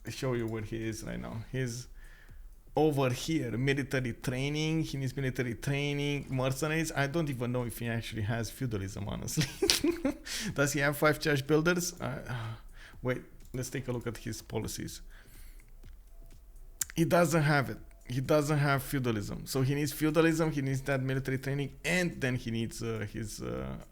show you where he is right now. He's over here, military training. He needs military training, mercenaries. I don't even know if he actually has feudalism, honestly. Does he have 5 church builders? Wait, let's take a look at his policies. He doesn't have it. He doesn't have feudalism. So he needs feudalism, he needs that military training, and then he needs his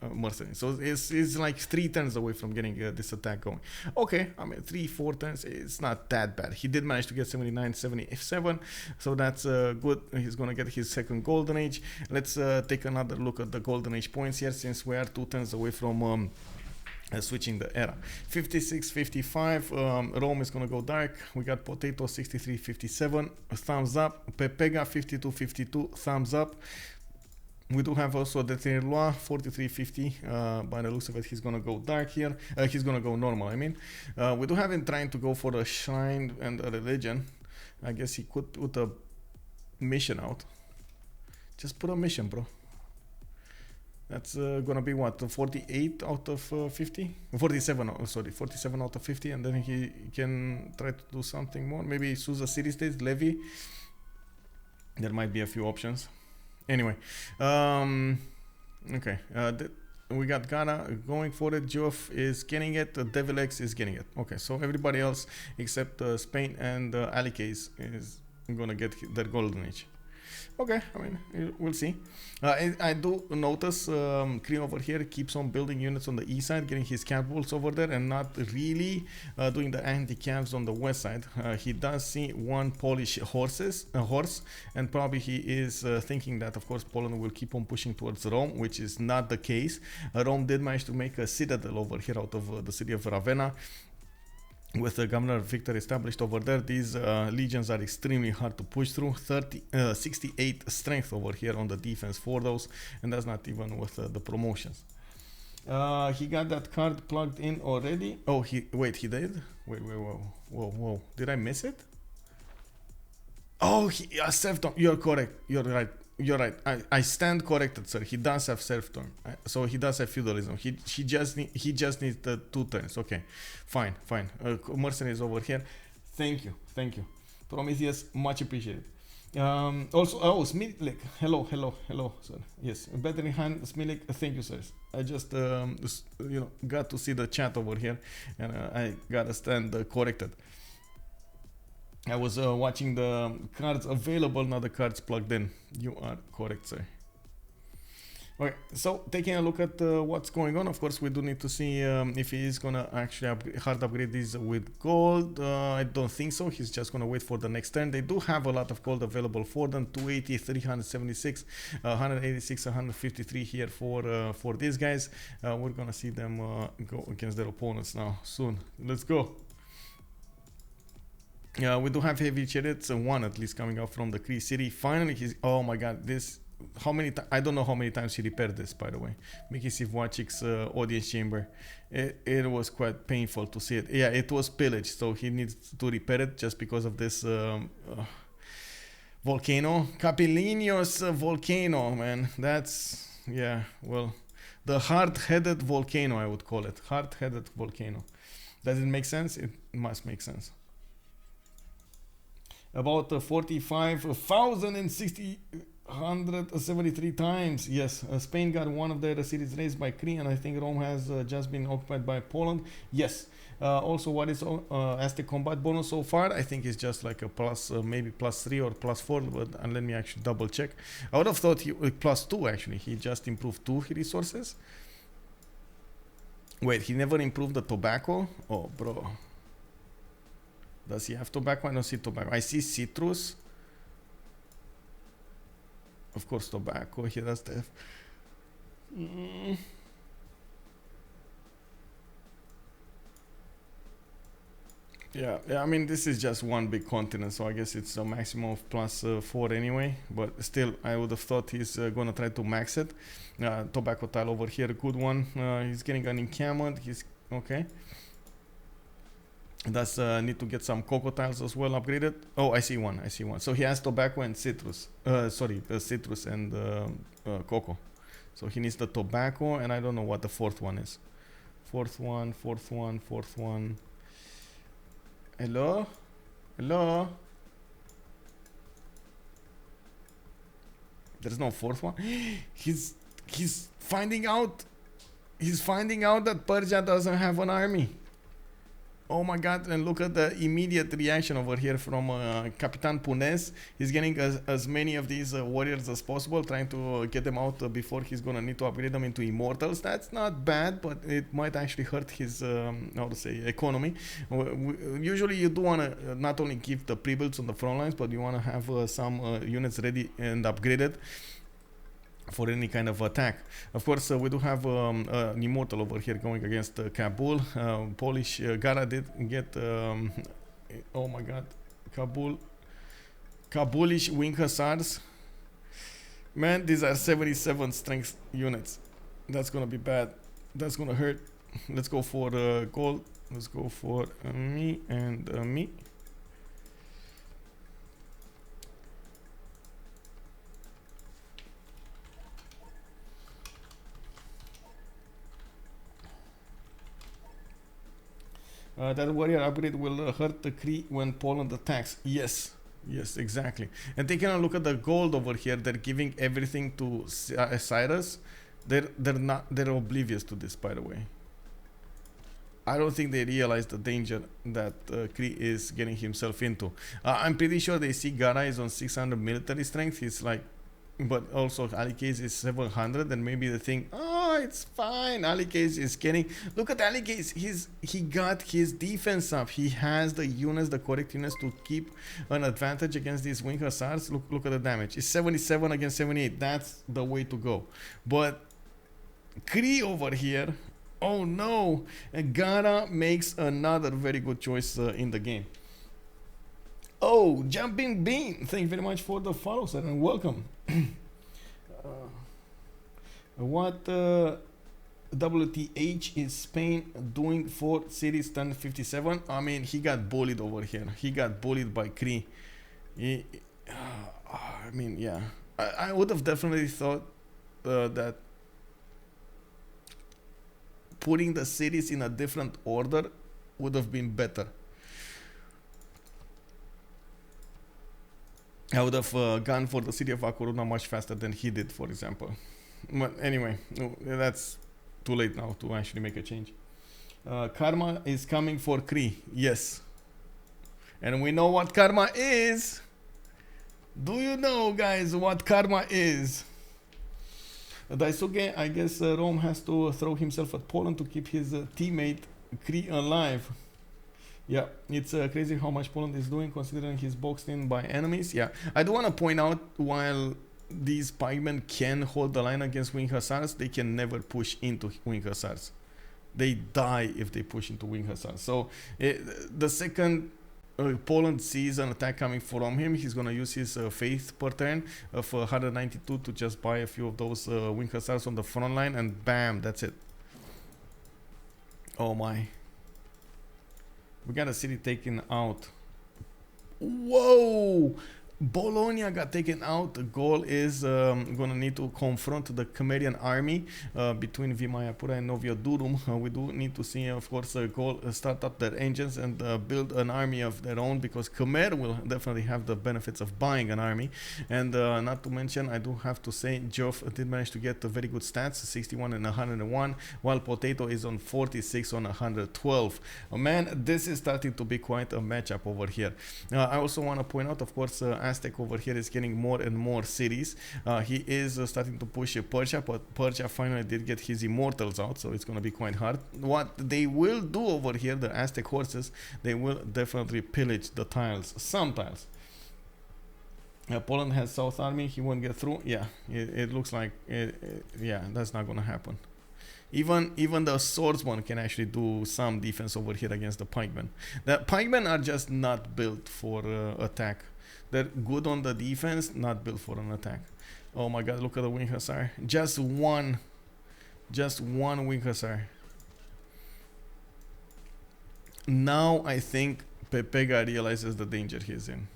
mercenaries. So it's like 3 turns away from getting this attack going. Okay, I mean 3-4 turns, it's not that bad. He did manage to get 79, 77, so that's good. He's gonna get his second golden age. Let's take another look at the golden age points here, since we are 2 turns away from switching the era. 56, 55, Rome is gonna go dark. We got Potato 63, 57, thumbs up. Pepega 52, 52, thumbs up. We do have also Detirlo 43, 50. By the looks of it, he's gonna go dark here. He's gonna go normal, I mean. We do have him trying to go for a shrine and a religion. I guess he could put a mission out. Just put a mission, bro. That's gonna be what, 48 out of 50? 47, sorry, 47 out of 50, and then he can try to do something more. Maybe choose a city state, levy. There might be a few options. Anyway, okay, we got Gara going for it. Geoff is getting it. Devilx is getting it. Okay, so everybody else except Spain and Alykaze is gonna get their golden age. Okay, I mean, we'll see. I do notice Cree over here keeps on building units on the east side, getting his catapults over there, and not really doing the anti-cavs on the west side. He does see one Polish horse, and probably he is thinking that, of course, Poland will keep on pushing towards Rome, which is not the case. Rome did manage to make a citadel over here out of the city of Ravenna. With the governor Victor established over there, these legions are extremely hard to push through. 68 strength over here on the defense for those, and that's not even with the promotions. He got that card plugged in already. Oh, he did? Wait, whoa. Did I miss it? Oh, he self-turn. You're correct. You're right. I stand corrected, sir. He does have self-turn, so he does have feudalism. He just needs the 2 turns. Okay, fine. Mercenaries over here. Thank you. Prometheus, much appreciated. Also, Smilik. Hello, sir. Yes, better in hand, Smilik. Thank you, sir. I just got to see the chat over here, and I gotta stand corrected. I was watching the cards available, not the cards plugged in. You are correct, sir. Okay, so taking a look at what's going on, of course, we do need to see if he is gonna actually hard upgrade these with gold. I don't think so. He's just gonna wait for the next turn. They do have a lot of gold available for them: 280, 376, 186, 153 here for these guys. We're gonna see them go against their opponents now soon. Let's go. We do have heavy chariots, one at least coming out from the Cree city. Finally, he's, oh my god, this, I don't know how many times he repaired this, by the way. Mickey Sivwachik's audience chamber. It was quite painful to see it. Yeah, it was pillaged, so he needs to repair it just because of this volcano. Capilinos volcano, man. That's, yeah, well, the hard-headed volcano, I would call it. Hard-headed volcano. Does it make sense? It must make sense. About 45,073 times. Yes, Spain got one of their cities raised by Cree, and I think Rome has just been occupied by Poland. Yes. Also, what is Aztec combat bonus so far? I think it's just like a plus, maybe +3 or +4, but let me actually double check. I would have thought he +2 actually. He just improved 2 resources. Wait, he never improved the tobacco? Oh, bro. Does he have tobacco? I don't see tobacco. I see citrus. Of course, tobacco. He does have. Yeah, I mean, this is just one big continent, so I guess it's a maximum of +4 anyway. But still, I would have thought he's gonna try to max it. Tobacco tile over here, good one. He's getting an encampment. He's okay. Does need to get some cocoa tiles as well upgraded. Oh, I see one. So he has tobacco and citrus. Citrus and cocoa. So he needs the tobacco, and I don't know what the fourth one is. Fourth one. Hello? There's no fourth one. He's finding out. He's finding out that Persia doesn't have an army. Oh my god, and look at the immediate reaction over here from CapitainPunaise. He's getting as many of these warriors as possible, trying to get them out before he's gonna need to upgrade them into immortals. That's not bad, but it might actually hurt his, economy. Usually you do wanna not only give the pre-builds on the front lines, but you wanna have some units ready and upgraded for any kind of attack. Of course, we do have an immortal over here going against Kabul. Polish Gara did get oh my god, Kabulish wing hussars. Man, these are 77 strength units. That's gonna be bad. That's gonna hurt. Let's go for gold. Let's go for me and me. That warrior upgrade will hurt the Cree when Poland attacks. Yes, exactly. And taking a look at the gold over here, they're giving everything to Cyrus. They're oblivious to this, by the way. I don't think they realize the danger that Cree is getting himself into. I'm pretty sure they see Gara is on 600 military strength. He's like, but also Alykaze is 700, and maybe they think, oh, it's fine. Alykaze is getting. Look at Alykaze. He got his defense up. He has the units, the correct units to keep an advantage against these wing hussars. Look at the damage. It's 77 against 78. That's the way to go. But Cree over here. Oh no! Gara makes another very good choice in the game. Oh, Jumping Bean! Thank you very much for the follow, sir, and welcome. What WTH is Spain doing for Series Standard 57? I mean, he got bullied over here. He got bullied by Cree. I mean, yeah. I would have definitely thought that putting the cities in a different order would have been better. I would have gone for the city of A Coruña much faster than he did, for example. But anyway, that's too late now to actually make a change. Karma is coming for Cree. Yes. And we know what karma is. Do you know, guys, what karma is? Daisuke, I guess Rome has to throw himself at Poland to keep his teammate Cree alive. Yeah, it's crazy how much Poland is doing considering he's boxed in by enemies. Yeah, I do want to point out, while these pikemen can hold the line against wing hussars, they can never push into wing hussars. They die if they push into wing hussars. So the second Poland sees an attack coming from him, he's going to use his faith per turn of 192 to just buy a few of those wing hussars on the front line, and bam, that's it. Oh my. We got a city taken out. Whoa! Bologna got taken out. The Gaul is going to need to confront the Khmerian army between Vimayapura and Novia Durum. We do need to see, of course, Gaul start up their engines and build an army of their own, because Khmer will definitely have the benefits of buying an army. And not to mention, I do have to say, Geoff did manage to get very good stats, 61 and 101, while Potato is on 46 on 112. Man, this is starting to be quite a matchup over here. I also want to point out, of course, Aztec over here is getting more and more cities. He is starting to push Persia, but Persia finally did get his immortals out, so it's going to be quite hard. What they will do over here, the Aztec horses, they will definitely pillage the tiles, some tiles. Poland has South Army, he won't get through. Yeah, it looks like, yeah, that's not going to happen. Even the swordsman can actually do some defense over here against the pikemen. The pikemen are just not built for attack. They're good on the defense, not built for an attack. Oh my god, look at the wing hussar. Just one wing hussar. Now I think Pepega realizes the danger he's in.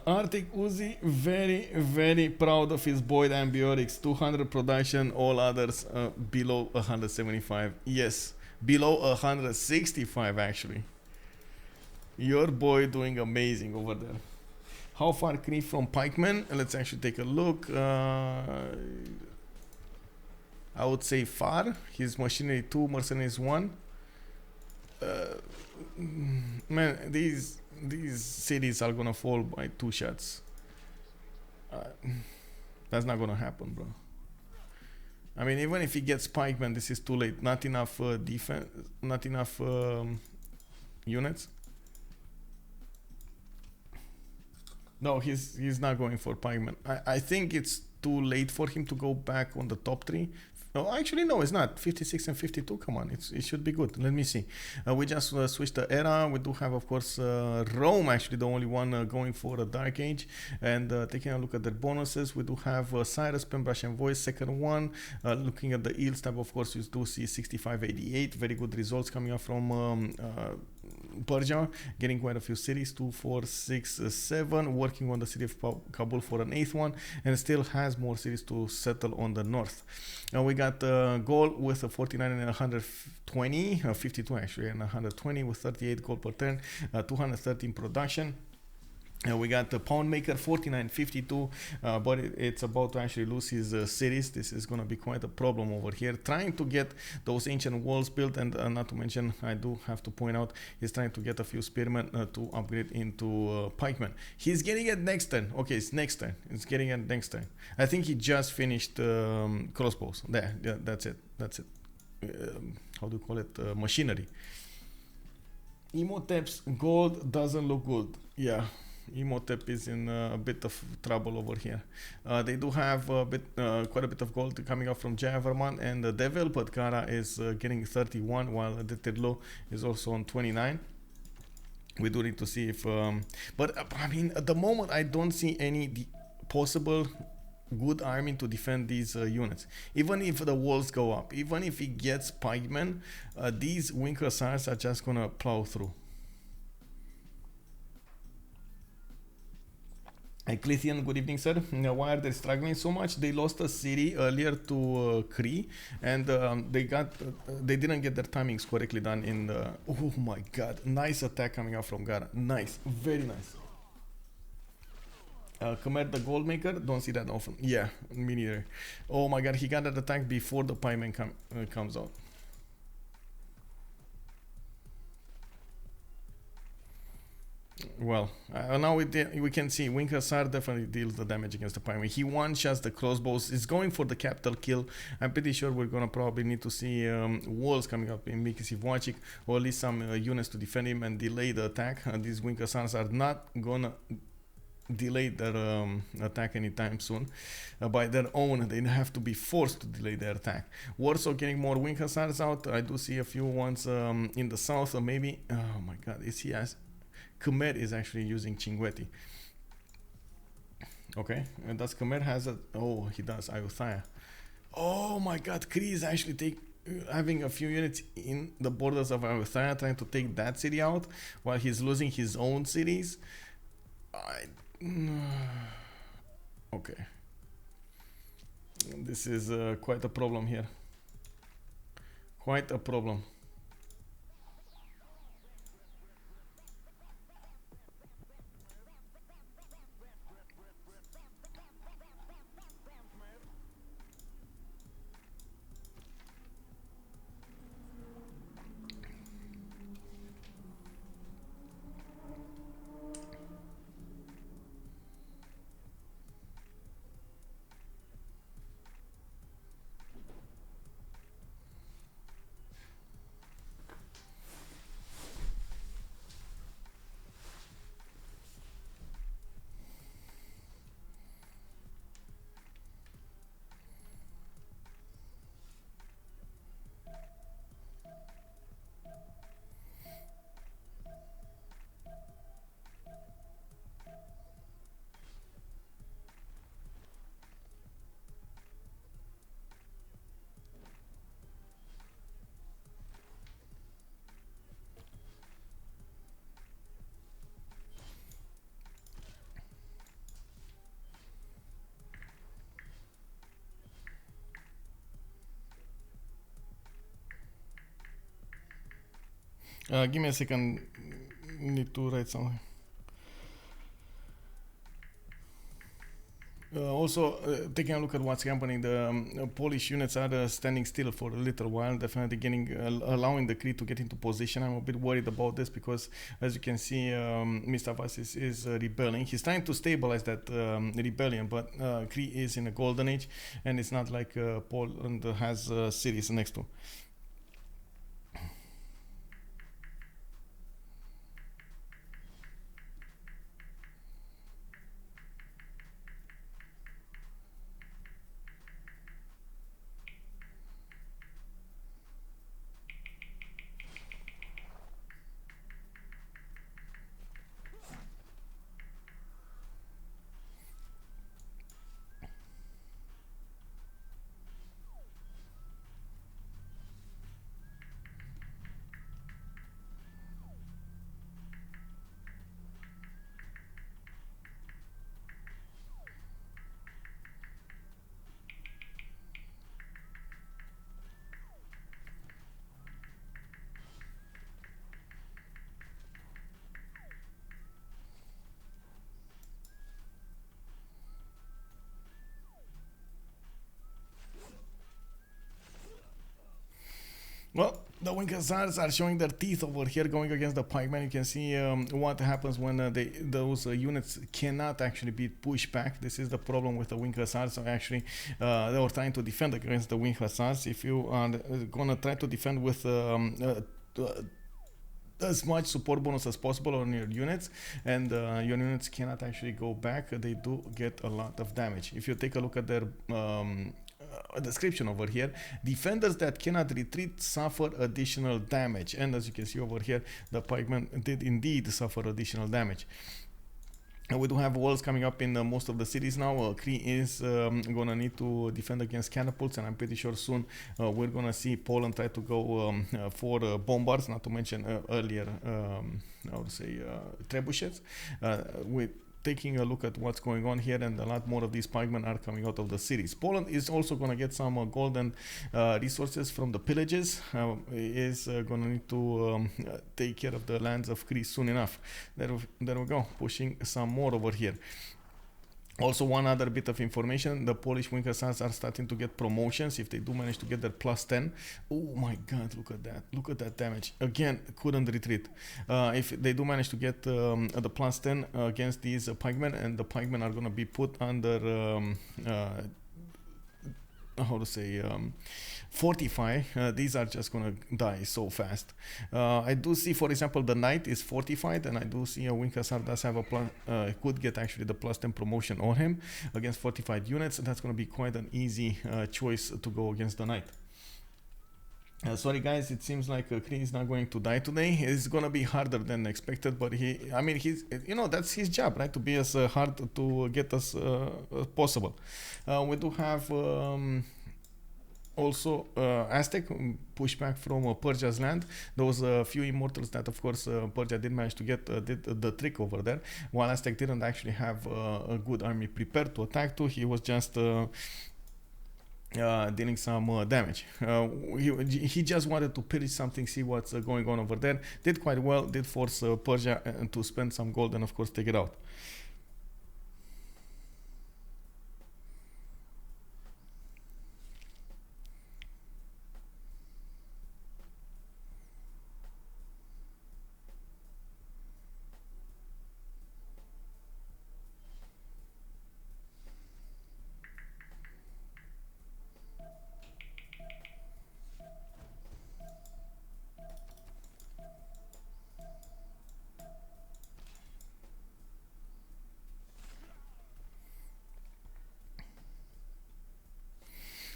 Arctic Uzi, very proud of his Boyd Ambiorix. 200 production, all others below 175. Yes, below 165 actually. Your boy doing amazing over there. How far Cree from pikemen? Let's actually take a look. I would say far. His machinery 2, mercenaries 1. Man, these cities are gonna fall by 2 shots. That's not gonna happen, bro. I mean, even if he gets pikemen, this is too late. Not enough defense, not enough units. No, he's not going for pikemen. I think it's too late for him to go back on the top 3. Oh, actually, no, it's not. 56 and 52, come on, it should be good. Let me see. We just switched the era. We do have, of course, Rome, actually the only one going for a Dark Age. And taking a look at their bonuses, we do have Cyrus, Pembrush and Voice, second one. Looking at the yields tab, of course, you do see 6588. Very good results coming up from Persia, getting quite a few cities, 2, 4, 6, 7, working on the city of Kabul for an 8th one, and still has more cities to settle on the north. We got Gaul with a 49 and 120, 52 actually, and 120 with 38 gold per turn, 213 production. We got the Pound Maker 4952, but it's about to actually lose his cities. This is going to be quite a problem over here. Trying to get those ancient walls built, and not to mention, I do have to point out, he's trying to get a few spearmen to upgrade into pikemen. He's getting it next turn. Okay, it's next turn. It's getting it next turn. I think he just finished crossbows. There, yeah, that's it. That's it. How do you call it? Machinery. Imhotep's gold doesn't look good. Yeah. Imhotep is in a bit of trouble over here. They do have quite a bit of gold coming up from Javerman and the Devil, but Gara is getting 31 while Detirlo is also on 29. We do need to see if but I mean, at the moment I don't see any possible good army to defend these units. Even if the walls go up, even if he gets pikemen, these wing hussars are just gonna plow through. Eclithian, good evening, sir. Why are they struggling so much? They lost a city earlier to Cree, and they didn't get their timings correctly done in the... Oh my god, nice attack coming out from Gara. Nice, very nice. Khmer the Gold Maker, don't see that often. Yeah, me neither. Oh my god, he got that attack before the pieman comes out. Well, now we can see Wing Hussar definitely deals the damage against the pieman. He one-shots the crossbows. He's going for the capital kill. I'm pretty sure we're gonna probably need to see walls coming up in Mikisivwachik, or at least some units to defend him and delay the attack. These Wing Hussars are not gonna delay their attack anytime soon. By their own, they have to be forced to delay their attack. Warsaw getting more Wing Hussars out. I do see a few ones in the south, or maybe... Oh my god, is he as... Khmer is actually using Chingweti. Okay, and does Khmer has a... Oh, he does, Ayutthaya. Oh my god, Cree is actually having a few units in the borders of Ayutthaya, trying to take that city out, while he's losing his own cities. Okay. This is quite a problem here. Quite a problem. Give me a second. Need to write something. Also, taking a look at what's happening, the Polish units are standing still for a little while, definitely allowing the Cree to get into position. I'm a bit worried about this because, as you can see, Mr. Vas is rebelling. He's trying to stabilize that rebellion, but Cree is in a golden age, and it's not like Poland has cities next to. The winged hussars are showing their teeth over here, going against the pikemen. You can see what happens when those units cannot actually be pushed back. This is the problem with the winged hussars. So actually, they were trying to defend against the winged hussars. If you are gonna try to defend with as much support bonus as possible on your units, and your units cannot actually go back, they do get a lot of damage. If you take a look at their description over here, defenders that cannot retreat suffer additional damage, and as you can see over here, the pikemen did indeed suffer additional damage. And we do have walls coming up in most of the cities now. Cree is gonna need to defend against catapults, and I'm pretty sure soon we're gonna see Poland try to go for bombards, not to mention earlier, I would say, trebuchets. With taking a look at what's going on here, and a lot more of these pikemen are coming out of the cities. Poland is also going to get some golden resources from the pillages. Is going to need to take care of the lands of Cree soon enough. There we go, pushing some more over here. Also, one other bit of information, the Polish winged hussars are starting to get promotions if they do manage to get their +10. Oh my god, look at that. Look at that damage. Again, couldn't retreat. If they do manage to get the +10 against these pikemen, and the pikemen are going to be put under, how to say, fortify, these are just gonna die so fast. I do see, for example, the knight is fortified, and I do see a winged hussar does have a could get actually the +10 promotion on him against fortified units. That's gonna be quite an easy choice to go against the knight. Sorry guys, it seems like Cree is not going to die today. It's gonna be harder than expected, but he's, you know, that's his job, right? To be as hard to get as possible. We do have also Aztec pushback from Persia's land. Those few immortals that, of course, Persia did manage to get did the trick over there, while Aztec didn't actually have a good army prepared to attack to. He was just dealing some damage. He just wanted to pillage something, see what's going on over there. Did quite well, did force Persia to spend some gold and of course take it out.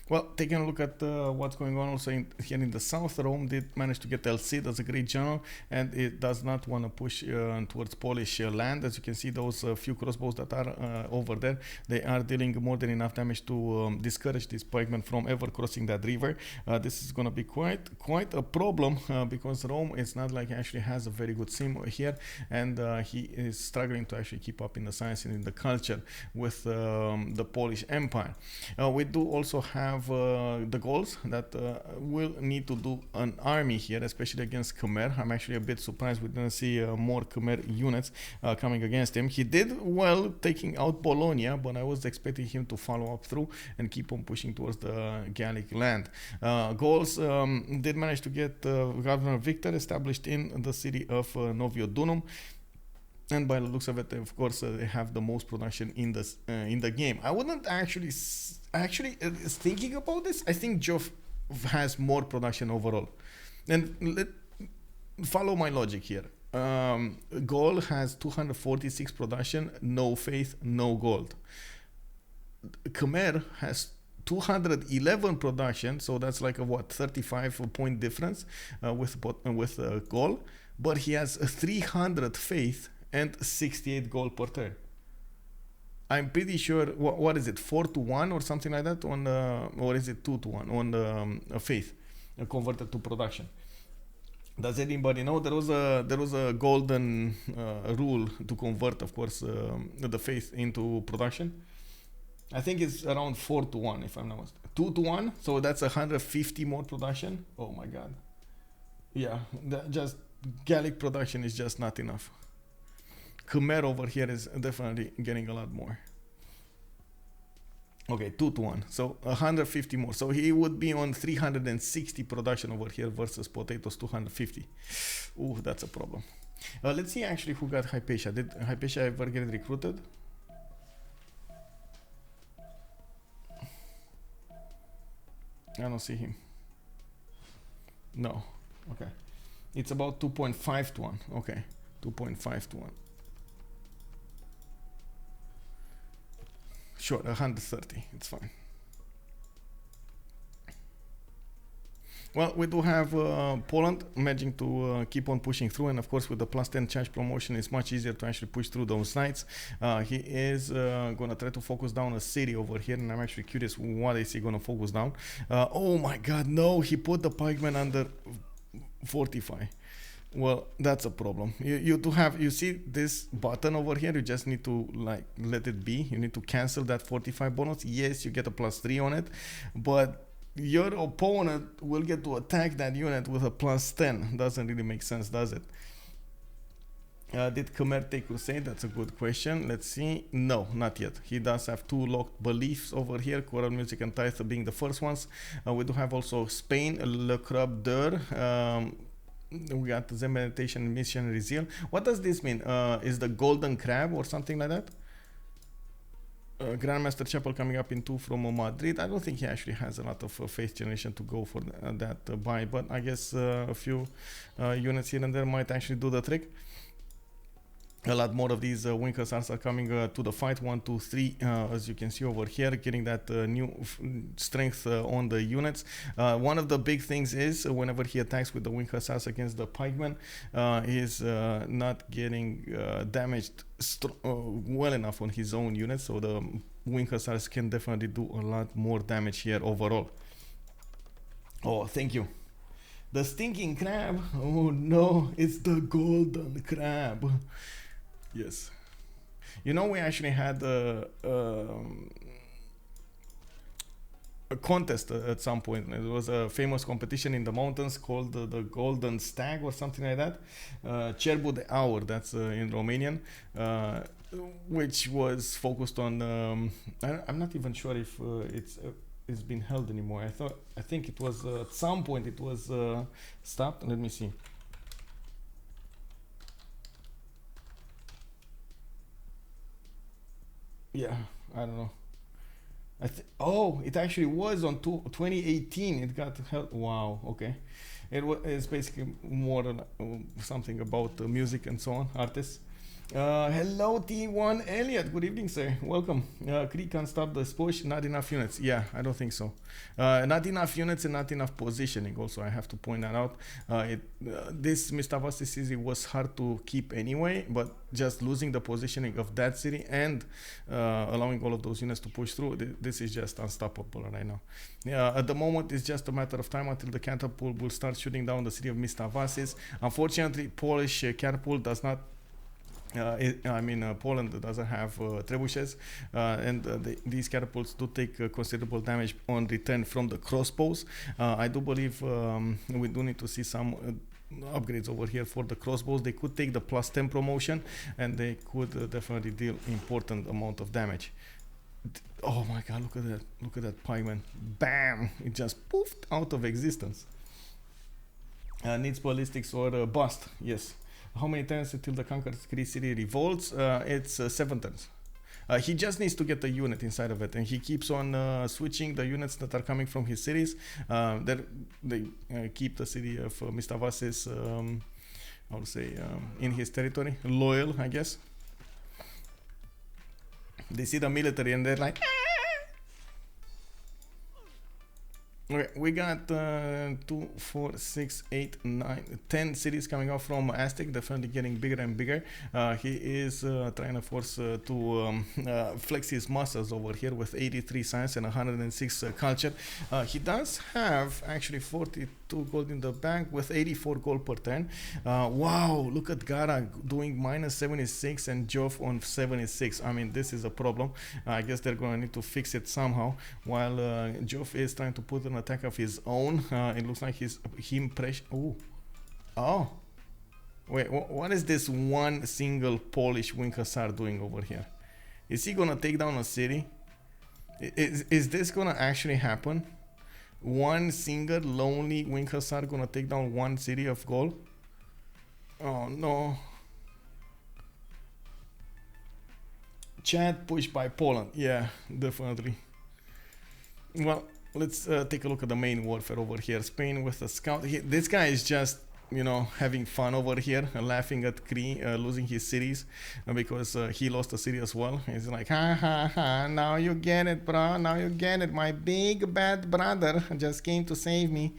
Well, taking a look at what's going on also here in the south, Rome did manage to get El Cid as a great general, and it does not want to push towards Polish land. As you can see, those few crossbows that are over there, they are dealing more than enough damage to discourage these pikemen from ever crossing that river. This is going to be quite a problem because Rome is not like he actually has a very good sim here, and he is struggling to actually keep up in the science and in the culture with the Polish Empire. We do also have the Gauls that will need to do an army here, especially against Khmer. I'm actually a bit surprised we didn't see more Khmer units coming against him. He did well taking out Bologna, but I was expecting him to follow up through and keep on pushing towards the Gallic land. Gauls did manage to get Governor Victor established in the city of Noviodunum. And by the looks of it, of course, they have the most production in the game. I wouldn't actually thinking about this. I think Geoff has more production overall. And follow my logic here. Gaul has 246 production, no faith, no gold. Khmer has 211 production, so that's like a 35 point difference with Gaul, but he has 300 faith and 68 gold per turn. I'm pretty sure, what is it, 4-1 or something like that on or is it 2-1 on the faith converted to production? Does anybody know? There was a golden rule to convert, of course, the faith into production. I think it's around 4-1 if I'm not mistaken. 2-1, so that's 150 more production. Oh my god. Yeah, just Gallic production is just not enough. Khmer over here is definitely getting a lot more. Okay, 2 to 1. So 150 more. So he would be on 360 production over here versus potatoes 250. Ooh, that's a problem. Let's see actually who got Hypatia. Did Hypatia ever get recruited? I don't see him. No. Okay. It's about 2.5 to 1. Okay. 2.5 to 1. Sure, 130. It's fine. Well, we do have Poland managing to keep on pushing through, and of course with the plus 10 charge promotion it's much easier to actually push through those knights. He is gonna try to focus down a city over here, and I'm actually curious what is he gonna focus down. Oh my god, no, he put the pikeman under fortify. Well, that's a problem. You do have, you see this button over here, you just need to like let it be. You need to cancel that 45 bonus. Yes, you get a plus 3 on it, but your opponent will get to attack that unit with a plus 10. Doesn't really make sense, does it? Did Khmer take Crusade? That's a good question. Let's see. No, not yet. He does have 2 locked beliefs over here, choral music and tithe being the first ones. We do have also Spain, Le Crab d'Or. We got Zen Meditation, Missionary Zeal. What does this mean? Is the Golden Crab or something like that? Grandmaster Chapel coming up in 2 from Madrid. I don't think he actually has a lot of faith generation to go for that buy, but I guess a few units here and there might actually do the trick. A lot more of these wing hussars are coming to the fight. 1, 2, 3, as you can see over here, getting that new strength on the units. One of the big things is whenever he attacks with the wing hussars against the pikemen, he's not getting damaged well enough on his own units, so the wing hussars can definitely do a lot more damage here overall. Oh, thank you. The stinking crab. Oh no, it's the golden crab. Yes. You know, we actually had a contest at some point. It was a famous competition in the mountains called the Golden Stag or something like that. Cerbu de Aur, that's in Romanian, which was focused on... I'm not even sure if it's been held anymore. I think it was at some point it was stopped. Let me see. Yeah, I don't know. Oh, it actually was on 2018. It got held. Wow. Okay, it's basically more something about music and so on, artists. Hello T1 Elliot, good evening sir, welcome. Cree can't stop this push, not enough units. Yeah, I don't think so. Not enough units and not enough positioning also, I have to point that out. This Mistavasi city was hard to keep anyway, but just losing the positioning of that city and allowing all of those units to push through, this is just unstoppable right now. At the moment it's just a matter of time until the catapult will start shooting down the city of Mistavasis. Unfortunately, Polish catapult does not Poland doesn't have trebuchets, and these catapults do take considerable damage on return from the crossbows. I do believe we do need to see some upgrades over here for the crossbows. They could take the plus 10 promotion, and they could definitely deal important amount of damage. Oh my god, look at that. Look at that pikeman. Bam! It just poofed out of existence. Needs ballistics or bust, yes. How many turns until the conquered Cree city revolts? It's 7 turns. He just needs to get the unit inside of it, and he keeps on switching the units that are coming from his cities. They keep the city of Mistavasis, I would say, in his territory, loyal, I guess. They see the military and they're like, ah! Okay, we got 2, 4, 6, 8, 9, 10 cities coming out from Aztec, definitely getting bigger and bigger. He is trying, of course, to flex his muscles over here with 83 science and 106 culture. He does have actually 42 gold in the bank with 84 gold per turn. Wow, look at Gara doing minus 76 and Geoff on 76. I mean, this is a problem. I guess they're going to need to fix it somehow, while Geoff is trying to put an attack of his own. It looks like him pressure. Oh, wait, what is this one single Polish wing hussar doing over here? Is he gonna take down a city? Is this gonna actually happen? One single lonely wing hussar gonna take down one city of Gaul? Oh no. Chad pushed by Poland. Yeah, definitely. Well, let's take a look at the main warfare over here. Spain with a scout. This guy is just, you know, having fun over here, laughing at Cree losing his cities because he lost a city as well. He's like, ha ha ha, now you get it, bro. Now you get it. My big bad brother just came to save me.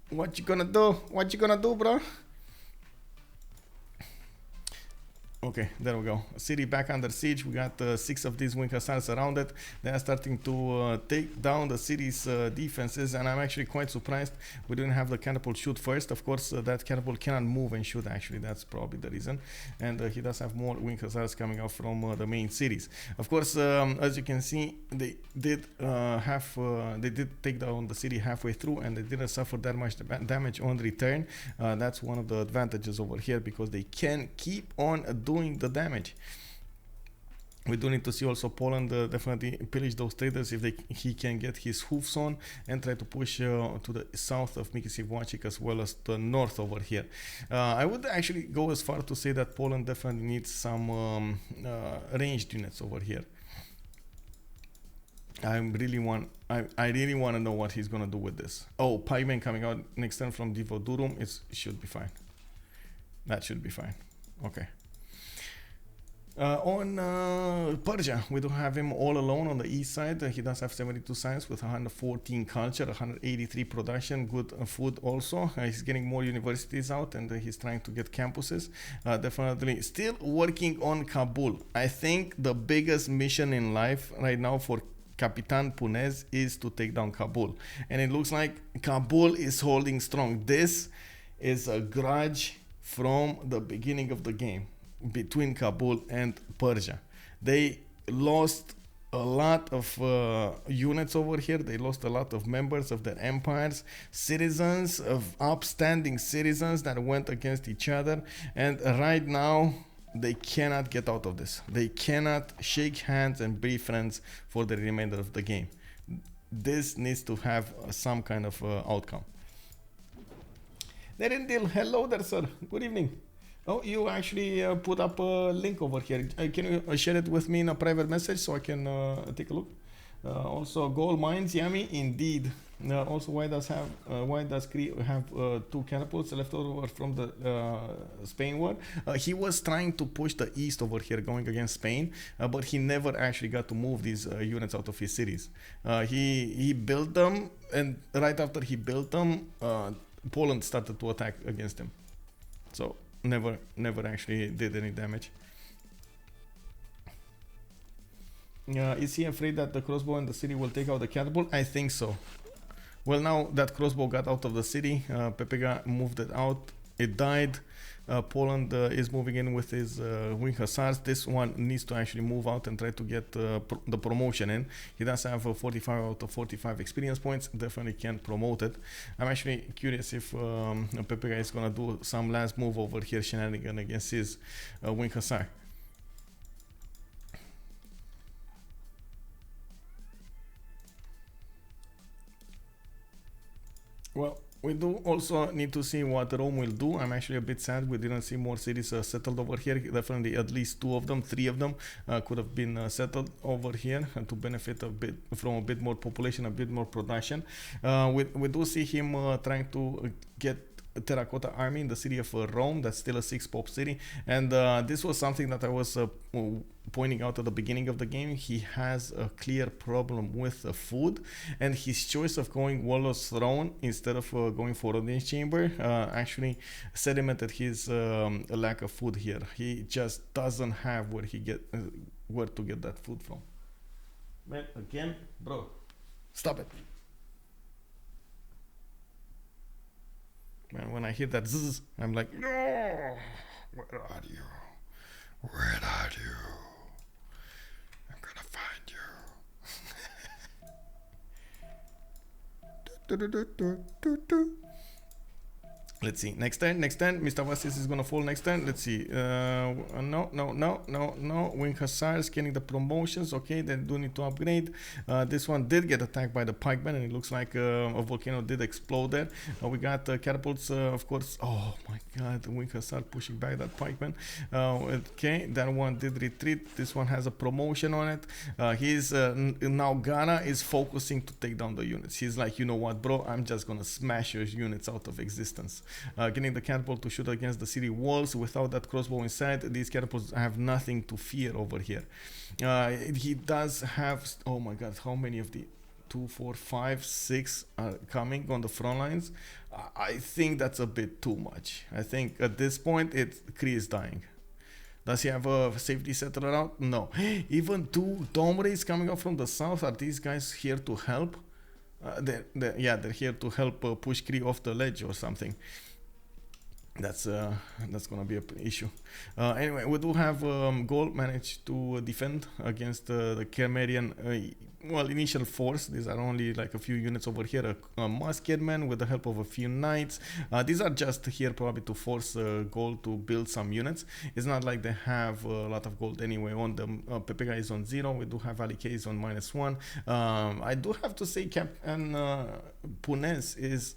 What you gonna do? What you gonna do, bro? Okay, there we go. City back under siege. We got 6 of these wing hussars around it. They are starting to take down the city's defenses, and I'm actually quite surprised we didn't have the catapult shoot first. Of course, that catapult cannot move and shoot, actually. That's probably the reason. And he does have more wing hussars coming out from the main cities. Of course, as you can see, they did take down the city halfway through, and they didn't suffer that much damage on return. That's one of the advantages over here, because they can keep on doing the damage. We do need to see also Poland definitely pillage those traders if he can get his hoofs on, and try to push to the south of Mikisiwachik as well as the north over here. I would actually go as far to say that Poland definitely needs some ranged units over here. I really want to know what he's gonna do with this. Oh, pikemen coming out next turn from Divodurum. It should be fine. That should be fine. Okay. On Persia, we do have him all alone on the east side. He does have 72 science with 114 culture, 183 production, good food also. He's getting more universities out, and he's trying to get campuses. Definitely still working on Kabul. I think the biggest mission in life right now for CapitainPunaise is to take down Kabul. And it looks like Kabul is holding strong. This is a grudge from the beginning of the game between Kabul and Persia. They lost a lot of units over here. They lost a lot of members of their empires, citizens, of upstanding citizens that went against each other. And right now, they cannot get out of this. They cannot shake hands and be friends for the remainder of the game. This needs to have some kind of outcome. Detirlo, hello there, sir. Good evening. Oh, you actually put up a link over here. Can you share it with me in a private message so I can take a look? Also, gold mines, yummy indeed. Also, why does Cree have 2 catapults left over from the Spain war? He was trying to push the east over here, going against Spain, but he never actually got to move these units out of his cities. He built them, and right after he built them, Poland started to attack against him. So never actually did any damage. Is he afraid that the crossbow in the city will take out the catapult? I think so. Well, now that crossbow got out of the city, Pepega moved it out. It died. Poland is moving in with his wing hussars. This one needs to actually move out and try to get the promotion in. He does have 45 out of 45 experience points. Definitely can promote it. I'm actually curious if Pepega is going to do some last move over here, shenanigan against his wing hussar. Well, we do also need to see what Rome will do. I'm actually a bit sad we didn't see more cities settled over here. Definitely at least 2 of them, 3 of them could have been settled over here to benefit a bit from a bit more population, a bit more production. We do see him trying to get a terracotta army in the city of Rome. That's still a 6 pop city, and this was something that I was pointing out at the beginning of the game. He has a clear problem with food, and his choice of going Warlord's Throne instead of going for Audience Chamber actually sedimented his lack of food here. He just doesn't have where to get that food from. Man, again, bro, stop it. Man, when I hear that zzz, I'm like, no, where are you? Where are you? I'm gonna find you. Let's see. Next turn. Mr. Vassis is gonna fall next turn. Let's see. No. Wing Hussars getting the promotions. Okay, they do need to upgrade. This one did get attacked by the pikemen, and it looks like a volcano did explode there. We got catapults, of course. Oh my god, the Wing Hussar pushing back that pikeman. Okay, that one did retreat. This one has a promotion on it. He's now Gara is focusing to take down the units. He's like, you know what, bro? I'm just gonna smash your units out of existence. Getting the catapult to shoot against the city walls without that crossbow inside. These catapults have nothing to fear over here. He does have, oh my god, how many of the 2, 4, 5, 6 are coming on the front lines? I think that's a bit too much. I think at this point Cree is dying. Does he have a safety settler out? No. Even 2 Dome Rays coming up from the south. Are these guys here to help? They're here to help push Cree off the ledge or something. That's gonna be an issue. Anyway, we do have Gaul managed to defend against the Khmerian initial force. These are only like a few units over here, a musketman with the help of a few knights. These are just here probably to force Gaul to build some units. It's not like they have a lot of gold anyway. On the Pepega is on 0. We do have Alykaze on -1. I do have to say CapitainPunaise is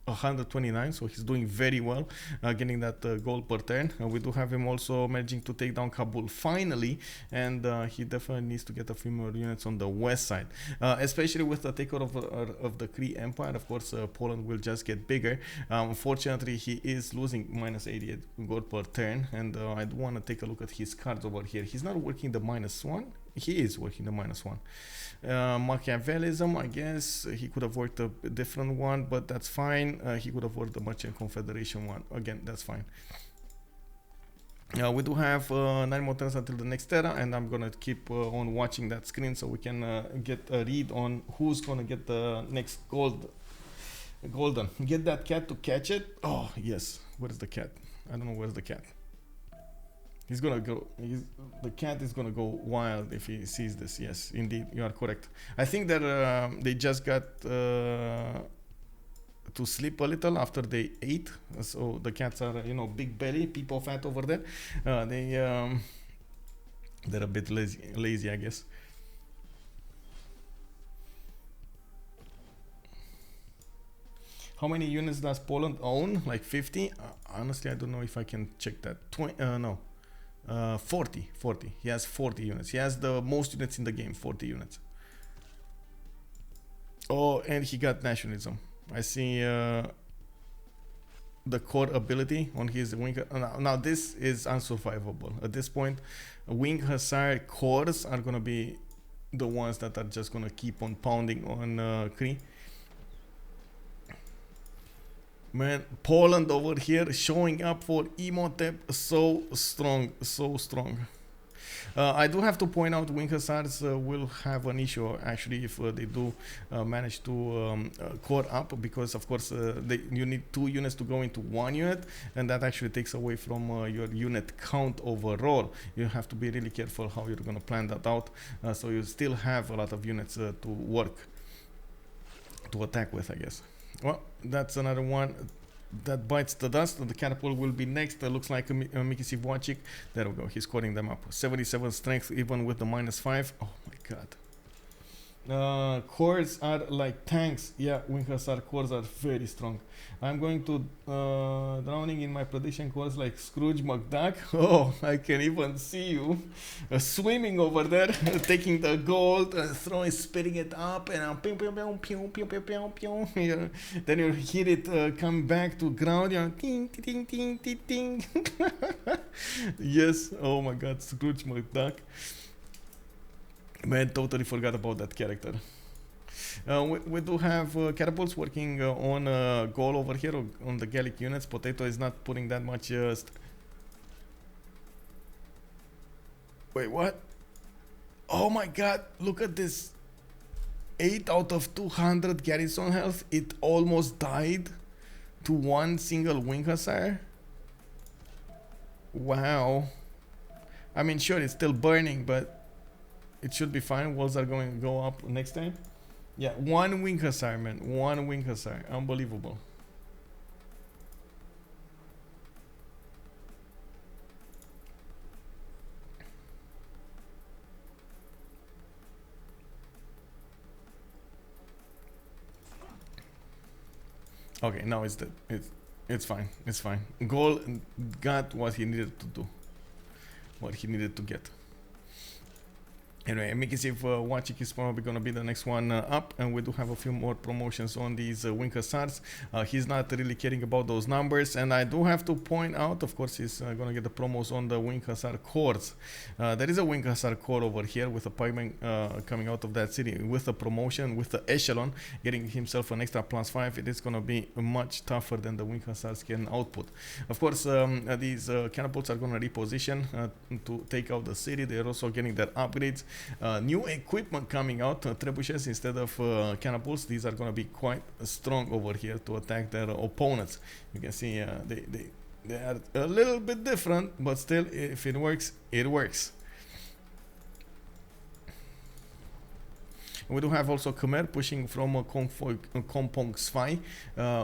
129, so he's doing very well, getting that gold per turn. We do have him also managing to take down Kabul finally, and he definitely needs to get a few more units on the west side, especially with the takeover of the Cree Empire. Of course, Poland will just get bigger. Unfortunately, he is losing -88 gold per turn, and I do want to take a look at his cards over here. He's not working the -1. He is working the -1. Machiavellism, I guess he could have worked a different one, but that's fine. He could have worked the Merchant Confederation one. Again, that's fine. We do have 9 more turns until the next era, and I'm gonna keep on watching that screen so we can get a read on who's gonna get the next golden. Get that cat to catch it. Oh yes, where's the cat? I don't know where's the cat. He's gonna go. The cat is gonna go wild if he sees this. Yes, indeed, you are correct. I think that they just got to sleep a little after they ate. So the cats are, big belly, people fat over there. They're a bit lazy, I guess. How many units does Poland own? Like 50? Honestly, I don't know if I can check that. 40. He has 40 units. He has the most units in the game, 40 units. Oh, and he got nationalism. I see the core ability on his wing. Now this is unsurvivable. At this point, Wing Hussar cores are going to be the ones that are just going to keep on pounding on Cree. Man, Poland over here showing up for Imhotep, so strong. I do have to point out Wing Hussars will have an issue actually if they do manage to core up, because of course you need 2 units to go into 1 unit, and that actually takes away from your unit count overall. You have to be really careful how you're going to plan that out, so you still have a lot of units to work, to attack with, I guess. Well, that's another one that bites the dust. The catapult will be next. Looks like Miki Sivwachik. There we go. He's scoring them up. 77 strength even with the -5. Oh my god. Cores are like tanks. Yeah, Wing Hussar cores are very strong. I'm going to drowning in my prediction cores like Scrooge McDuck. Oh, I can even see you swimming over there, taking the gold, spitting it up, and pew, pew, pew, pew, pew, pew, pew, pew. Yeah. Then you hear it come back to ground. Ting, ting, ting, ting, ting. Yes. Oh my God, Scrooge McDuck. Man, totally forgot about that character. We do have catapults working on Gaul over here, on the Gallic units. Potato is not putting that much... Wait, what? Oh my god, look at this. 8 out of 200 garrison health. It almost died to 1 single Wing Hussar. Wow. I mean, sure, it's still burning, but it should be fine. Walls are going to go up next time. Yeah, 1 Wing Hussar, man. 1 Wing Hussar. Unbelievable. Okay, now it's dead. It's fine. It's fine. Gaul got what he needed to do. What he needed to get. Anyway, making see if Wachik is probably going to be the next one up, and we do have a few more promotions on these Wing Hussars. He's not really caring about those numbers, and I do have to point out, of course, he's going to get the promos on the Wing Hussar cores. There is a Wing Hussar core over here with a pikeman coming out of that city with a promotion, with the echelon, getting himself an extra +5. It is going to be much tougher than the Wing Hussars can output. Of course, these catapults are going to reposition to take out the city. They're also getting their upgrades. New equipment coming out, trebuchets instead of catapults. These are going to be quite strong over here to attack their opponents. You can see they are a little bit different, but still, if it works, it works. We do have also Khmer pushing from Kompong Svai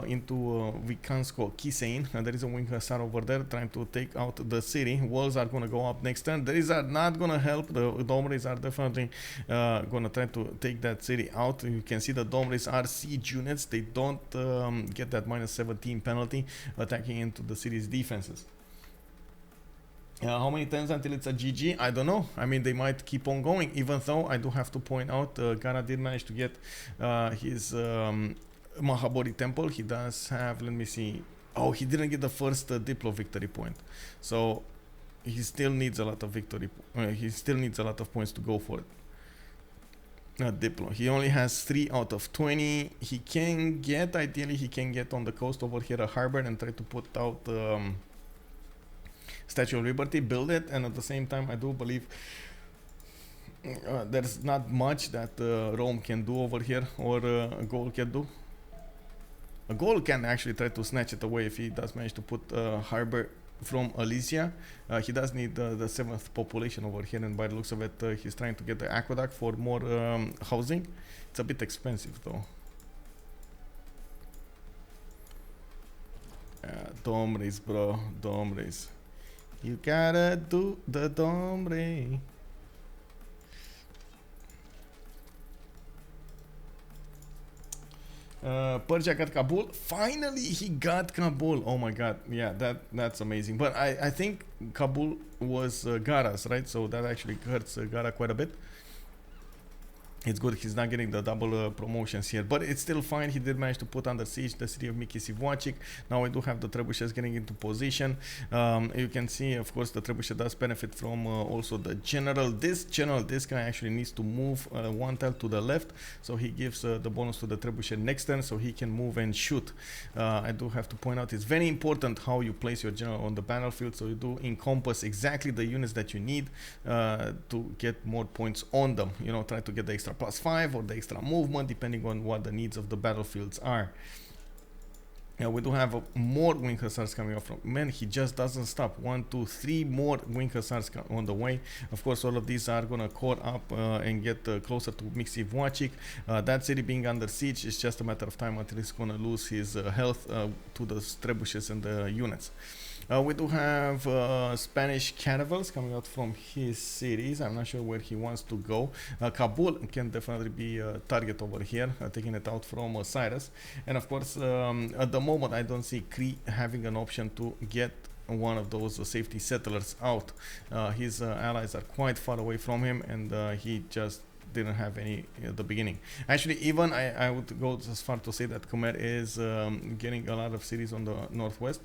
into Vikansko Kisein. There is a Wing Hussar over there trying to take out the city. Walls are going to go up next turn. These are not going to help. The Domres are definitely going to try to take that city out. You can see the Domres are siege units. They don't get that -17 penalty attacking into the city's defenses. How many turns until it's a GG? I don't know. I mean, they might keep on going, even though I do have to point out Gara did manage to get his Mahabodhi temple. He does have, let me see. Oh, he didn't get the first Diplo victory point. So he still needs a lot of victory. He still needs a lot of points to go for it. Diplo. He only has 3 out of 20. He can get, ideally, he can get on the coast over here a harbor and try to put out Statue of Liberty, build it, and at the same time I do believe there's not much that Rome can do over here, or a Gaul can do. A Gaul can actually try to snatch it away if he does manage to put harbor from Elysia. He does need the 7th population over here, and by the looks of it he's trying to get the aqueduct for more housing. It's a bit expensive though. Domres, bro, Domres. You gotta do the Domre. Persia got Kabul. Finally, he got Kabul. Oh my god. Yeah, that's amazing. But I think Kabul was Gara's, right? So that actually hurts Gara quite a bit. It's good he's not getting the double promotions here, but it's still fine. He did manage to put under siege the city of Mikisivwachik. Now we do have the trebuchets getting into position. You can see, of course, the trebuchet does benefit from also the general. This guy actually needs to move 1 tile to the left, so he gives the bonus to the trebuchet next turn, so he can move and shoot. I do have to point out, it's very important how you place your general on the battlefield, so you do encompass exactly the units that you need to get more points on them. You know, try to get the extra +5 or the extra movement, depending on what the needs of the battlefields are. We do have more Wing Hussars coming up from. Man, he just doesn't stop. 1, 2, 3 more Wing Hussars on the way. Of course, all of these are gonna core up and get closer to Mikisivwachik. That city being under siege is just a matter of time until he's gonna lose his health to the trebuchets and the units. We do have Spanish caravels coming out from his cities. I'm not sure where he wants to go. Kabul can definitely be a target over here, taking it out from Cyrus. And of course, at the moment, I don't see Cree having an option to get one of those safety settlers out. His allies are quite far away from him, and he just didn't have any at the beginning. Actually, even I would go as far to say that Khmer is getting a lot of cities on the northwest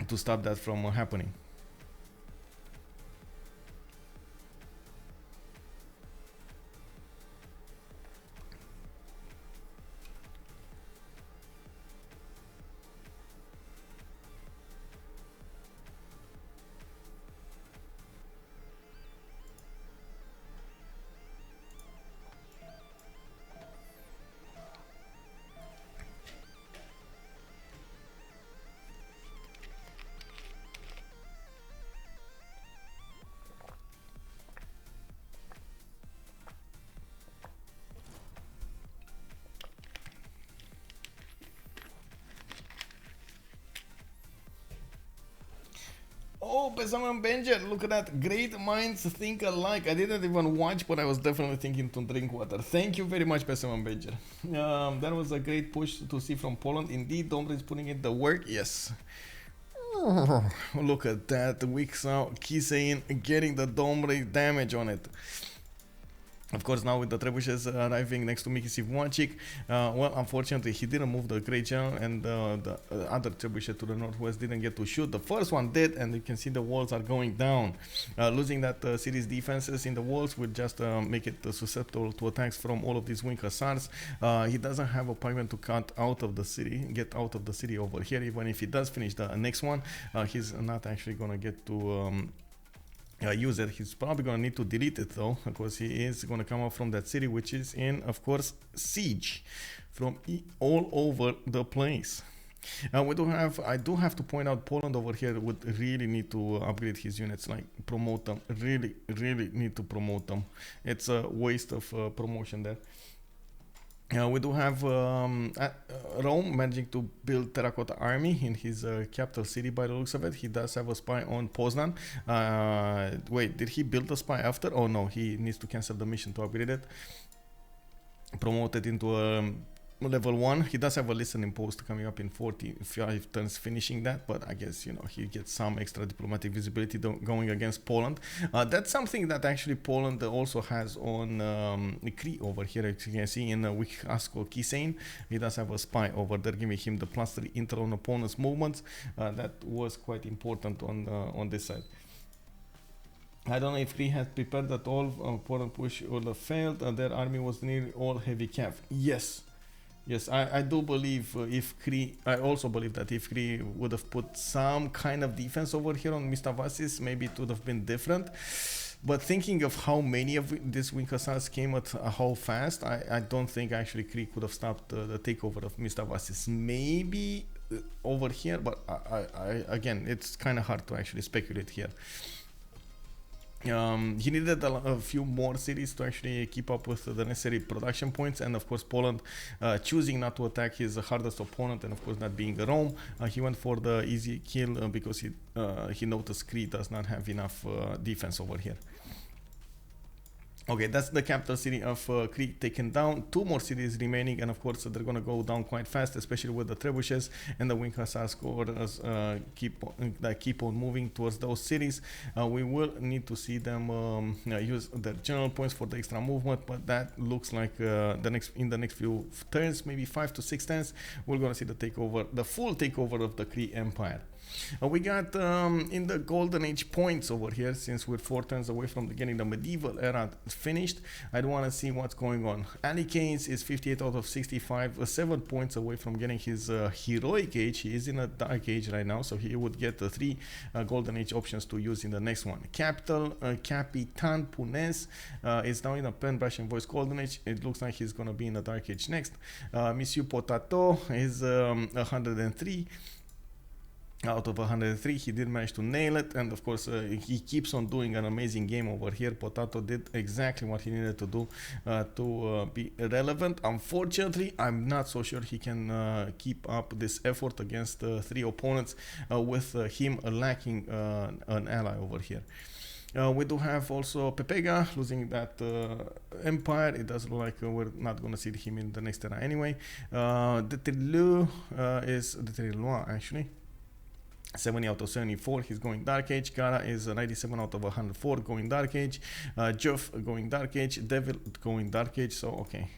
to stop that from happening. Whoa, Pesaman Benjer, look at that. Great minds think alike. I didn't even watch, but I was definitely thinking to drink water. Thank you very much, Pesaman Benjer. That was a great push to see from Poland. Indeed, Dombre is putting in the work. Yes. Oh, look at that. Weeks out, Kisein getting the Dombre damage on it. Of course, now with the trebuchets arriving next to Miki Sivwachik, well, unfortunately, he didn't move the Great General, and the other trebuchet to the northwest didn't get to shoot. The first one did, and you can see the walls are going down. Losing that city's defenses in the walls would just make it susceptible to attacks from all of these wing hussars. He doesn't have a pipeline to cut out of the city, get out of the city over here. Even if he does finish the next one, he's not actually gonna get to use it. He's probably gonna need to delete it though, because he is gonna come up from that city, which is in, of course, siege from all over the place. We do have, I do have to point out, Poland over here would really need to upgrade his units, like promote them. Really need to promote them. It's a waste of promotion there. We do have Rome managing to build terracotta army in his capital city by the looks of it. He does have a spy on Poznan. Wait, did he build a spy after? Oh no, he needs to cancel the mission to upgrade it. Promote it into a level 1. He does have a listening post coming up in 45 turns, finishing that, but I guess, you know, he gets some extra diplomatic visibility going against Poland. That's something that actually Poland also has on Cree over here. As you can see in Wikasko Kisein, he does have a spy over there giving him the +3 intel on opponent's movements. That was quite important on this side. I don't know if Cree had prepared at all. Poland push would have failed. Their army was nearly all heavy cav. Yes, I do believe if Cree, I also believe that if Cree would have put some kind of defense over here on Mistavasis, maybe it would have been different. But thinking of how many of these wing hussars came at how fast, I don't think actually Cree could have stopped the takeover of Mistavasis. Maybe over here, but I again, it's kind of hard to actually speculate here. He needed a few more cities to actually keep up with the necessary production points, and of course Poland choosing not to attack his hardest opponent, and of course that being Rome, he went for the easy kill because he noticed Cree does not have enough defense over here. Okay, that's the capital city of Cree taken down. 2 more cities remaining, and of course they're gonna go down quite fast, especially with the trebuchets and the wing hussars keep on moving towards those cities. We will need to see them use their general points for the extra movement, but that looks like in the next few turns, maybe 5 to 6 turns, we're gonna see the takeover, the full takeover of the Cree Empire. We got in the golden age points over here, since we're 4 turns away from getting the medieval era finished. I want to see what's going on. Alykaze is 58 out of 65, 7 points away from getting his heroic age. He is in a dark age right now, so he would get the 3 golden age options to use in the next one. CapitainPunaise is now in a pen brush and voice golden age. It looks like he's gonna be in a dark age next. Monsieur Potato is 103 out of 103. He did manage to nail it, and of course he keeps on doing an amazing game over here. Potato did exactly what he needed to do to be relevant. Unfortunately, I'm not so sure he can keep up this effort against 3 opponents with him lacking an ally over here. We do have also Pepega losing that empire. It does look like we're not going to see him in the next era anyway. Detirlo is Detirlo actually 70 out of 74, he's going Dark Age. Gara is 97 out of 104, going Dark Age. Geoff going Dark Age. Devilx going Dark Age. So, okay,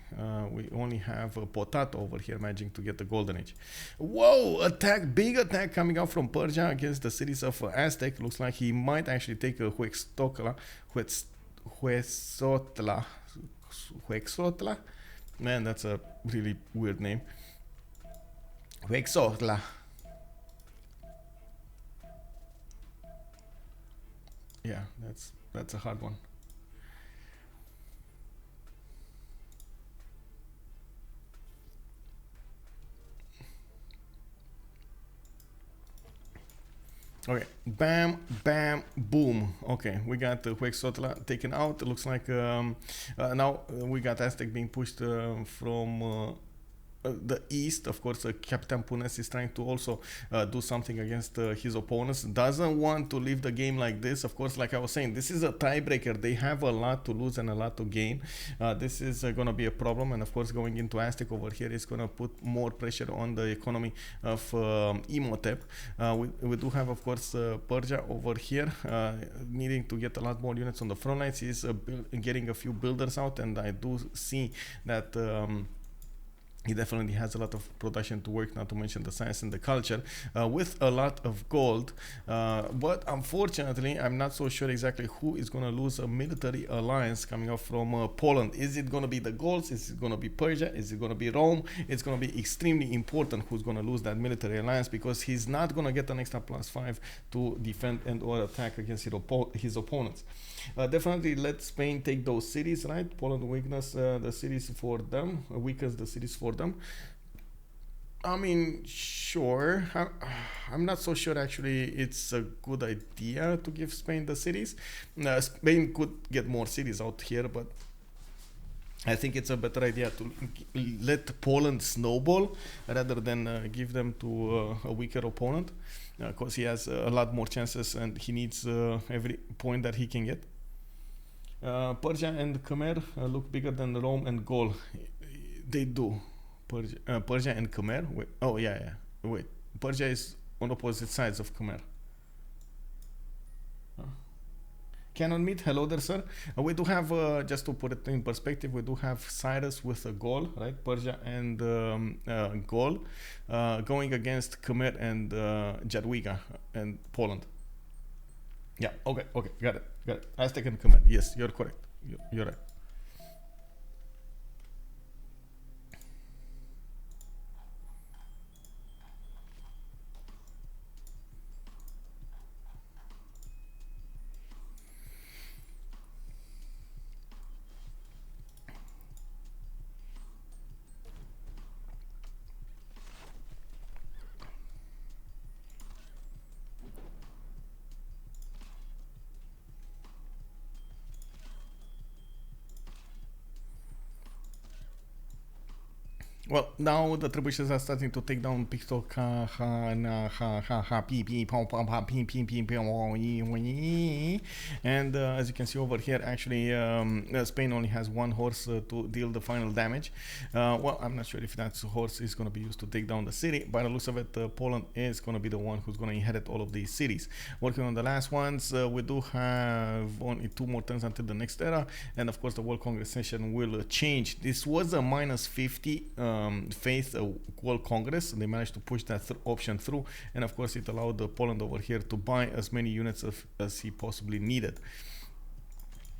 we only have Potato over here managing to get the Golden Age. Whoa, attack, big attack coming out from Persia against the cities of Aztec. Looks like he might actually take a Huexotla. Man, that's a really weird name. Huexotla. Yeah, that's a hard one. Okay, bam, bam, boom. Okay, we got the Huexotla taken out. It looks like now we got Aztec being pushed from the east. Of course, CapitainPunaise is trying to also do something against his opponents. Doesn't want to leave the game like this. Of course, like I was saying, this is a tiebreaker. They have a lot to lose and a lot to gain. This is going to be a problem. And of course, going into Aztec over here is going to put more pressure on the economy of Imhotep. We do have, of course, Persia over here needing to get a lot more units on the front lines. He's getting a few builders out, and I do see that he definitely has a lot of production to work, not to mention the science and the culture, with a lot of gold. But unfortunately, I'm not so sure exactly who is going to lose a military alliance coming up from Poland. Is it going to be the Gauls? Is it going to be Persia? Is it going to be Rome? It's going to be extremely important who's going to lose that military alliance, because he's not going to get an extra +5 to defend and or attack against his opponents. Definitely let Spain take those cities, right? Poland weakens the cities for them, weakens the cities for them. I mean, sure. I'm not so sure actually it's a good idea to give Spain the cities. Spain could get more cities out here, but I think it's a better idea to let Poland snowball rather than give them to a weaker opponent, because he has a lot more chances and he needs every point that he can get. Persia and Khmer look bigger than Rome and Gaul. They do. Persia and Khmer. Wait. Oh yeah. Wait. Persia is on opposite sides of Khmer. Canon meet. Hello there, sir. We do have, just to put it in perspective, we do have Cyrus with a Gaul, right? Persia and Gaul going against Khmer and Jadwiga and Poland. Yeah, okay, got it. Aztec and Khmer. Yes, you're correct. You're right. Well, now the trebuchets are starting to take down Picto and as you can see over here, actually Spain only has one horse to deal the final damage. Well, I'm not sure if that horse is going to be used to take down the city. By the looks of it, Poland is going to be the one who's going to inherit all of these cities. Working on the last ones, we do have only 2 more turns until the next era, and of course the World Congress session will change. This was a -50 faith World Congress. They managed to push that option through, and of course it allowed Poland over here to buy as many units as he possibly needed.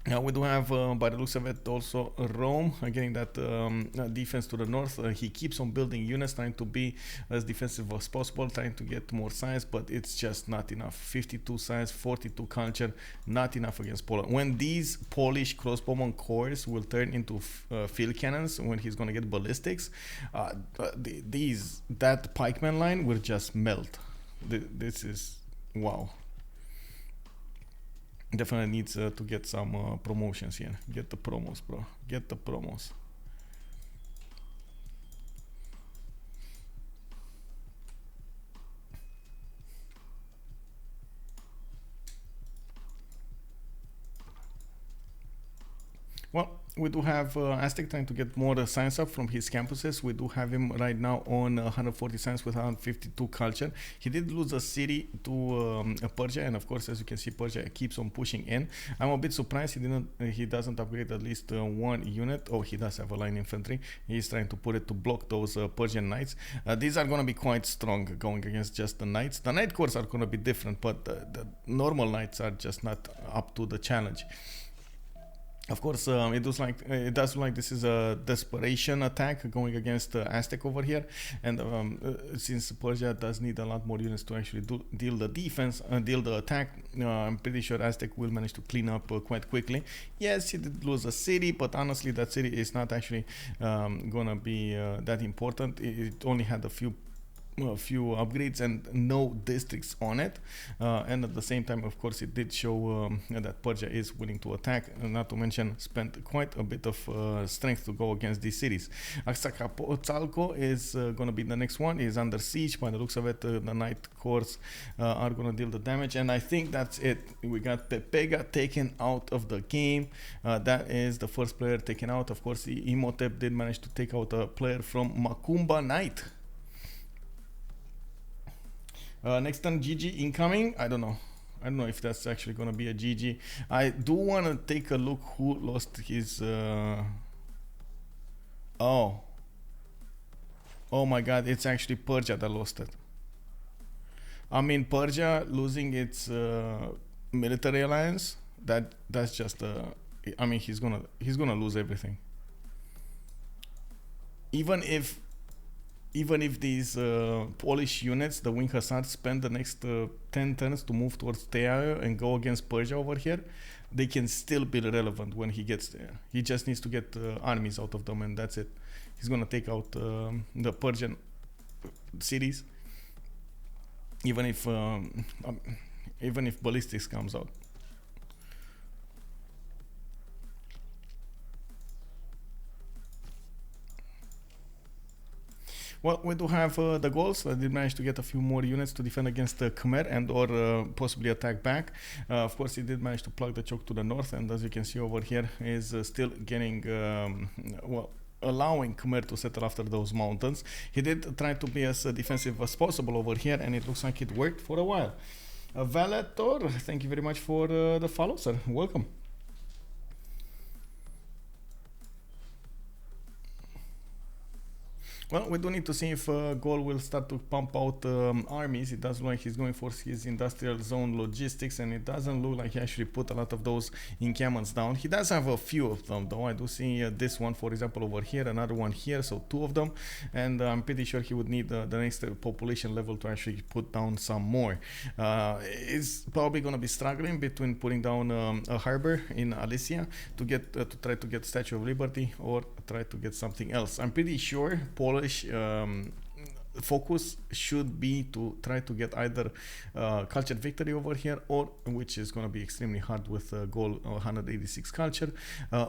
Now we do have, by the looks of it, also Rome getting that defense to the north. He keeps on building units, trying to be as defensive as possible, trying to get more science, but it's just not enough. 52 science, 42 culture, not enough against Poland. When these Polish crossbowman cores will turn into field cannons, when he's going to get ballistics, that pikeman line will just melt. This is wow. Definitely needs to get some promotions here. Get the promos, bro. Get the promos. Well, we do have Aztec trying to get more science up from his campuses. We do have him right now on 140 science with 152 culture. He did lose a city to Persia, and of course, as you can see, Persia keeps on pushing in. I'm a bit surprised he doesn't upgrade at least one unit. Oh, he does have a line infantry. He's trying to put it to block those Persian knights. These are going to be quite strong going against just the knights. The knight corps are going to be different, but the normal knights are just not up to the challenge. Of course, it does look like this is a desperation attack going against Aztec over here, and since Persia does need a lot more units to actually deal the defense, deal the attack, I'm pretty sure Aztec will manage to clean up quite quickly. Yes, he did lose a city, but honestly, that city is not actually gonna be that important. It only had a few a few upgrades and no districts on it, and at the same time, of course, it did show that Persia is willing to attack, not to mention spent quite a bit of strength to go against these cities. Axacapotzalco is going to be the next one. Is under siege. By the looks of it, the Night Corps are going to deal the damage, and I think that's it. We got Pepega taken out of the game. That is the first player taken out. Of course, Imhotep did manage to take out a player from Makoumba Night. Next turn, GG incoming. I don't know if that's actually gonna be a GG. I do want to take a look who lost his oh my god, it's actually Persia that lost it. I mean, Persia losing its military alliance, that's just I mean, he's gonna lose everything. Even if these Polish units, the Wing Hussars, spend the next 10 turns to move towards Teaio and go against Persia over here, they can still be relevant when he gets there. He just needs to get armies out of them, and that's it. He's gonna take out the Persian cities, even if ballistics comes out. Well, we do have the Gauls. They did manage to get a few more units to defend against the Khmer and or possibly attack back. Of course, he did manage to plug the choke to the north, and as you can see over here, is still getting, allowing Khmer to settle after those mountains. He did try to be as defensive as possible over here, and it looks like it worked for a while. Valator, thank you very much for the follow, sir. Welcome. Well, we do need to see if Gaul will start to pump out armies. It does look like he's going for his industrial zone logistics, and it doesn't look like he actually put a lot of those encampments down. He does have a few of them, though. I do see this one, for example, over here, another one here, so 2 of them, and I'm pretty sure he would need the next population level to actually put down some more. He's probably going to be struggling between putting down a harbor in Alicia to get to try to get Statue of Liberty or try to get something else. I'm pretty sure Polish focus should be to try to get either culture victory over here, or which is going to be extremely hard with Gaul 186 culture,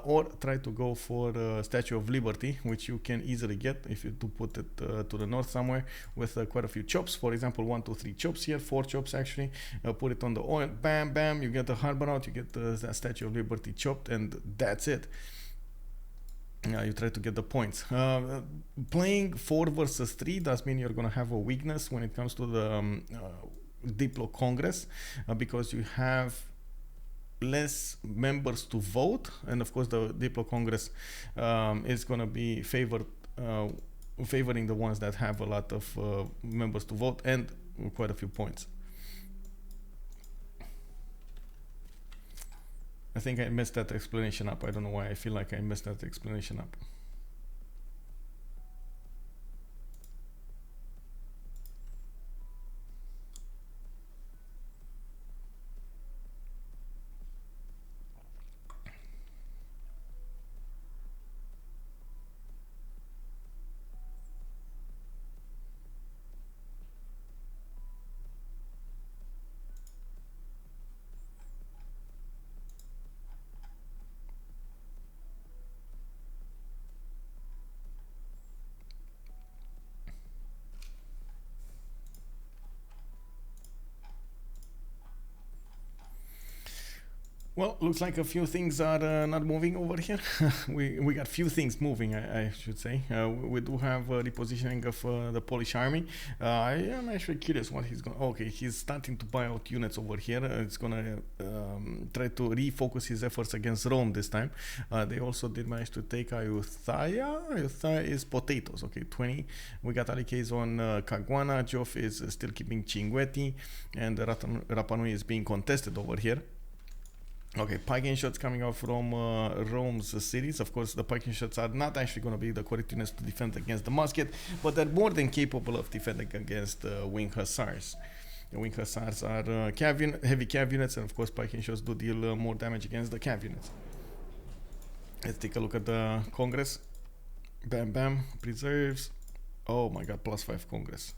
or try to go for Statue of Liberty, which you can easily get if you do put it to the north somewhere with quite a few chops. For example, 1, 2, 3 chops here, 4 chops actually. Put it on the oil, bam, bam, you get the harbor out, you get the Statue of Liberty chopped, and that's it. You try to get the points. Playing 4 versus 3 does mean you're going to have a weakness when it comes to the Diplo Congress, because you have less members to vote, and of course the Diplo Congress is going to be favoring the ones that have a lot of members to vote and quite a few points. I think I messed that explanation up. I don't know why I feel like I messed that explanation up. Well, looks like a few things are not moving over here. we got few things moving, I should say. We do have repositioning of the Polish army. I am actually curious what he's going. Okay, he's starting to buy out units over here. It's gonna try to refocus his efforts against Rome this time. They also did manage to take Ayutthaya. Ayutthaya is potatoes. Okay, 20. We got Alykaze on Caguana. Geoff is still keeping Cinguetti, and Rapa Nui is being contested over here. Okay, pike shots coming out from Rome's cities. Of course, the pike shots are not actually going to be the correct units to defend against the musket, but they're more than capable of defending against wing hussars. The wing hussars are heavy cav units, and of course, pike shots do deal more damage against the cav units. Let's take a look at the Congress. Bam, bam, preserves. Oh my god, +5 Congress.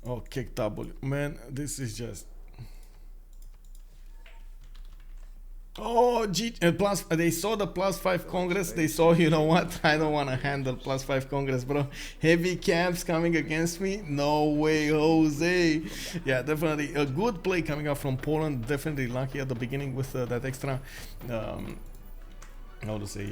Oh, kick W. Man, this is just... Oh, plus they saw the +5 Congress. They saw, you know what? I don't want to handle +5 Congress, bro. Heavy caps coming against me. No way, Jose. Yeah, definitely a good play coming out from Poland. Definitely lucky at the beginning with that extra. How to say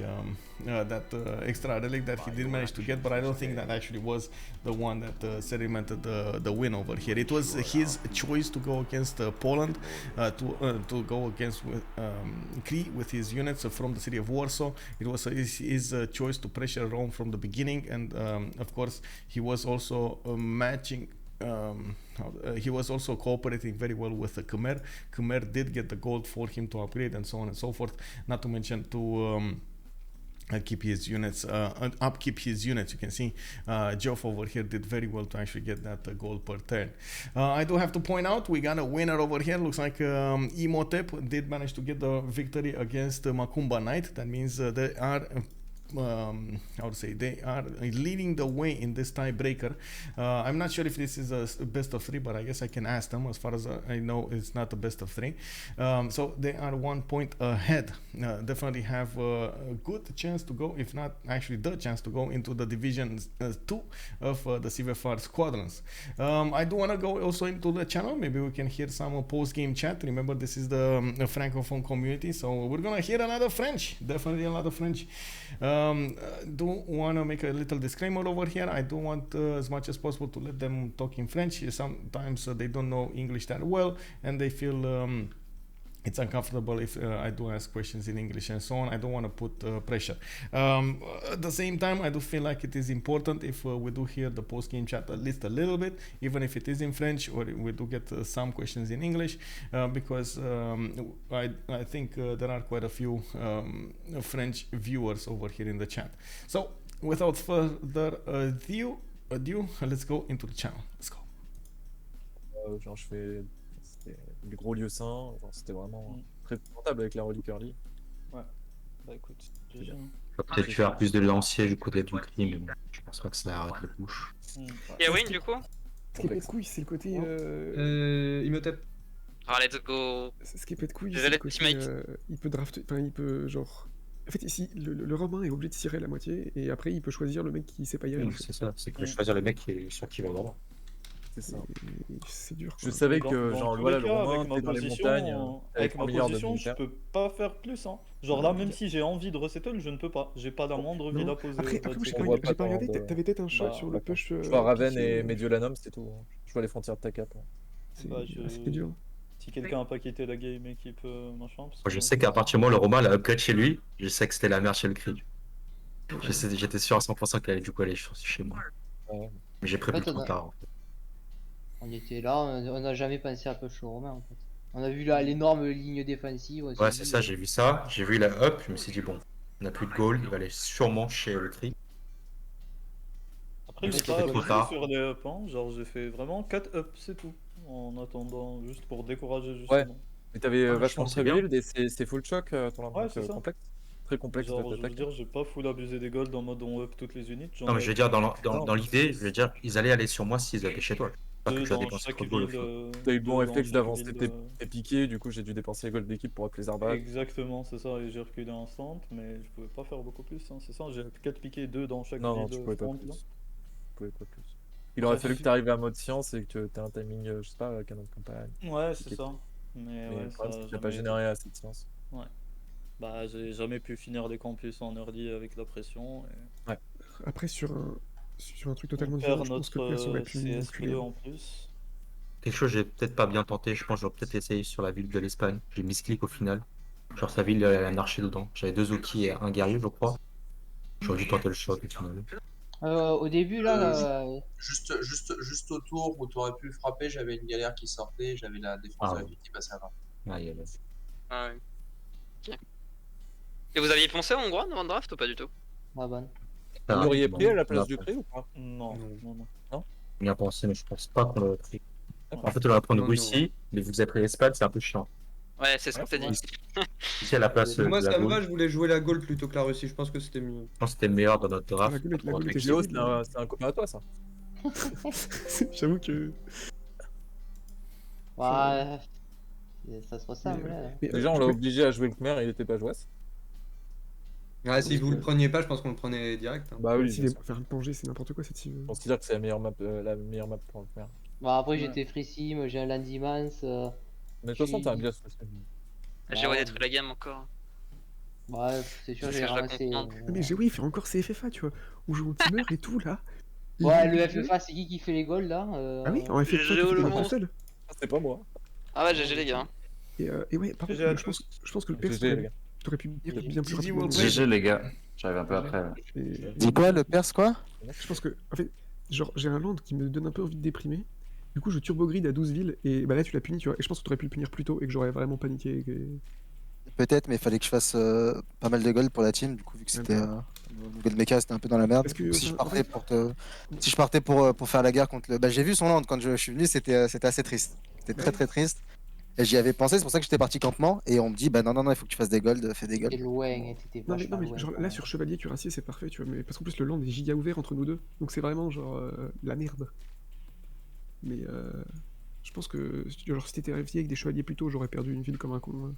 that extra relic that he did manage to get, but I don't think that actually was the one that sedimented the win over here. It was his choice to go against Poland, to go against Cree with his units from the city of Warsaw. It was his choice to pressure Rome from the beginning, and of course he was also matching. He was also cooperating very well with the Khmer. Khmer did get the gold for him to upgrade and so on and so forth. Not to mention to keep his units, upkeep his units. You can see Geoff over here did very well to actually get that gold per turn. I do have to point out we got a winner over here. Looks like Imhotep did manage to get the victory against Makoumba Night. That means they are how to say, they are leading the way in this tiebreaker. I'm not sure if this is a best of 3, but I guess I can ask them. As far as I know, it's not a best of 3. So they are 1 point ahead. Definitely have a good chance to go, if not actually the chance to go into the division 2 of the CivFR Squadrons. I do want to go also into the channel. Maybe we can hear some post-game chat. Remember, this is the Francophone community, so we're gonna hear another French. Definitely another French. Do want to make a little disclaimer over here. I do want as much as possible to let them talk in French. Sometimes they don't know English that well, and they feel it's uncomfortable if I do ask questions in English and so on. I don't want to put pressure. At the same time, I do feel like it is important if we do hear the post-game chat at least a little bit, even if it is in French, or we do get some questions in English, because I think there are quite a few French viewers over here in the chat. So, without further ado, let's go into the channel. Let's go.
Genre, je fais du gros lieu saint, c'était vraiment très confortable avec la relique early.
Ouais, bah écoute, GG.
On va peut-être faire plus de lanciers du côté du Cree, mais bon, je pense pas que ça arrête le push.
Et win du coup.
Ce qui est pas de couille, c'est le côté.
Imhotep.
Ah, let's go.
Ce qui est pas de couille, c'est
Désolé,
le côté. Il peut drafter. Enfin, il peut genre. En fait, ici, le Romain est obligé de tirer la moitié, et après, il peut choisir le mec qui sait pas y aller.
Oui, c'est ça, c'est que choisir le mec sur qui va vraiment.
C'est ça.
C'est dur.
Je savais que, genre, voilà, le Romain,
avec
t'es dans les montagnes,
avec ma
milliards de
position, je
militaires.
peux pas faire plus. Hein. Genre là, même si j'ai envie de resettle, je ne peux pas. J'ai pas la moindre vie à poser.
Après, moi, j'ai
voit
pas
pas
regardé,
tant de-
t'avais peut-être un shot
Bah,
sur le push.
Je vois Raven et Mediolanum, c'est tout. Je vois les frontières de ta cap.
Bah,
C'était dur.
Si quelqu'un a pas quitté la game et qui peut machin.
Moi, je sais qu'à partir du moment où le Romain l'a upgrade chez lui, je sais que c'était la merde chez le Cree. J'étais sûr à 100% qu'elle allait du coup aller chez moi.
Ouais.
Mais j'ai prévu trop tard. En fait.
On était là, on n'a jamais pensé à push au Romain en fait. On a vu là l'énorme ligne défensive.
Ouais, c'est ça, j'ai vu ça. J'ai vu la up, je me suis dit, bon, on n'a plus de goal, il va aller sûrement chez le Cree.
Après,
Mais
j'ai
c'était
pas
trop
abusé
tard.
sur les up, hein. Genre j'ai fait vraiment 4 up, c'est tout. En attendant, juste pour décourager justement.
Ouais. Mais t'avais
je
vachement
pense
de
bien.
build et c'est full choc, ton
Ouais, c'est ça.
complexe. Très complexe
Genre, je veux
d'attaque.
dire, j'ai pas full abusé des golds en mode on up toutes les unités.
Non, mais je veux dire, dans l'idée, je veux dire, ils allaient aller sur moi s'ils allaient chez toi. Pas que tu as dépensé trop de goal au final.
T'as eu le bon réflexe d'avancer tes piquets, du coup j'ai dû dépenser les golds d'équipe pour up les arbaques.
Exactement, c'est ça, et j'ai reculé instant, mais je pouvais pas faire beaucoup plus, hein. C'est ça, j'ai 4 piquets, 2 dans chaque
Non,
ville
tu pouvais pas
front,
plus.
là.
Tu pouvais pas plus. Il aurait fallu que t'arrives à mode science et que t'aies un timing, je sais pas, canon de campagne.
Ouais, c'est ça. Mais ouais,
le
ça
problème, c'est
a
que t'as pas
jamais
généré assez de science.
été- Bah, j'ai jamais pu finir des campus en early avec la pression. Et...
Après, sur un truc totalement
on
différent,
perd
je pense que
notre
PS aurait pu
CS2 en plus.
Quelque chose que j'ai peut-être pas bien tenté, je pense que j'aurais peut-être essayé sur la ville de l'Espagne. J'ai mis ce clic au final. Genre sa ville, il y a un archer dedans. J'avais 2 Oki et un guerrier, je crois. J'aurais dû tenter le shot au final.
Au début là,
Juste autour où tu aurais pu frapper, j'avais une galère qui sortait, j'avais la défense de la ville qui passait avant.
Ah, il y a
Ah ouais. Ok. Et vous aviez pensé en hongrois dans le draft ou pas du tout?
ah bonne.
Vous l'auriez pris à la place du Cree ou pas?
Non, non.
bien pensé, mais je pense pas qu'on l'aurait pris. En fait, on va prendre Russie, mais vous avez pris l'Espagne, c'est un peu chiant.
Ouais, c'est ce qu'on s'est dit.
Ici, à la place de
Moi,
la
ça me
Gaul,
va, je voulais jouer la Gaul plutôt que la Russie. Je pense que c'était mieux.
Je pense que c'était meilleur dans notre draft.
La Gaul était
Géo,
terrible.
c'est un copain à toi ça.
J'avoue que.
Ouais, ça se ressemble.
Mais,
Là.
mais,
Déjà, on
du
l'a
coup,
obligé à jouer le Khmer, il était pas jouasse.
Ouais, si vous le preniez pas, je pense qu'on le prenait direct. Hein.
Bah oui,
si
bien
les-
sûr.
faire un plongée, c'est n'importe quoi cette cive.
Je considère que c'est la meilleure map pour le Khmer.
Bon, après,
Ouais.
j'étais frissime, j'ai un Landimans.
Mais de toute façon,
J'ai-
t'as un bien
J'ai redétruit la gamme encore.
Ouais, c'est sûr,
Parce
j'ai
que je la
ramassé.
comprends.
Mais oui, il fait encore ses FFA, tu vois. Où joue anti-meur et tout là.
Ouais,
Il-
le FFA, c'est qui fait les goals là
Ah oui, en FFA,
GG
tu fais
le
pas tout
monstre.
seul.
C'est pas moi.
Ah ouais, GG les gars.
Et ouais, par
GG à
contre,
tous.
je pense que le perse,
GG, les gars.
t'aurais pu venir
GG.
bien plus
GG
rapidement.
will
GG les gars, j'arrive un peu après. Ouais.
Et-
Dis quoi, le Perse quoi?
Je pense que, en fait, genre, j'ai un land qui me donne un peu envie de déprimer. Du coup, je turbo grid à 12 villes, et bah là, tu l'as puni, tu vois. Et je pense que t'aurais pu le punir plus tôt, et que j'aurais vraiment paniqué.
Peut-être, mais il fallait que je fasse pas mal de gold pour la team, du coup, vu que c'était. Le gold mecha, c'était un peu dans la merde.
Parce que,
Donc, si je
enfin,
partais si je partais pour faire la guerre contre le. Bah, j'ai vu son land quand je suis venu, c'était assez triste. C'était très très triste. Et j'y avais pensé, c'est pour ça que j'étais parti campement, et on me dit, bah non, il faut que tu fasses des gold, fais des
T'es
gold.
loin, hein, t'étais
Non,
vachement
mais
loin,
genre,
quand
là,
même.
sur Chevalier Cuirassier, c'est parfait, tu vois. Mais parce qu'en plus, le land est giga ouvert entre nous deux. Donc, c'est vraiment, genre, la merde. Mais, je pense que, genre, si t'étais réveillé avec des chevaliers plus tôt, j'aurais perdu une ville comme un con.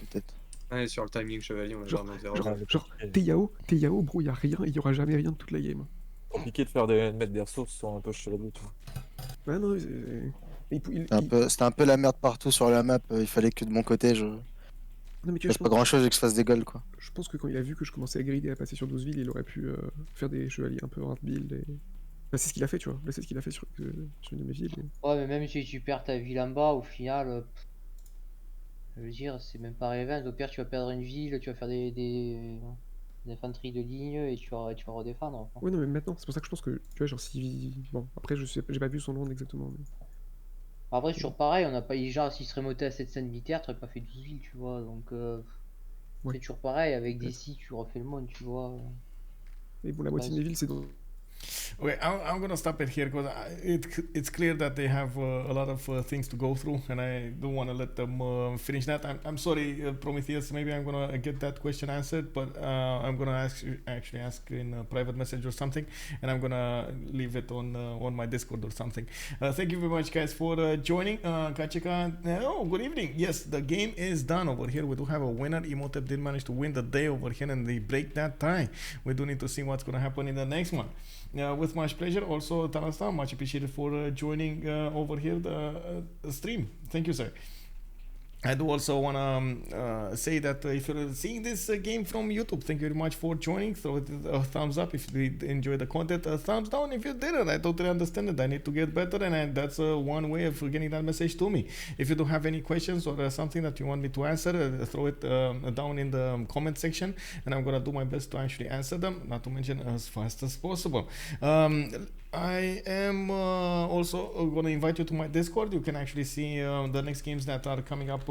Peut-être.
Ouais, sur le timing chevalier, on a
Genre,
vraiment zéro.
genre TYO, bro, y a rien, il y aura jamais rien de toute la game.
Compliqué de mettre des ressources sur un peu chevalier, tu vois.
Ouais, non,
C'était un peu la merde partout sur la map, il fallait que de mon côté, je
non, mais tu
fasse
vois,
pas grand chose et que je fasse des gold, quoi.
je pense que quand il a vu que je commençais à grider et à passer sur 12 villes, il aurait pu faire des chevaliers un peu hard build. Et... Bah, c'est ce qu'il a fait, tu vois. Là, c'est ce qu'il a fait sur une de mes villes.
Ouais, mais même si tu perds ta ville en bas, au final, je veux dire, c'est même pas relevant. Au pire, tu vas perdre une ville, tu vas faire des infanteries de ligne et tu vas redéfendre.
Ouais, non, mais maintenant, c'est pour ça que je pense que, tu vois, genre, si. Bon, après, j'ai pas vu son land exactement. Mais...
Après, c'est toujours pareil, on n'a pas. Genre, s'il serait monté à 700 militaires, tu pas fait 12 villes, tu vois. Donc,
Ouais.
c'est toujours pareil, avec des si, tu refais le monde, tu vois.
Mais bon, la moitié de mes villes, c'est dans.
Wait, I'm gonna stop it here because it's clear that they have a lot of things to go through, and I don't want to let them finish that. I'm sorry, Prometheus. Maybe I'm gonna get that question answered, but I'm gonna actually ask in a private message or something, and I'm gonna leave it on my Discord or something. Thank you very much, guys, for joining. Kachika, oh, good evening. Yes, the game is done over here. We do have a winner. Imhotep did manage to win the day over here, and they break that tie. We do need to see what's gonna happen in the next one. With much pleasure. Also, Tarasta, much appreciated for joining over here the stream. Thank you, sir. I do also want to say that if you're seeing this game from YouTube, thank you very much for joining. Throw it a thumbs up if you enjoy the content. A thumbs down if you didn't. I totally understand it. I need to get better, and that's one way of getting that message to me. If you do have any questions or something that you want me to answer, throw it down in the comment section, and I'm gonna do my best to actually answer them. Not to mention as fast as possible. I am also going to invite you to my Discord. You can actually see the next games that are coming up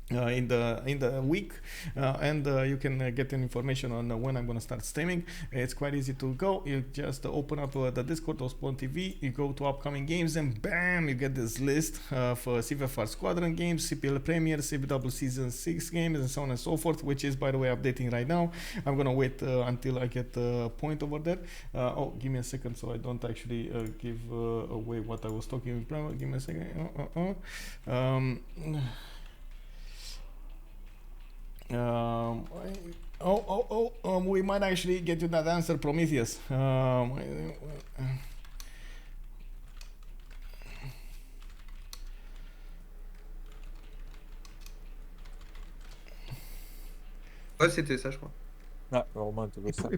in the week, and you can get information on when I'm going to start streaming. It's quite easy to go. You just open up the Discord or OnSpotTV, you go to upcoming games, and bam, you get this list of CivFR Squadron games, CPL Premier, CBW Season 6 games, and so on and so forth, which is, by the way, updating right now. I'm going to wait until I get the point over there. Oh, give me a second so I don't actually give away what I was talking about. Give me a second. We might actually get you that answer, Prometheus.
Ouais, c'était ça, je crois.
Ah, le Romain était ça.
Et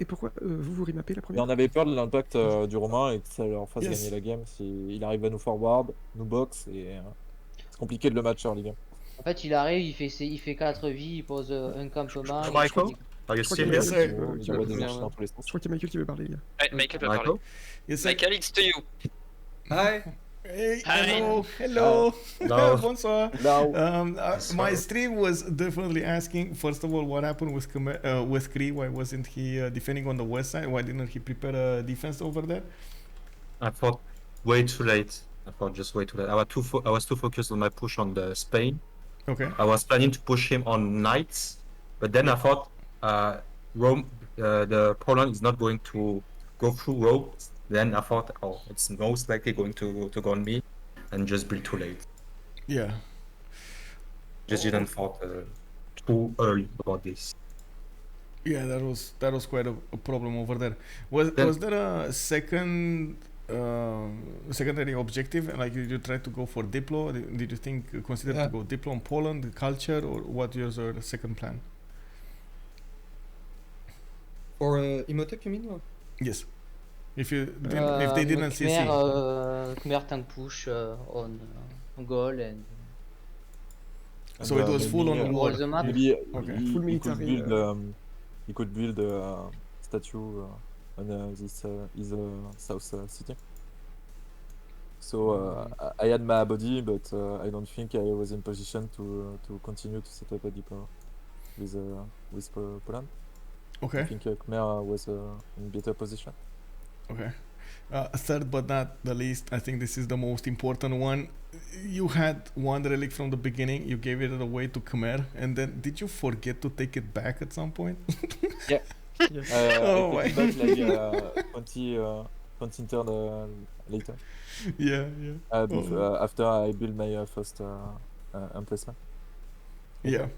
pourquoi vous remappez la
Et
première?
on avait peur de l'impact du Romain et que ça leur fasse gagner la game s'il arrive à nous forward, nous box et c'est compliqué de le match early game.
En fait, il arrive, il fait 4 vies, il pose un campement.
Michael, are you still here?
Il envoie des archers dans tous les sens.
Je crois qu'il y a Michael qui veut parler, les gars.
Michael peut parler.
Yes, sir.
Michael, it's to you.
Hi.
Hey,
Hi.
hello.
Hello.
Bonsoir.
Hello.
My stream was definitely asking, first of all, what happened with Khmer, with Cree. Why wasn't he defending on the west side? Why didn't he prepare a defense over there?
I thought way too late. I thought just way too late. I was too focused on my push on the Spain.
Okay.
I was planning to push him on knights, but then I thought the Poland is not going to go through rogues. Then I thought, oh, it's most likely going to go on me, and just build too late.
Yeah.
Just didn't thought too early about this.
Yeah, that was quite a problem over there. Was there a secondary objective? Like, did you try to go for Diplo? Did you consider to go Diplo on Poland, the culture, or what was your second plan?
For Imhotep, you mean? Or?
Yes. If they didn't CC.
Khmer tank push on Gaul and.
So it was full on war.
Maybe
Okay.
Full military.
He could build a statue on this his south city. So I had my body, but I don't think I was in position to continue to set up a depot with Poland.
Okay.
I think Khmer was in better position.
Okay. Third but not the least, I think this is the most important one. You had one relic from the beginning, you gave it away to Khmer, and then did you forget to take it back at some point?
Yeah.
Oh
I
my.
took it back like 20 turn later.
Yeah.
After I built my first emplacement.
Yeah.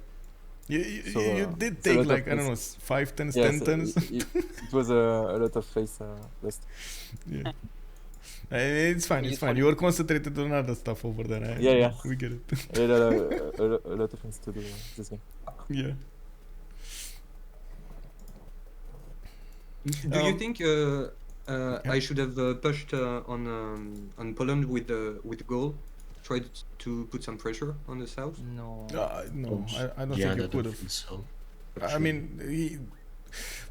You did take like, I don't know, 5 turns, 10 turns.
It was a lot of face lost.
Yeah. It's fine, it's fine. You were concentrated on other stuff over there.
Yeah.
We get it.
I had a lot of things to do this game.
Yeah.
Do you think I should have pushed on Poland with Gaul? Tried to put some pressure on the south?
No.
No, I don't think you could have.
So.
I mean,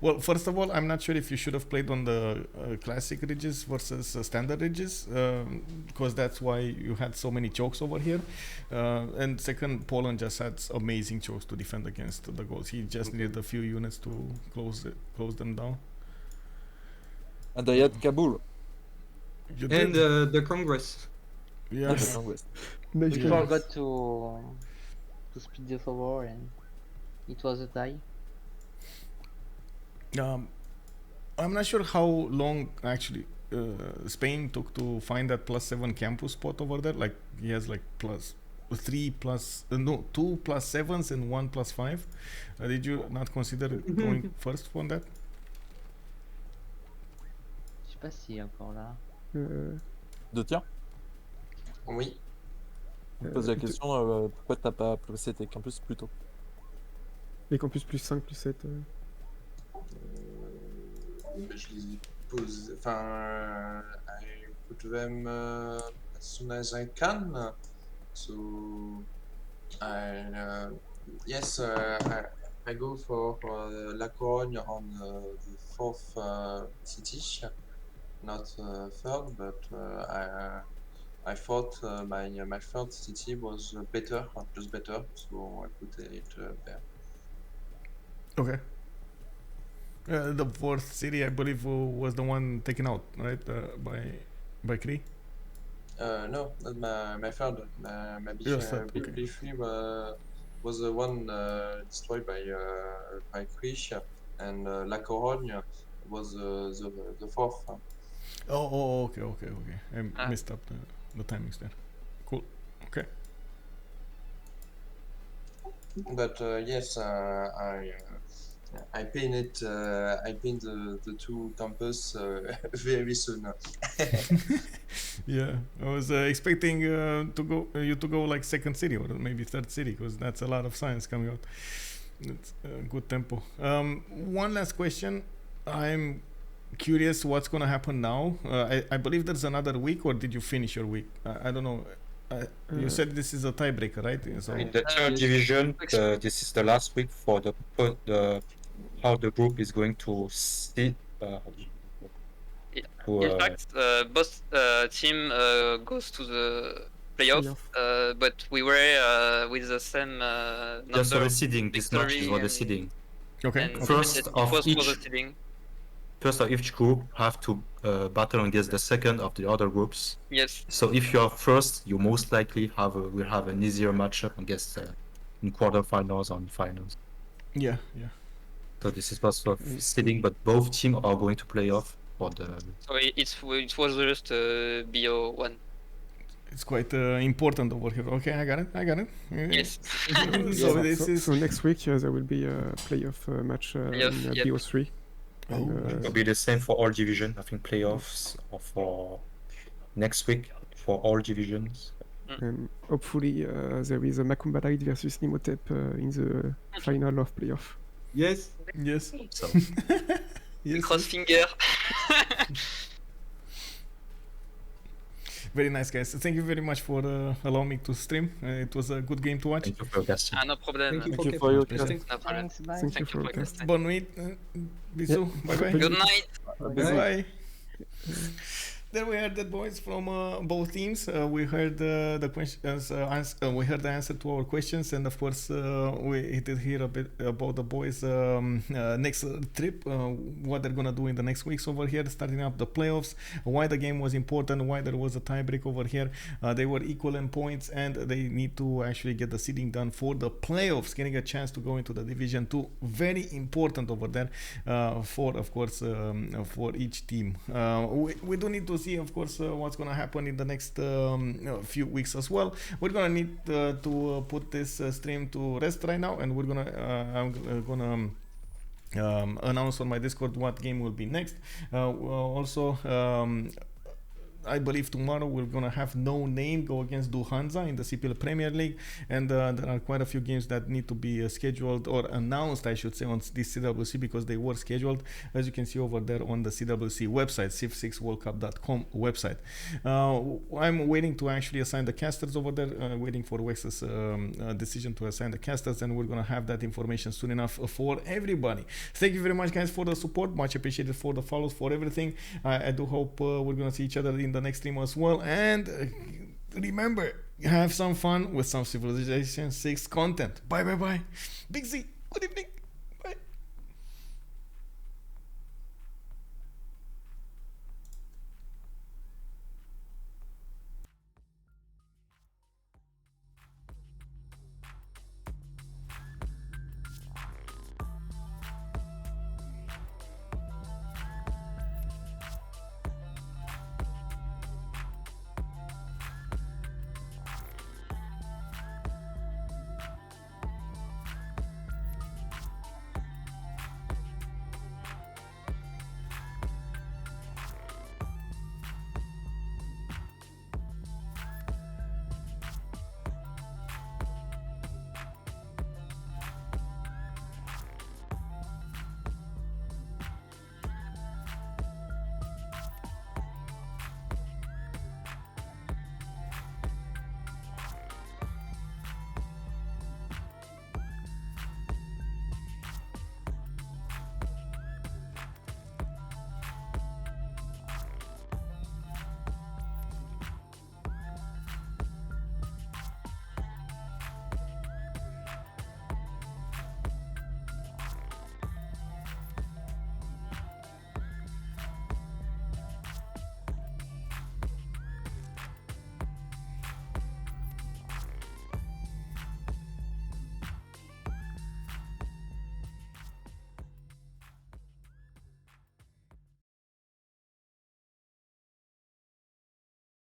well, first of all, I'm not sure if you should have played on the classic ridges versus standard ridges, because that's why you had so many chokes over here. And second, Poland just had amazing chokes to defend against the Gauls. He just needed a few units to close them down.
And I had Kabul.
You
And
did.
the Congress.
Yeah.
And the Congress.
Nice
We
guy.
forgot to split the forward and it was a tie.
I'm not sure how long actually Spain took to find that +7 campus spot over there. Like, he has like +3 plus 2 +7s and 1 +5. Did you not consider going first on that?
Je sais pas s'il est encore là.
Detirlo.
Oui.
Je me pose la question, pourquoi t'as pas placé tes campus plus tôt?
Les campus +5, +7.
Je les ai posés. Enfin, I put them as soon as I can. So, yes, I go for La Corogne on the 4th city, not third, but I thought my 3rd city was better, just better, so I put it there.
Okay. The 4th city, I believe, was the one taken out, right, by Cree?
No, not my 3rd. My
Your third, okay.
B3 was the one destroyed by Cree, and La Corogne was the 4th.
Oh, okay. I messed up the timings there. Cool. Okay.
But yes, I painted the 2 campus very soon.
Yeah, I was expecting you to go like 2nd city or maybe 3rd city, because that's a lot of science coming out. It's good tempo. One last question. I'm curious what's gonna happen now. I believe there's another week, or did you finish your week? I don't know. You said this is a tiebreaker, right? So
In the 3rd division, this is the last week for the how the group is going to sit.
In fact, both team goes to the playoff, but we were with the same number.
Just for the seeding, this match is for the
and-
seeding.
okay.
and
First
it
of
was for
each-
the seeding.
First of each group have to battle against the second of the other groups.
Yes.
So if you are first, you most likely will have an easier matchup against in quarterfinals or in finals.
Yeah.
So this is also seeding, but both teams are going to play off. for the.
So it was just BO1.
It's quite important over here. Okay, I got it.
Yes.
So this is.
So next week there will be a playoff match
Playoff,
in
yep.
BO3.
Oh,
And,
It'll be the same for all division. I think playoffs or for next week for all divisions.
and hopefully there is a Makoumba Night versus Imhotep in the final of playoff.
Yes.
Yes.
So
Cross finger.
Very nice, guys. Thank you very much for allowing me to stream. It was a good game to watch.
thank you for your casting.
No problem.
Thank you
for your
casting.
No problem.
Thanks, bye.
Thank you for your cast.
Bonne nuit. Bisous. Bye bye.
Good night.
Bye. There we heard the boys from both teams. We heard the questions. We heard the answer to our questions, and of course, we did hear a bit about the boys' next trip, what they're gonna do in the next weeks over here, starting up the playoffs. Why the game was important, why there was a tiebreak over here. They were equal in points, and they need to actually get the seeding done for the playoffs, getting a chance to go into the Division 2. Very important over there for, of course, for each team. We do need to see, of course, what's going to happen in the next few weeks as well. We're going to need to put this stream to rest right now, and we're going to I'm going to announce on my Discord what game will be next. Also, I believe tomorrow we're gonna have No Name go against Duhanza in the CPL Premier League, and there are quite a few games that need to be scheduled or announced, I should say, on this CWC, because they were scheduled, as you can see over there on the CWC website, civ6worldcup.com website. I'm waiting to actually assign the casters over there, waiting for Wex's decision to assign the casters, and we're gonna have that information soon enough for everybody. Thank you very much, guys, for the support. Much appreciated for the follows, for everything. I do hope we're gonna see each other in the next stream as well, and remember, have some fun with some Civilization 6 content. Bye. Big Z, good evening.